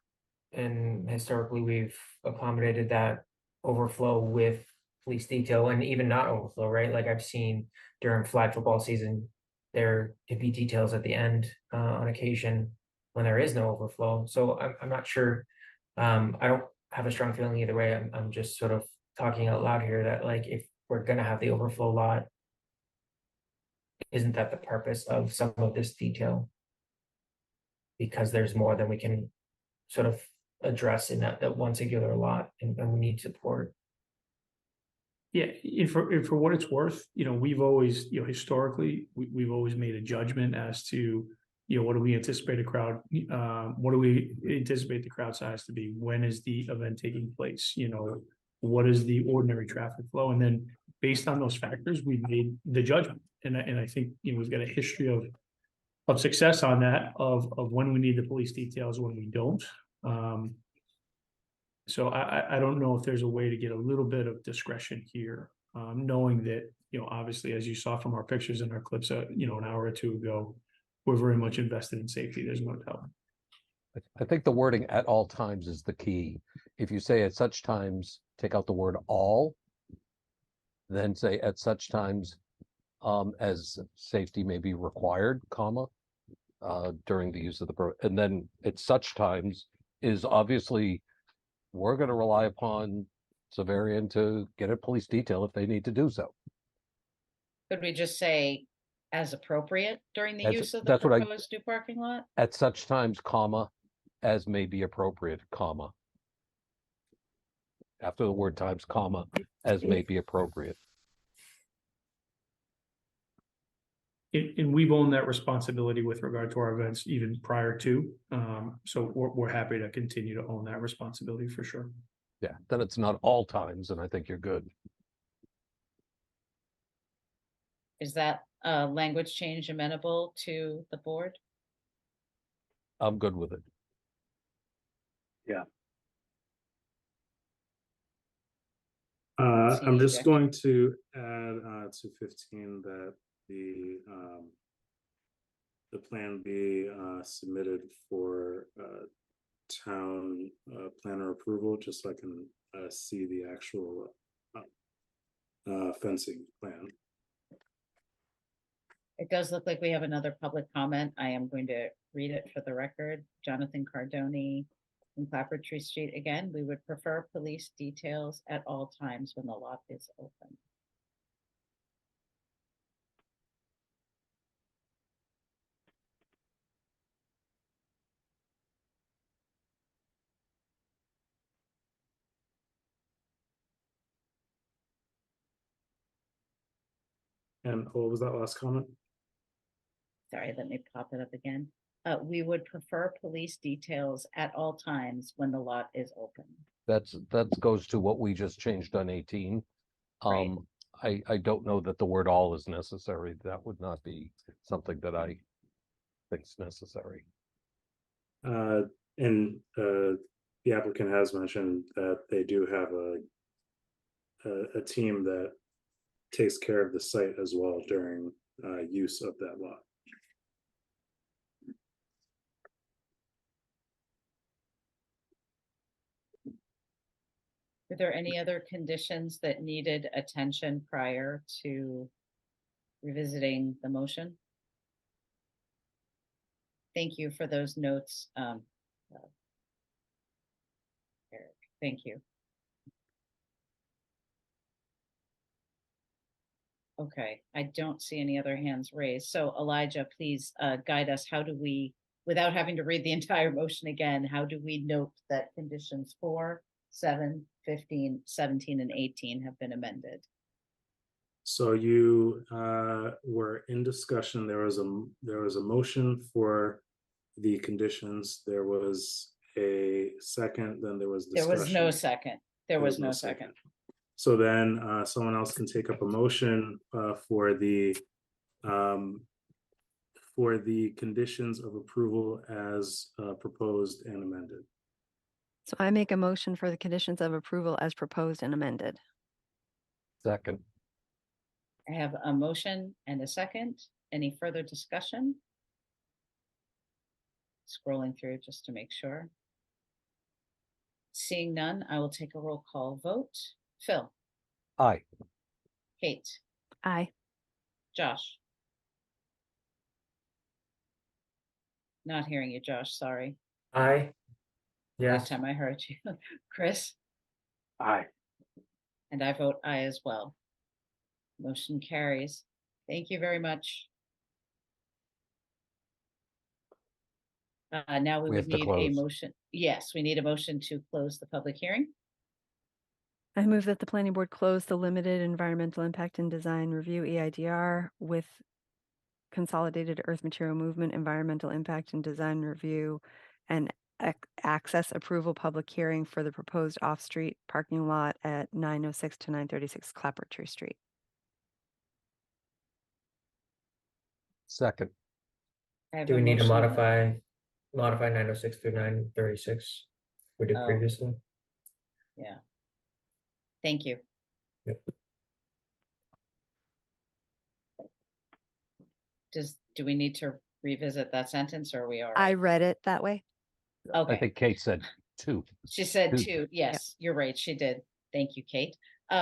and historically we've accommodated that overflow with police detail, and even not overflow, right? Like I've seen during flag football season, there could be details at the end on occasion when there is no overflow. So I'm not sure. I don't have a strong feeling either way. I'm just sort of talking out loud here that, like, if we're gonna have the overflow lot, isn't that the purpose of some of this detail? Because there's more than we can sort of address in that one singular lot, and we need support. Yeah, and for what it's worth, we've always, historically, we've always made a judgment as to, what do we anticipate a crowd, what do we anticipate the crowd size to be? When is the event taking place? What is the ordinary traffic flow? And then based on those factors, we've made the judgment. And I think, we've got a history of success on that, of when we need the police details, when we don't. So I don't know if there's a way to get a little bit of discretion here, knowing that, obviously, as you saw from our pictures and our clips, an hour or two ago, we're very much invested in safety. There's no doubt. I think the wording at all times is the key. If you say at such times, take out the word all, then say at such times as safety may be required, comma, during the use of and then at such times is obviously we're going to rely upon Xaverian to get a police detail if they need to do so. Could we just say as appropriate during the use of the proposed new parking lot? At such times, comma, as may be appropriate, comma. After the word times, comma, as may be appropriate. And we've owned that responsibility with regard to our events even prior to, so we're happy to continue to own that responsibility for sure. Yeah, then it's not all times, and I think you're good. Is that language change amenable to the board? I'm good with it. Yeah. I'm just going to add to 15 that the plan be submitted for town planner approval, just so I can see the actual fencing plan. It does look like we have another public comment. I am going to read it for the record. Jonathan Cardoni from Clapboardtree Street. Again, we would prefer police details at all times when the lot is open. And what was that last comment? Sorry, let me pop it up again. We would prefer police details at all times when the lot is open. That goes to what we just changed on 18. Right. I don't know that the word all is necessary. That would not be something that I think is necessary. And the applicant has mentioned that they do have a team that takes care of the site as well during use of that lot. Were there any other conditions that needed attention prior to revisiting the motion? Thank you for those notes, Eric. Thank you. Okay, I don't see any other hands raised. So Elijah, please guide us. How do we, without having to read the entire motion again, how do we note that conditions 4, 7, 15, 17, and 18 have been amended? So you were in discussion. There was a motion for the conditions. There was a second. Then there was discussion. There was no second. There was no second. So then someone else can take up a motion for the conditions of approval as proposed and amended. So I make a motion for the conditions of approval as proposed and amended. Second. I have a motion and a second. Any further discussion? Scrolling through just to make sure. Seeing none, I will take a roll call vote. Phil. Aye. Kate. Aye. Josh. Not hearing you, Josh, sorry. Aye. Last Yes. time I heard you. Chris. Aye. And I vote aye as well. Motion carries. Thank you very much. Now we We would have to need a close. motion. Yes, we need a motion to close the public hearing. I move that the planning board close the limited environmental impact and design review EIDR with consolidated earth material movement, environmental impact and design review, and access approval public hearing for the proposed off-street parking lot at 906 to 936 Clapboardtree Street. Second. I have Do a we need to motion. modify 906 through 936? We did Oh. previously. Yeah. Thank you. Yep. Do we need to revisit that sentence, or are we all I right? read it that way. I Okay, think Kate said 2. she said Two. 2. Yes, you're right, she did. Thank you, Kate. We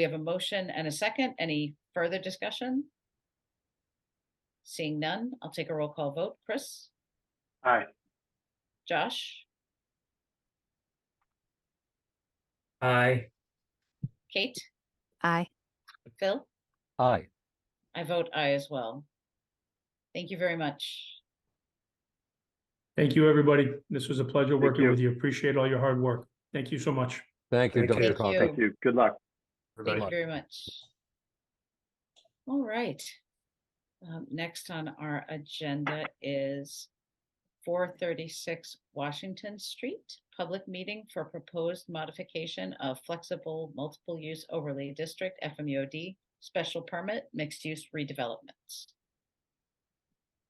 have a motion and a second. Any further discussion? Seeing none, I'll take a roll call vote. Chris? Aye. Josh? Aye. Kate? Aye. Phil? Aye. I vote aye as well. Thank you very much. Thank you, everybody. This was a pleasure Thank working you. with you. Appreciate all your hard work. Thank you so much. Thank you, Thank Dr. you. Thank Conca. you. Thank you. Good luck. Thank you Bye. very much. All right. Next on our agenda is 436 Washington Street, public meeting for proposed modification of flexible multiple use overlay district, FMUOD, special permit, mixed use redevelopment.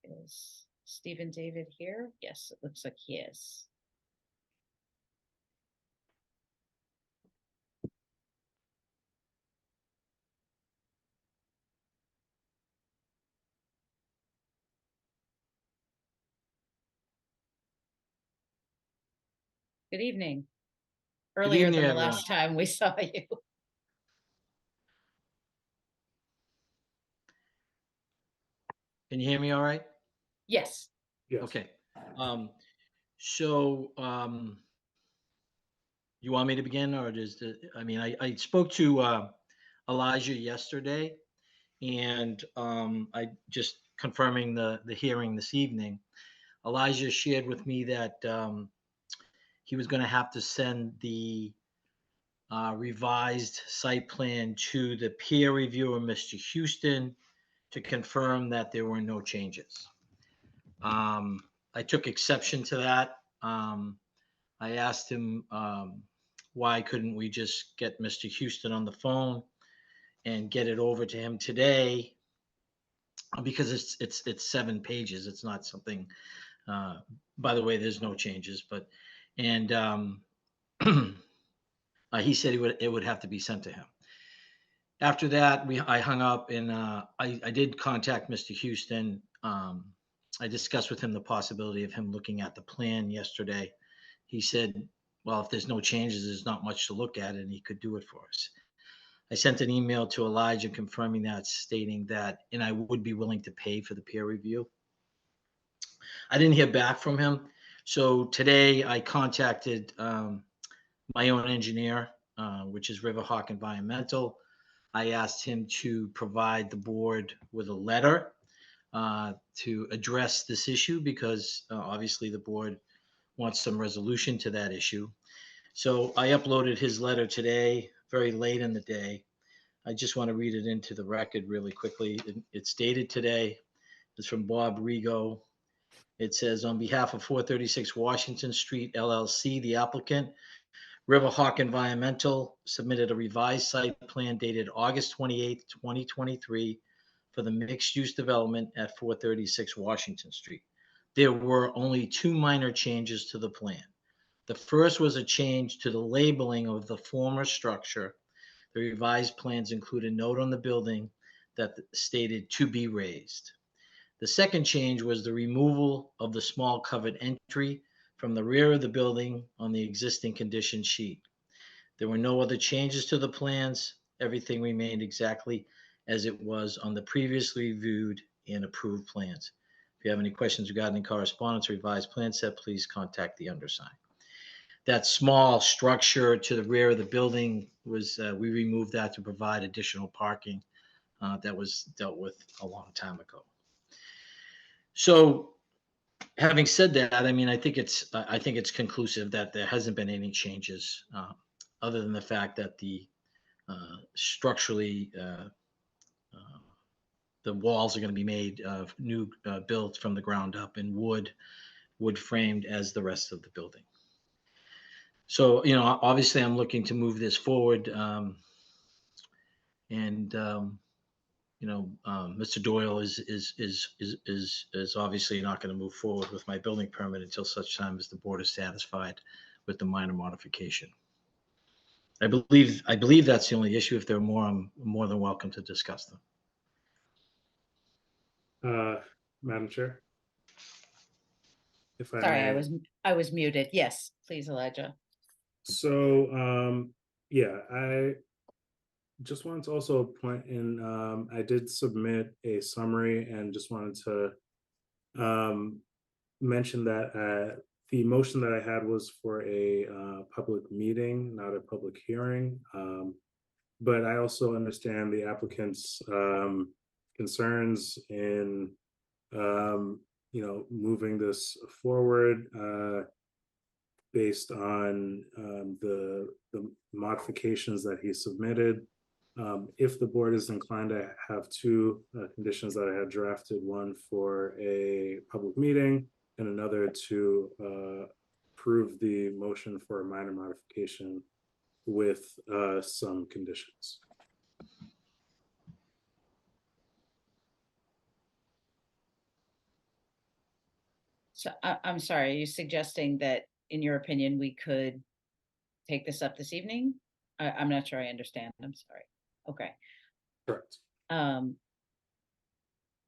Is Stephen David here? Yes, it looks like he is. Good evening. Earlier evening, than the everyone. last time we saw you. Can you hear me all right? Yes. Yes. Okay. So you want me to begin, or I spoke to Elijah yesterday, and I just confirming the hearing this evening. Elijah shared with me that he was going to have to send the revised site plan to the peer reviewer, Mr. Houston, to confirm that there were no changes. I took exception to that. I asked him why couldn't we just get Mr. Houston on the phone and get it over to him today, because it's 7 pages. It's not something. By the way, there's no changes, but And he said it would have to be sent to him. After that, I hung up, and I did contact Mr. Houston. I discussed with him the possibility of him looking at the plan yesterday. He said, well, if there's no changes, there's not much to look at, and he could do it for us. I sent an email to Elijah confirming that, stating that, and I would be willing to pay for the peer review. I didn't hear back from him. So today I contacted my own engineer, which is Riverhawk Environmental. I asked him to provide the board with a letter to address this issue, because obviously the board wants some resolution to that issue. So I uploaded his letter today, very late in the day. I just want to read it into the record really quickly. It's dated today. It's from Bob Rigo. It says, on behalf of 436 Washington Street LLC, the applicant, Riverhawk Environmental, submitted a revised site plan dated August 28th, 2023 for the mixed-use development at 436 Washington Street. There were only two minor changes to the plan. The first was a change to the labeling of the former structure. The revised plans include a note on the building that stated to be raised. The second change was the removal of the small covered entry from the rear of the building on the existing condition sheet. There were no other changes to the plans. Everything remained exactly as it was on the previously reviewed and approved plans. If you have any questions regarding correspondence or revised plan set, please contact the undersigned. That small structure to the rear of the building was, we removed that to provide additional parking. That was dealt with a long time ago. So having said that, I mean, I think it's conclusive that there hasn't been any changes other than the fact that the structurally the walls are going to be made new, built from the ground up in wood framed as the rest of the building. So, you know, obviously I'm looking to move this forward. You know, Mr. Doyle is obviously not going to move forward with my building permit until such time as the board is satisfied with the minor modification. I believe that's the only issue. If there are more, I'm more than welcome to discuss them. Madam Chair, if I Sorry, may. I was muted. Yes, please, Elijah. So, yeah, I just wanted to also point in, I did submit a summary and just wanted to mention that the motion that I had was for a public meeting, not a public hearing. But I also understand the applicant's concerns in, you know, moving this forward based on the modifications that he submitted. If the board is inclined to have two conditions that I had drafted, one for a public meeting and another to approve the motion for a minor modification with some conditions. So I'm sorry, are you suggesting that, in your opinion, we could take this up this evening? I'm not sure I understand. I'm sorry. Okay. Correct.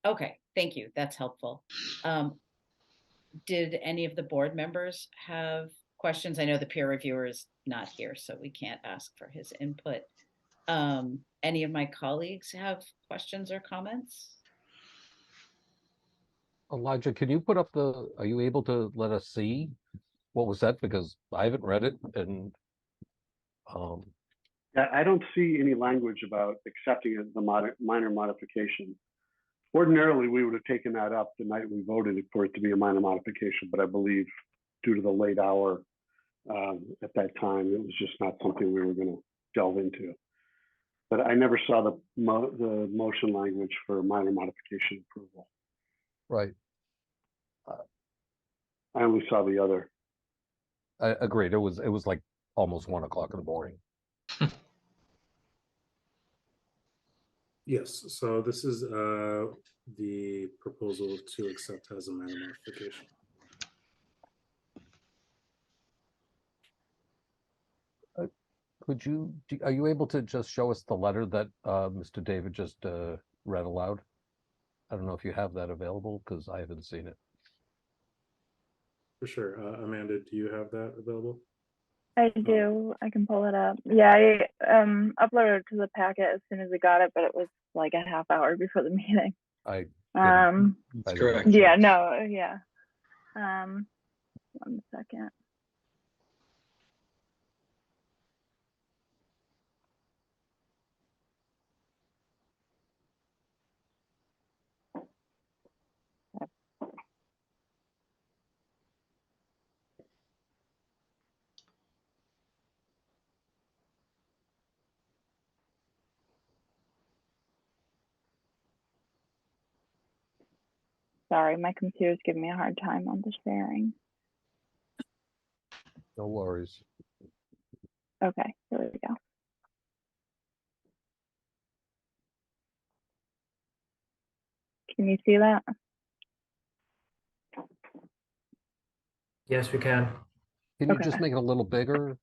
Okay, thank you. That's helpful. Did any of the board members have questions? I know the peer reviewer is not here, so we can't ask for his input. Any of my colleagues have questions or comments? Elijah, can you put up are you able to let us see what was said? Because I haven't read it, and Yeah, I don't see any language about accepting it, the minor modification. Ordinarily, we would have taken that up the night we voted for it to be a minor modification, but I believe due to the late hour at that time, it was just not something we were going to delve into. But I never saw the motion language for minor modification approval. right. I only saw the other. I agreed. It was like almost 1 o'clock in the morning. Yes, so this is the proposal to accept as a minor modification. Could you, are you able to just show us the letter that Mr. David just read aloud? I don't know if you have that available because I haven't seen it. For sure. Amanda, do you have that available? I do. I can pull it up. Yeah, I uploaded it to the packet as soon as I got it, but it was like a half hour before the meeting. That's correct. Yeah, no, yeah. 1 second. Sorry, my computer's giving me a hard time on the sharing. No worries. Okay, here we go. Can you see that? Yes, we can. Can you Okay. just make it a little bigger?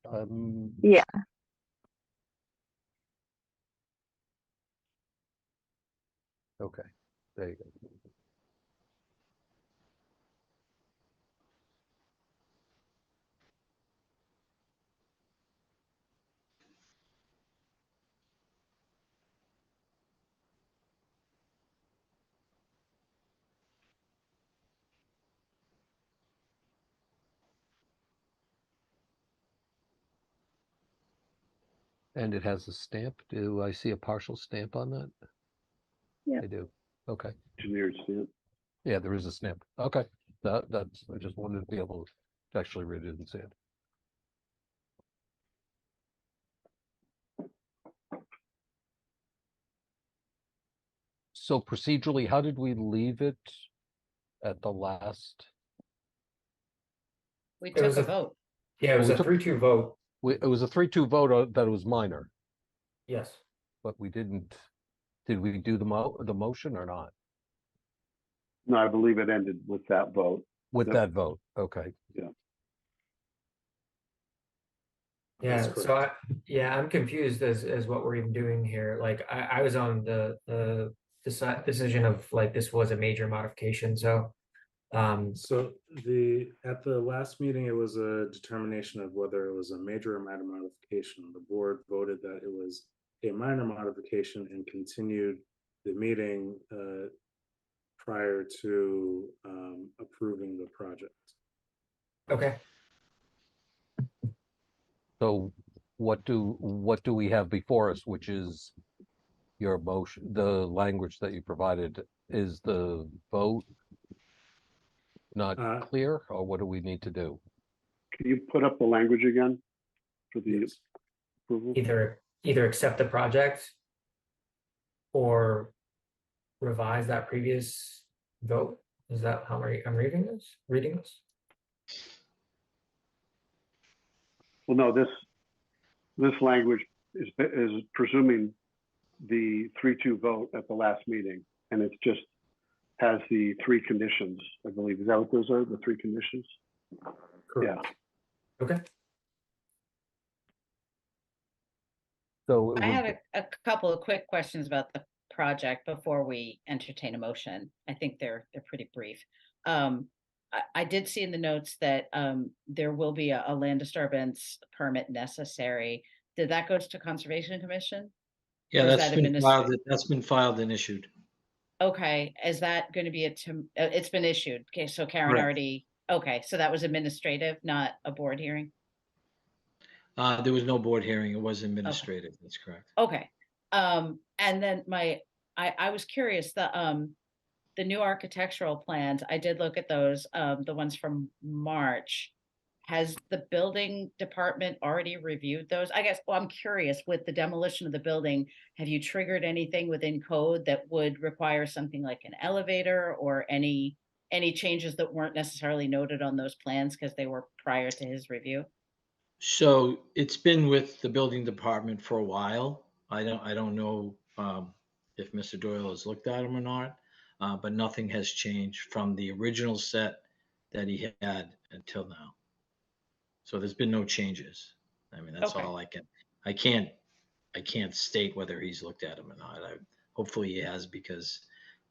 Yeah. Okay, there you go. And it has a stamp. Do I see a partial stamp on that? Yeah. I do. Okay. Engineered stamp. Yeah, there is a stamp. Okay. That's, I just wanted to be able to actually read it and see it. So procedurally, how did we leave it at the last? We It took was a a- vote. Yeah, it was We a took- 3-2 vote. It was a 3-2 vote that it was minor, Yes. but we didn't, did we do the motion or not? No, I believe it ended with that vote. With Yep. that vote, okay. That's Yeah, so correct. I'm confused as what we're even doing here. Like I was on the decision of like this was a major modification. So So at the last meeting, it was a determination of whether it was a major or minor modification. The board voted that it was a minor modification and continued the meeting prior to approving the project. okay. So what do we have before us, which is your motion, the language that you provided? Is the vote not clear, or what do we need to do? Can you put up the language again for the Yes. approval? Either accept the project or revise that previous vote. Is that how I'm reading this? Well, no, this language is presuming the 3-2 vote at the last meeting, and it just has the 3 conditions, I believe. Is that what those are, the 3 conditions? Correct. Yeah. Okay. So I had a couple of quick questions about the project before we entertain a motion. I think they're pretty brief. I did see in the notes that there will be a land disturbance permit necessary. Did that go to Conservation Commission? Yeah, Or is that's that been filed. That's been filed and issued. Okay, is that going to be it's been issued? Okay, so Karen Correct. already, okay, so that was administrative, not a board hearing? There was no board hearing. It was administrative. That's correct. Okay, and then I was curious, the new architectural plans, I did look at those, the ones from March. Has the building department already reviewed those? I guess, well, I'm curious, with the demolition of the building, have you triggered anything within code that would require something like an elevator or any changes that weren't necessarily noted on those plans because they were prior to his review? So it's been with the building department for a while. I don't know if Mr. Doyle has looked at them or not, but nothing has changed from the original set that he had until now. So there's been no changes. I mean, that's Okay. all I can I can't state whether he's looked at them or not. Hopefully he has, because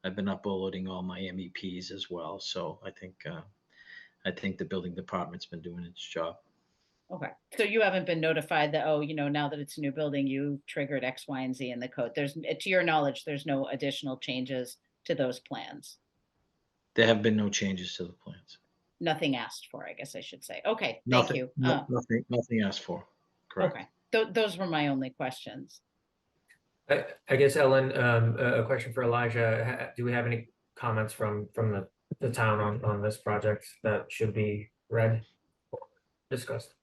I've been uploading all my MEPs as well. So I think the building department's been doing its job. Okay, so you haven't been notified that, oh, now that it's a new building, you triggered X, Y, and Z in the code. To your knowledge, there's no additional changes to those plans. There have been no changes to the plans. Nothing asked for, I guess I should say. Okay, thank you. Nothing asked for. Correct. Okay, those were my only questions. I guess, Ellen, a question for Elijah. Do we have any comments from the town on this project that should be read or discussed?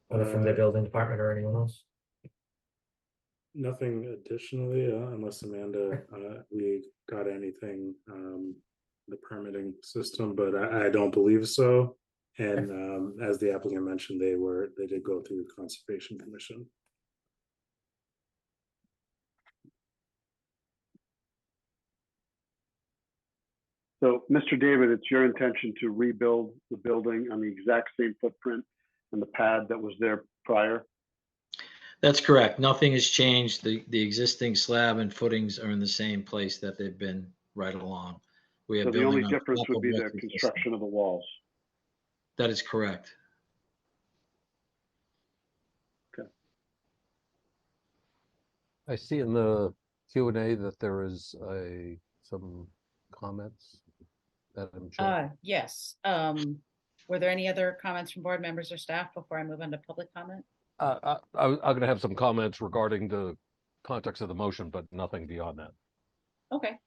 Whether from the building department or anyone else? Nothing additionally, unless Amanda, we got anything, the permitting system, but I don't believe so. And as the applicant mentioned, they did go through the Conservation Commission. So, Mr. David, it's your intention to rebuild the building on the exact same footprint and the pad that was there prior? That's correct. Nothing has changed. The existing slab and footings are in the same place that they've been right along. So the only difference would be the construction of the walls. That is correct. Okay. I see in the Q&A that there is some comments. Yes. Were there any other comments from board members or staff before I move on to public comment? I'm going to have some comments regarding the context of the motion, but nothing beyond that. Okay.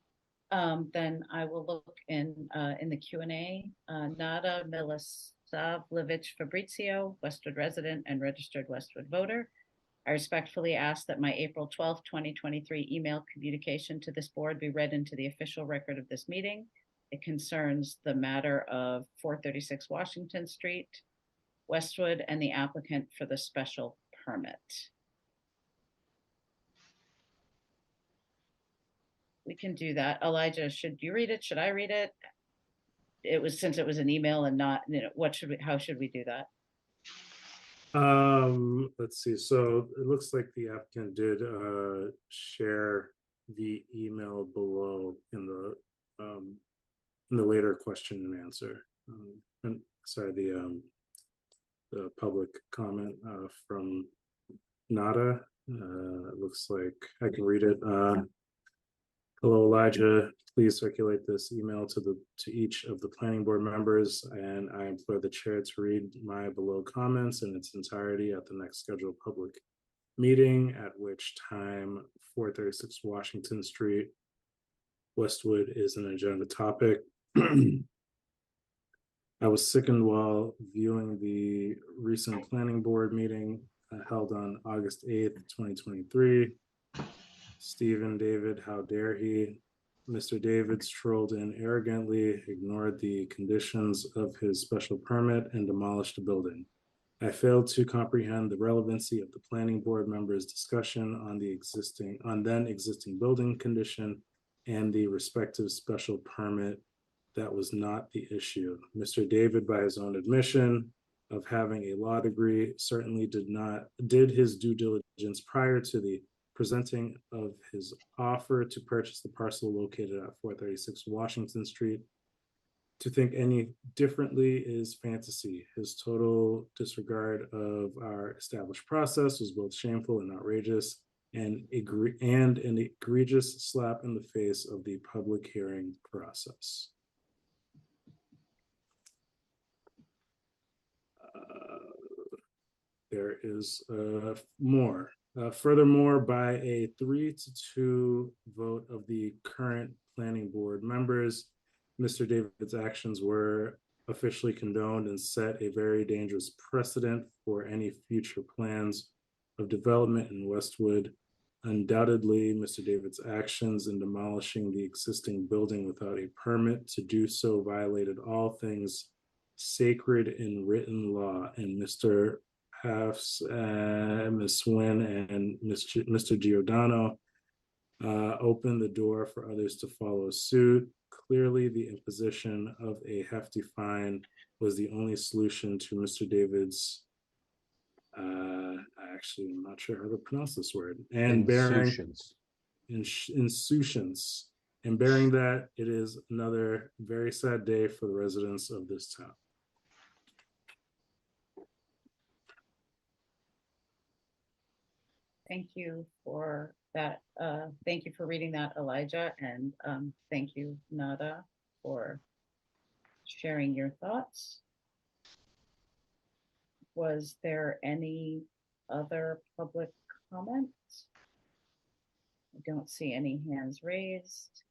Then I will look in the Q&A. Nada Milosavljevic Fabrizio, Westwood resident and registered Westwood voter. I respectfully ask that my April 12th, 2023 email communication to this board be read into the official record of this meeting. It concerns the matter of 436 Washington Street, Westwood, and the applicant for the special permit. We can do that. Elijah, should you read it? Should I read it? Since it was an email and not, how should we do that? Let's see. So it looks like the applicant did share the email below in the later question and answer. And sorry, the public comment from Nada. It looks like I can read it. Hello, Elijah. Please circulate this email to each of the planning board members, and I implore the chair to read my below comments in its entirety at the next scheduled public meeting, at which time 436 Washington Street, Westwood is an agenda topic. I was sickened while viewing the recent planning board meeting held on August 8th, 2023. Stephen David, how dare he? Mr. David strolled in arrogantly, ignored the conditions of his special permit, and demolished the building. I failed to comprehend the relevancy of the planning board members' discussion on then existing building condition and the respective special permit. That was not the issue. Mr. David, by his own admission of having a law degree, certainly did his due diligence prior to the presenting of his offer to purchase the parcel located at 436 Washington Street. To think any differently is fantasy. His total disregard of our established process was both shameful and outrageous, and an egregious slap in the face of the public hearing process. There is more. Furthermore, by a 3-2 vote of the current planning board members, Mr. David's actions were officially condoned and set a very dangerous precedent for any future plans of development in Westwood. Undoubtedly, Mr. David's actions in demolishing the existing building without a permit to do so violated all things sacred in written law, and Mr. Halfs, Ms. Swin, and Mr. Giordano opened the door for others to follow suit. Clearly, the imposition of a hefty fine was the only solution to Mr. David's I actually am not sure how to pronounce this word. And bearing insouciance. And bearing that, it is another very sad day for the residents of this town. Thank you for that. Thank you for reading that, Elijah, and thank you, Nada, for sharing your thoughts. Was there any other public comment? I don't see any hands raised.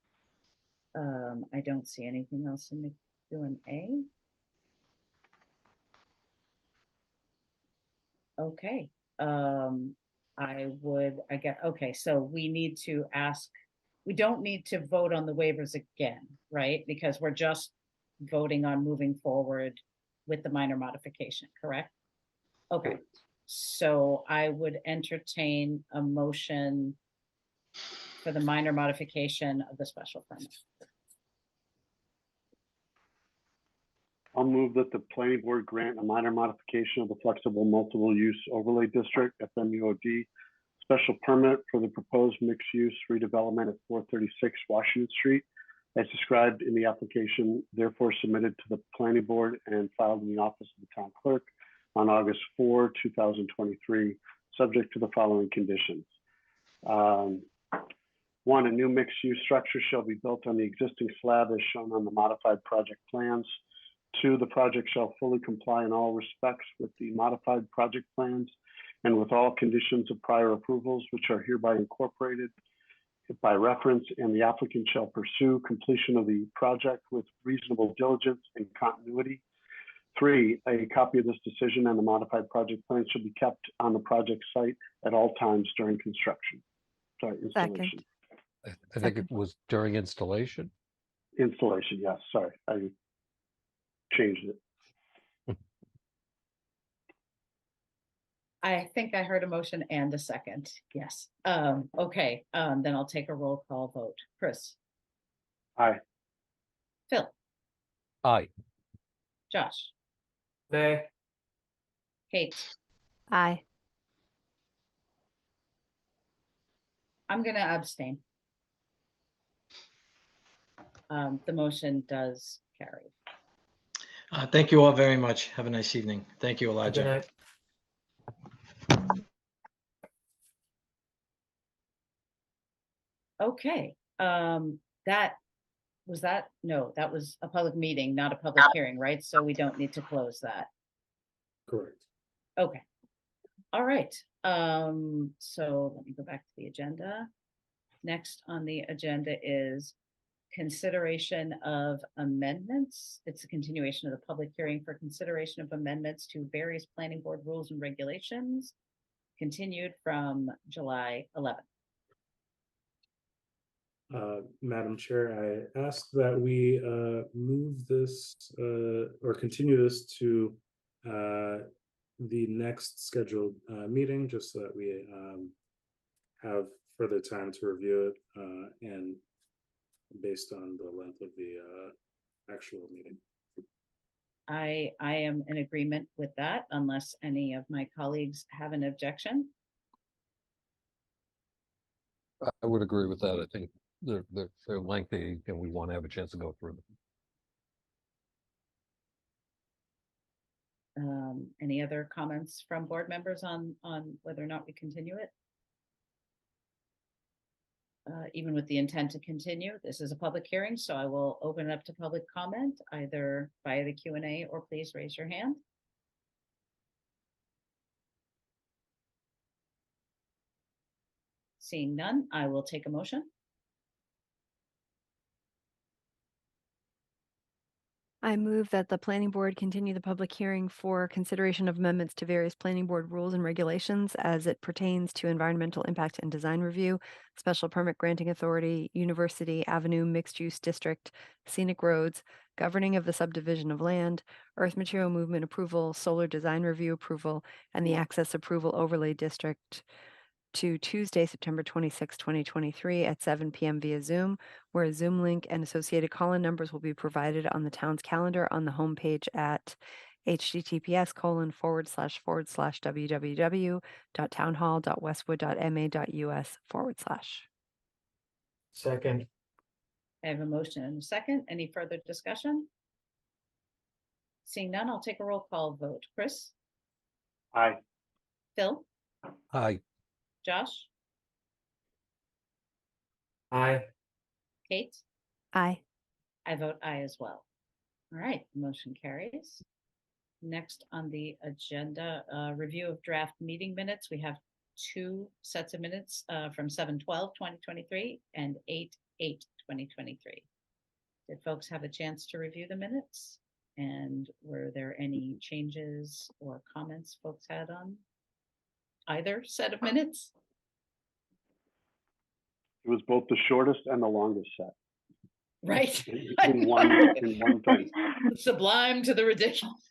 I don't see anything else in the Q&A. Okay. Okay, so we need to ask, we don't need to vote on the waivers again, right? Because we're just voting on moving forward with the minor modification, correct? Okay, so I would entertain a motion for the minor modification of the special permit. I'll move that the planning board grant a minor modification of the flexible multiple use overlay district, FMUOD, special permit for the proposed mixed use redevelopment at 436 Washington Street, as described in the application, therefore submitted to the planning board and filed in the office of the town clerk on August 4, 2023, subject to the following conditions. One, a new mixed-use structure shall be built on the existing slab as shown on the modified project plans. Two, the project shall fully comply in all respects with the modified project plans and with all conditions of prior approvals, which are hereby incorporated by reference, and the applicant shall pursue completion of the project with reasonable diligence and continuity. Three, a copy of this decision and the modified project plan should be kept on the project site at all times during construction. Sorry, installation. I think it was during installation. Installation, yes, sorry, I changed it. I think I heard a motion and a second, yes. Okay, then I'll take a roll call vote. Chris? Aye. Phil? Aye. Josh? Nay. Kate? Aye. I'm gonna abstain. The motion does carry. Thank you all very much. Have a nice evening. Thank you, Good Elijah. night. Okay, that was a public meeting, not a public hearing, right? So we don't need to close that. Correct. Okay. All right. So let me go back to the agenda. Next on the agenda is consideration of amendments. It's a continuation of the public hearing for consideration of amendments to various planning board rules and regulations, continued from July 11th. Madam Chair, I ask that we move this or continue this to the next scheduled meeting, just so that we have further time to review it and based on the length of the actual meeting. I am in agreement with that, unless any of my colleagues have an objection. I would agree with that. I think they're lengthy and we want to have a chance to go through them. Any other comments from board members on whether or not we continue it? Even with the intent to continue, this is a public hearing, so I will open it up to public comment, either via the Q&A or please raise your hand. Seeing none, I will take a motion. I move that the planning board continue the public hearing for consideration of amendments to various planning board rules and regulations as it pertains to environmental impact and design review, special permit granting authority, University Avenue mixed use district, scenic roads, governing of the subdivision of land, earth material movement approval, solar design review approval, and the access approval overlay district to Tuesday, September 26, 2023 at 7 p.m. via Zoom, where a Zoom link and associated call-in numbers will be provided on the town's calendar on the homepage at https://www.townhall.westwood.ma.us/. Second. I have a motion and a second. Any further discussion? Seeing none, I'll take a roll call vote. Chris? Aye. Phil? Aye. Josh? Aye. Kate? Aye. I vote aye as well. All right, motion carries. Next on the agenda, review of draft meeting minutes. We have two sets of minutes from 7/12/2023 and 8/8/2023. Did folks have a chance to review the minutes? And were there any changes or comments folks had on either set of minutes? It was both the shortest and the longest set. Right. In one thing. Sublime to the ridiculous.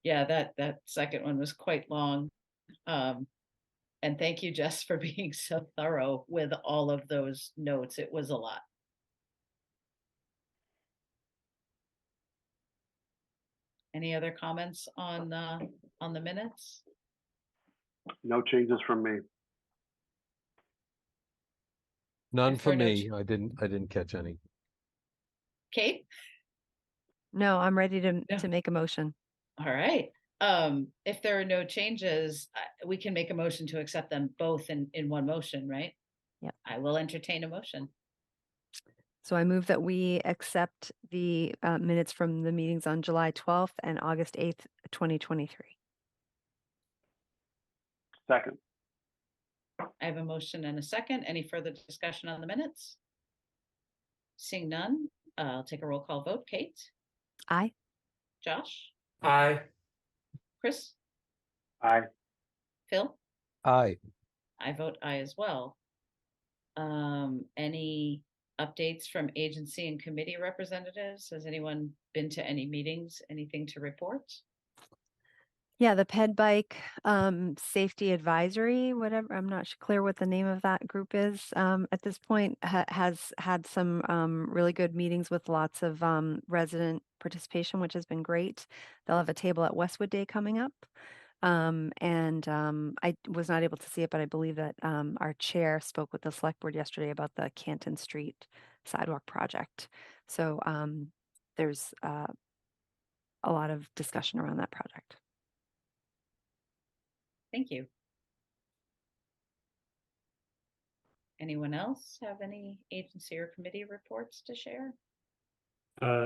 Yeah, that second one was quite long. And thank you, Jess, for being so thorough with all of those notes. It was a lot. Any other comments on the minutes? No changes from me. None If for there are no me. I didn't catch any. Kate? No, I'm ready to No. make a motion. All right. If there are no changes, we can make a motion to accept them both in one motion, right? Yep. I will entertain a motion. So I move that we accept the minutes from the meetings on July 12th and August 8th, 2023. Second. I have a motion and a second. Any further discussion on the minutes? Seeing none, I'll take a roll call vote. Kate? Aye. Josh? Aye. Chris? Aye. Phil? Aye. I vote aye as well. Any updates from agency and committee representatives? Has anyone been to any meetings? Anything to report? Yeah, the Ped Bike Safety Advisory, whatever, I'm not clear what the name of that group is at this point, has had some really good meetings with lots of resident participation, which has been great. They'll have a table at Westwood Day coming up. I was not able to see it, but I believe that our chair spoke with the select board yesterday about the Canton Street sidewalk project. So there's a lot of discussion around that project. Thank you. Anyone else have any agency or committee reports to share?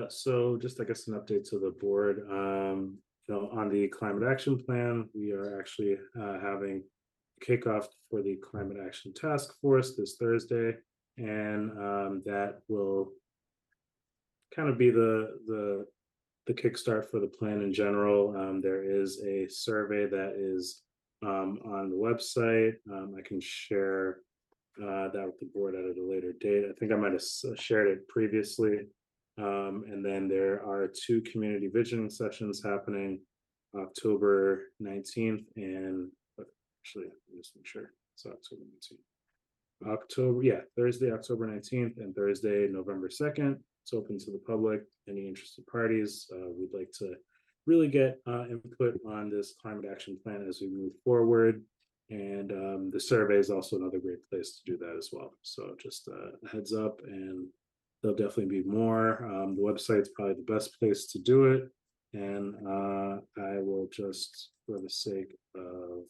So just, I guess, an update to the board. On the climate action plan, we are actually having kickoff for the climate action task force this Thursday, and that will kind of be the kickstart for the plan in general. There is a survey that is on the website. I can share that with the board at a later date. I think I might have shared it previously. And then there are 2 community visioning sessions happening October 19th and actually, let me just make sure it's October 19th. Thursday, October 19th and Thursday, November 2nd. It's open to the public, any interested parties. We'd like to really get input on this climate action plan as we move forward. And the survey is also another great place to do that as well. So just a heads up, and there'll definitely be more. The website's probably the best place to do it. And I will just, for the sake of,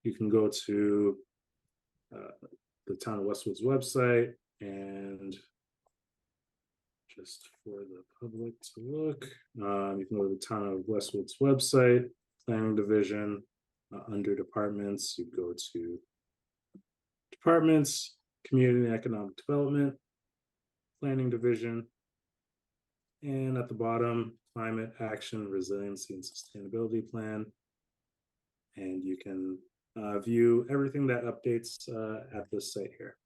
you can go to the Town of Westwood's website, and just for the public to look, you can go to the Town of Westwood's website, planning division, under departments, you go to departments, community and economic development, planning division, and at the bottom, climate action, resiliency, and sustainability plan. And you can view everything that updates at this site here.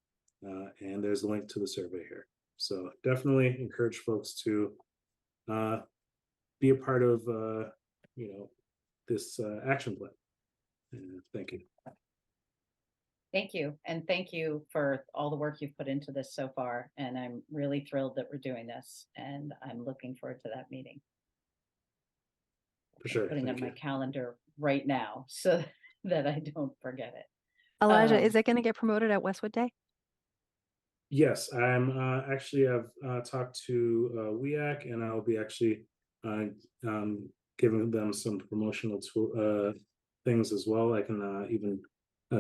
And there's a link to the survey here. So definitely encourage folks to be a part of, this action plan. And thank you. Thank you. And thank you for all the work you've put into this so far. And I'm really thrilled that we're doing this. And I'm looking forward to that meeting. For sure. Putting Thank on my you. calendar right now so that I don't forget it. Elijah, is it going to get promoted at Westwood Day? Yes, I'm actually I've talked to WEAC, and I'll be actually giving them some promotional tool things as well. I can even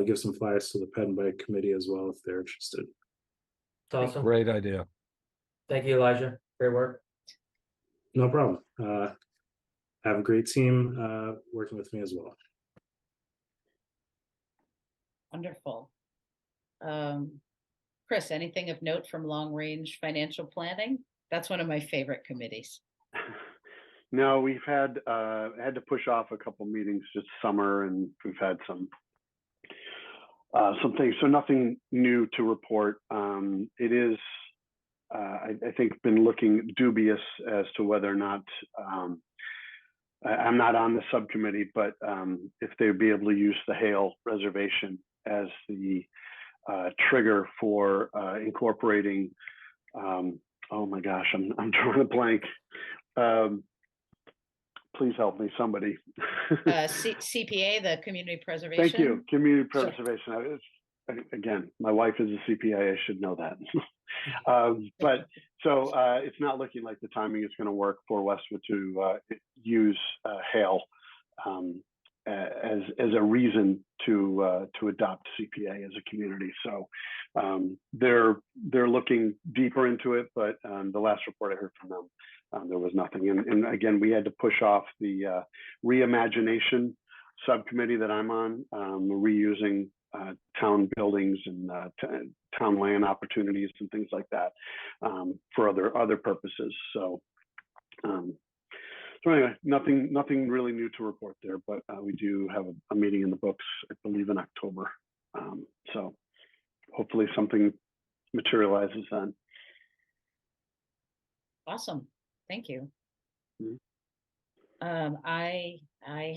give some flyers to the Ped and Bike Committee as well if they're interested. It's awesome. Great idea. Thank you, Elijah. Great work. No problem. Have a great team working with me as well. Wonderful. Chris, anything of note from long range financial planning? That's one of my favorite committees. No, we've had to push off a couple meetings just summer, and we've had some things. So nothing new to report. It is, I think, been looking dubious as to whether or not I'm not on the subcommittee, but if they'd be able to use the Hale reservation as the trigger for incorporating. Oh my gosh, I'm drawing a blank. Please help me, somebody. CPA, the community preservation. Thank you, community preservation. Again, my wife is a CPA. I should know that. But so it's not looking like the timing is going to work for Westwood to use Hale as a reason to adopt CPA as a community. So they're looking deeper into it, but the last report I heard from them, there was nothing. And again, we had to push off the reimagination subcommittee that I'm on, reusing town buildings and town land opportunities and things like that for other purposes. So so anyway, nothing really new to report there, but we do have a meeting in the books, I believe, in October. So hopefully something materializes then. Awesome. Thank you. Mm-hmm. I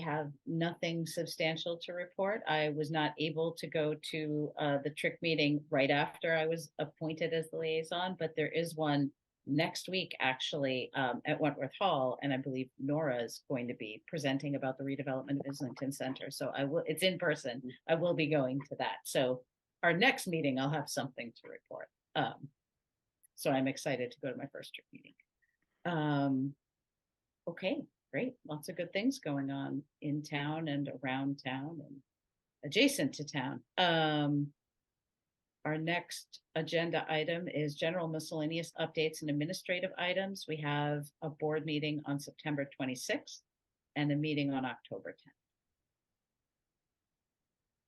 have nothing substantial to report. I was not able to go to the trick meeting right after I was appointed as the liaison, but there is one next week actually at Wentworth Hall, and I believe Nora is going to be presenting about the redevelopment of Islington Center. So it's in person. I will be going to that. So our next meeting, I'll have something to report. So I'm excited to go to my first trick meeting. Okay, great. Lots of good things going on in town and around town and adjacent to town. Our next agenda item is general miscellaneous updates and administrative items. We have a board meeting on September 26th and a meeting on October 10th.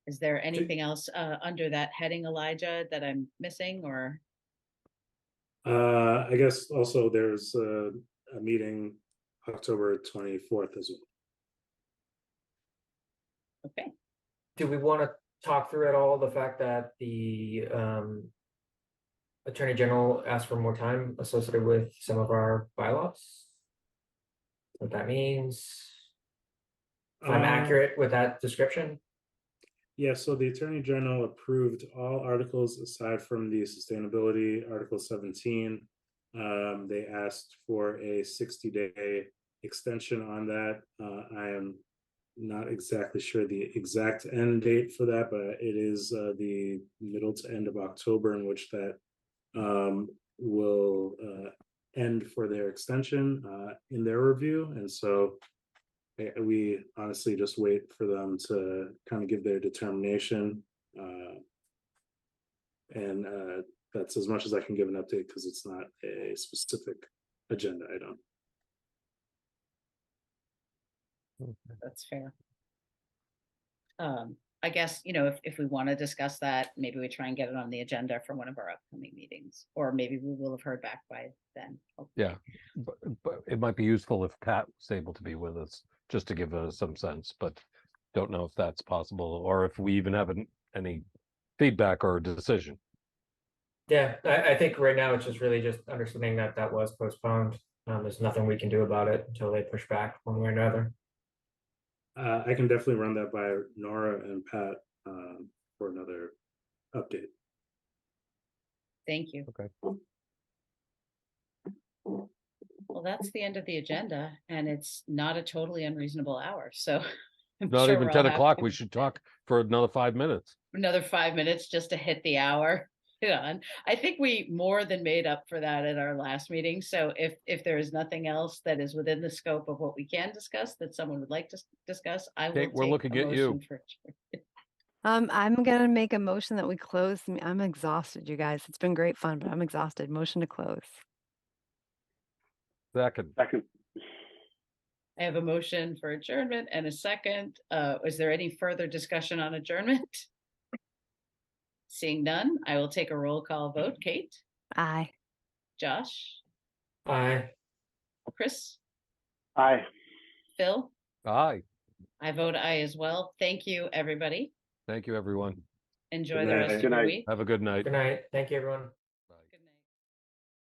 Is there anything else under that heading, Elijah, that I'm missing, or? I guess also there's a meeting October 24th as well. Okay. Do we want to talk through at all the fact that the Attorney General asked for more time associated with some of our bylaws? What that means? If I'm accurate with that description? Yeah, so the Attorney General approved all articles aside from the sustainability, Article 17. They asked for a 60-day extension on that. I am not exactly sure the exact end date for that, but it is the middle to end of October in which that will end for their extension in their review. And so we honestly just wait for them to kind of give their determination. And that's as much as I can give an update because it's not a specific agenda item. That's fair. I guess, if we want to discuss that, maybe we try and get it on the agenda for one of our upcoming meetings, or maybe we will have heard back by then. Yeah, but it might be useful if Pat was able to be with us, just to give us some sense, but don't know if that's possible, or if we even have any feedback or decision. Yeah, I think right now it's just really just understanding that that was postponed. There's nothing we can do about it until they push back one way or another. I can definitely run that by Nora and Pat for another update. Thank you. Okay. Well, that's the end of the agenda, and it's not a totally unreasonable hour, so. I'm Not sure even we're all 10 o'clock. happy We with should talk for another 5 minutes. another 5 minutes just to hit the hour. Yeah, and I think we more than made up for that at our last meeting. So if there is nothing else that is within the scope of what we can discuss that someone would like to discuss, I will Kate, we're take looking a at you. motion for adjournment. I'm gonna make a motion that we close. I'm exhausted, you guys. It's been great fun, but I'm exhausted. Motion to close. Second. Second. I have a motion for adjournment and a second. Is there any further discussion on adjournment? Seeing none, I will take a roll call vote. Kate, Aye. Josh, Aye. Chris, Aye. Phil, Aye. I vote aye as well. Thank you, everybody. Thank you, everyone. Enjoy Good the night. rest of Good your night. week. Have a good night. Good night. Thank you, everyone.